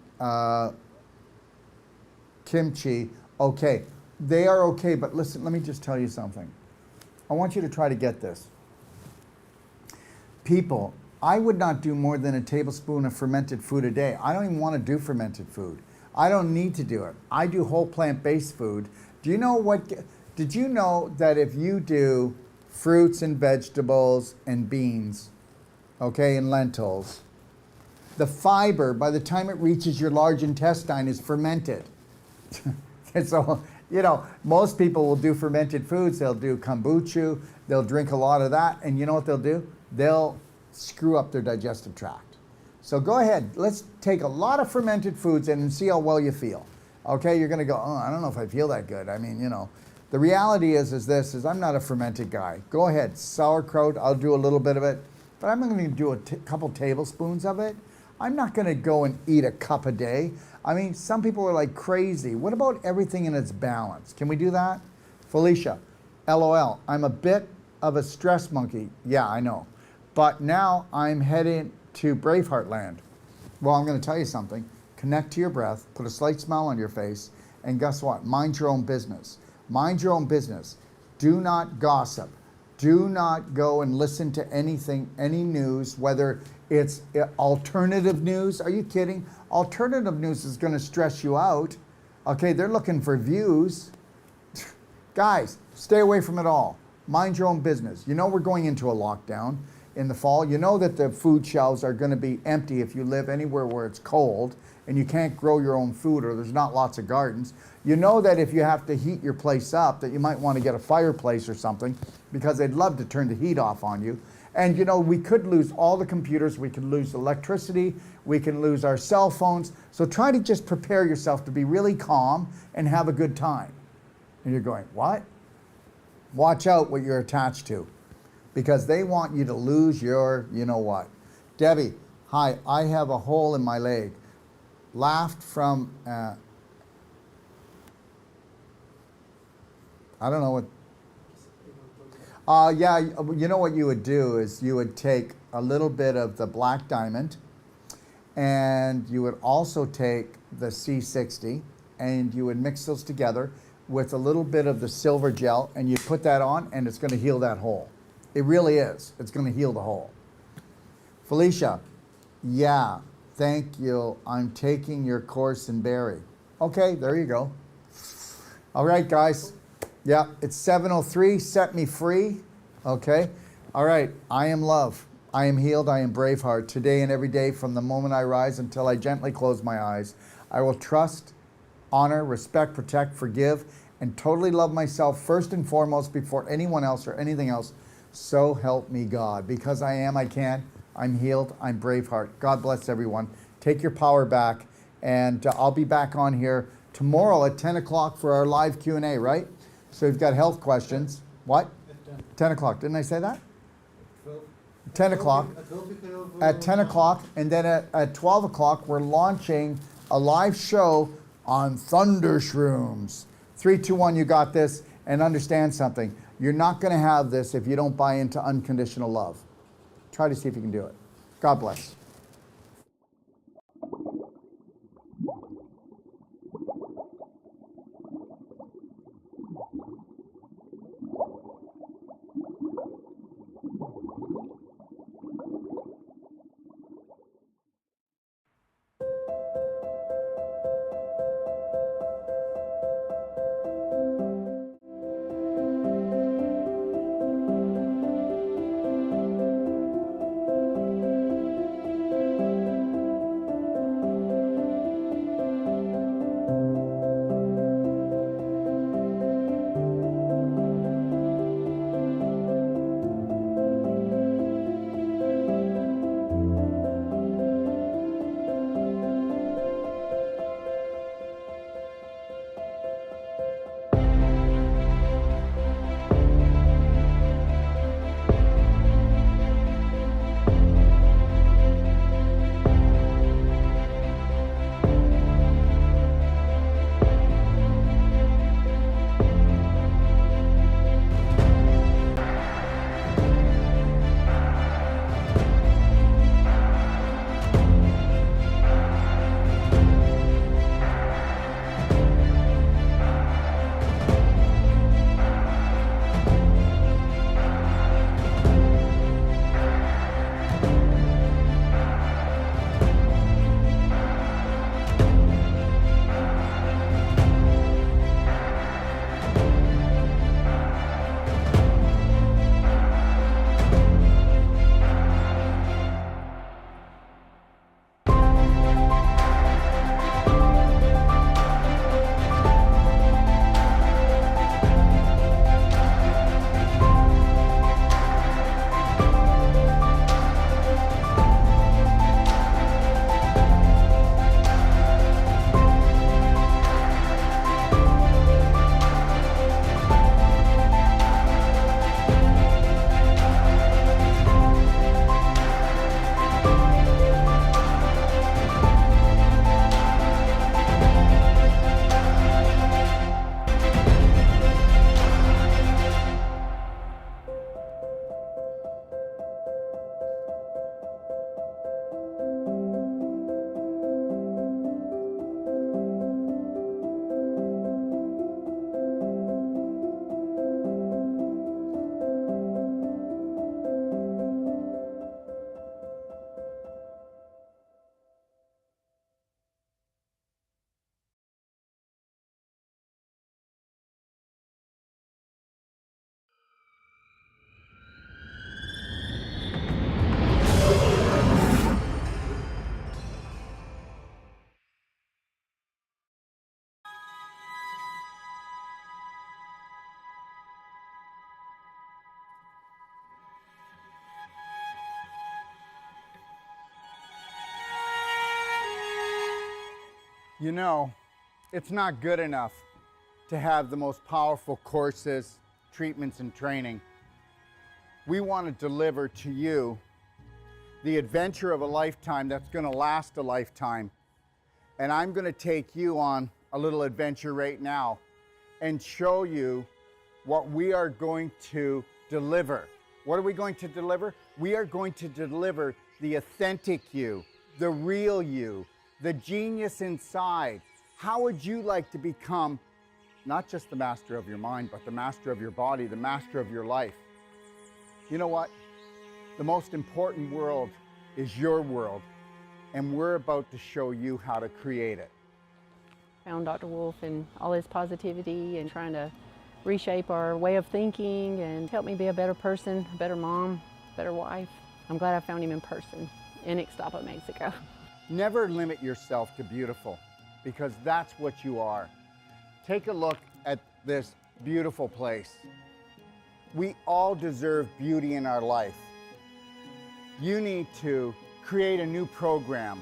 kimchi okay? They are okay, but listen, let me just tell you something. I want you to try to get this. People, I would not do more than a tablespoon of fermented food a day. I don't even want to do fermented food. I don't need to do it. I do whole plant-based food. Did you know that if you do fruits and vegetables and beans, okay, and lentils, the fiber, by the time it reaches your large intestine, is fermented. And so, you know, most people will do fermented foods. They'll do kombucha. They'll drink a lot of that. And you know what they'll do? They'll screw up their digestive tract. So go ahead. Let's take a lot of fermented foods and see how well you feel. Okay, you're going to go, oh, I don't know if I feel that good. I mean, you know, the reality is I'm not a fermented guy. Go ahead. Sauerkraut, I'll do a little bit of it. But I'm going to do a couple tablespoons of it. I'm not going to go and eat a cup a day. I mean, some people are like crazy. What about everything in its balance? Can we do that? Felicia, LOL, I'm a bit of a stress monkey. Yeah, I know. But now I'm heading to Braveheart land. Well, I'm going to tell you something. Connect to your breath, put a slight smile on your face, and guess what? Mind your own business. Mind your own business. Do not gossip. Do not go and listen to anything, any news, whether it's alternative news. Are you kidding? Alternative news is going to stress you out. Okay, they're looking for views. Guys, stay away from it all. Mind your own business. You know we're going into a lockdown in the fall. You know that the food shelves are going to be empty if you live anywhere where it's cold and you can't grow your own food or there's not lots of gardens. You know that if you have to heat your place up, that you might want to get a fireplace or something because they'd love to turn the heat off on you. And you know, we could lose all the computers, we could lose electricity, we can lose our cell phones. So try to just prepare yourself to be really calm and have a good time. And you're going, what? Watch out what you're attached to, because they want you to lose your, you know what. Debbie, hi, I have a hole in my leg. Laughed from, I don't know what. Yeah, you know what you would do is you would take a little bit of the black diamond and you would also take the C60 and you would mix those together with a little bit of the silver gel and you put that on and it's going to heal that hole. It really is. It's going to heal the hole. Felicia, yeah, thank you. I'm taking your course in Barrie. Okay, there you go. All right, guys. Yeah, it's 7:03. Set me free. Okay. All right. I am love. I am healed. I am Braveheart. Today and every day, from the moment I rise until I gently close my eyes, I will trust, honor, respect, protect, forgive, and totally love myself first and foremost before anyone else or anything else. So help me God. Because I am, I can. I'm healed. I'm Braveheart. God bless everyone. Take your power back. And I'll be back on here tomorrow at 10 o'clock for our live Q&A, right? So we've got health questions. What? 10 o'clock. Didn't I say that? 10 o'clock. At 10 o'clock. And then at 12 o'clock, we're launching a live show on thunder shrooms. 3, 2, 1, you got this. And understand something. You're not going to have this if you don't buy into unconditional love. Try to see if you can do it. God bless. You know, it's not good enough to have the most powerful courses, treatments, and training. We want to deliver to you the adventure of a lifetime that's going to last a lifetime. And I'm going to take you on a little adventure right now and show you what we are going to deliver. What are we going to deliver? We are going to deliver the authentic you, the real you, the genius inside. How would you like to become not just the master of your mind, but the master of your body, the master of your life? You know what? The most important world is your world, and we're about to show you how to create it. Found Dr. Wolf and all his positivity and trying to reshape our way of thinking and help me be a better person, a better mom, better wife. I'm glad I found him in person in Ixtapa, Mexico. Never limit yourself to beautiful, because that's what you are. Take a look at this beautiful place. We all deserve beauty in our life. You need to create a new program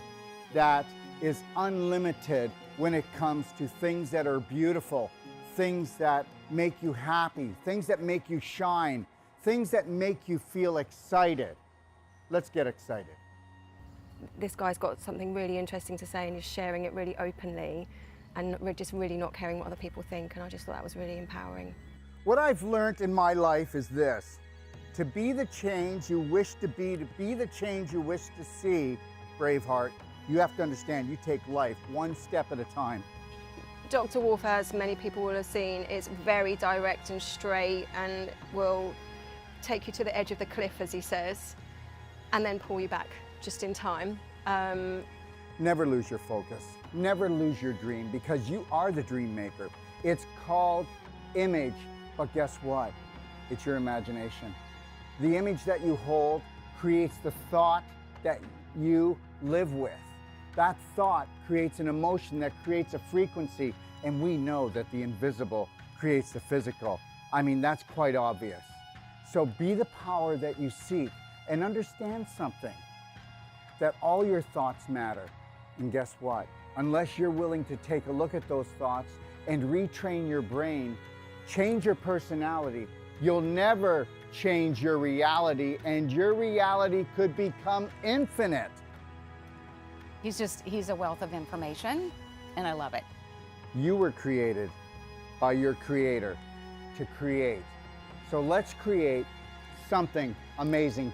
that is unlimited when it comes to things that are beautiful, things that make you happy, things that make you shine, things that make you feel excited. Let's get excited. This guy's got something really interesting to say and he's sharing it really openly and we're just really not caring what other people think, and I just thought that was really empowering. What I've learned in my life is this: to be the change you wish to be the change you wish to see, Braveheart, you have to understand you take life one step at a time. Dr. Wolf, as many people will have seen, is very direct and straight and will take you to the edge of the cliff, as he says, and then pull you back just in time. Never lose your focus. Never lose your dream, because you are the dream maker. It's called image, but guess what? It's your imagination. The image that you hold creates the thought that you live with. That thought creates an emotion that creates a frequency, and we know that the invisible creates the physical. I mean, that's quite obvious. So be the power that you seek, and understand something, that all your thoughts matter. And guess what? Unless you're willing to take a look at those thoughts and retrain your brain, change your personality, you'll never change your reality, and your reality could become infinite. He's a wealth of information, and I love it. You were created by your creator to create. So let's create something amazing together.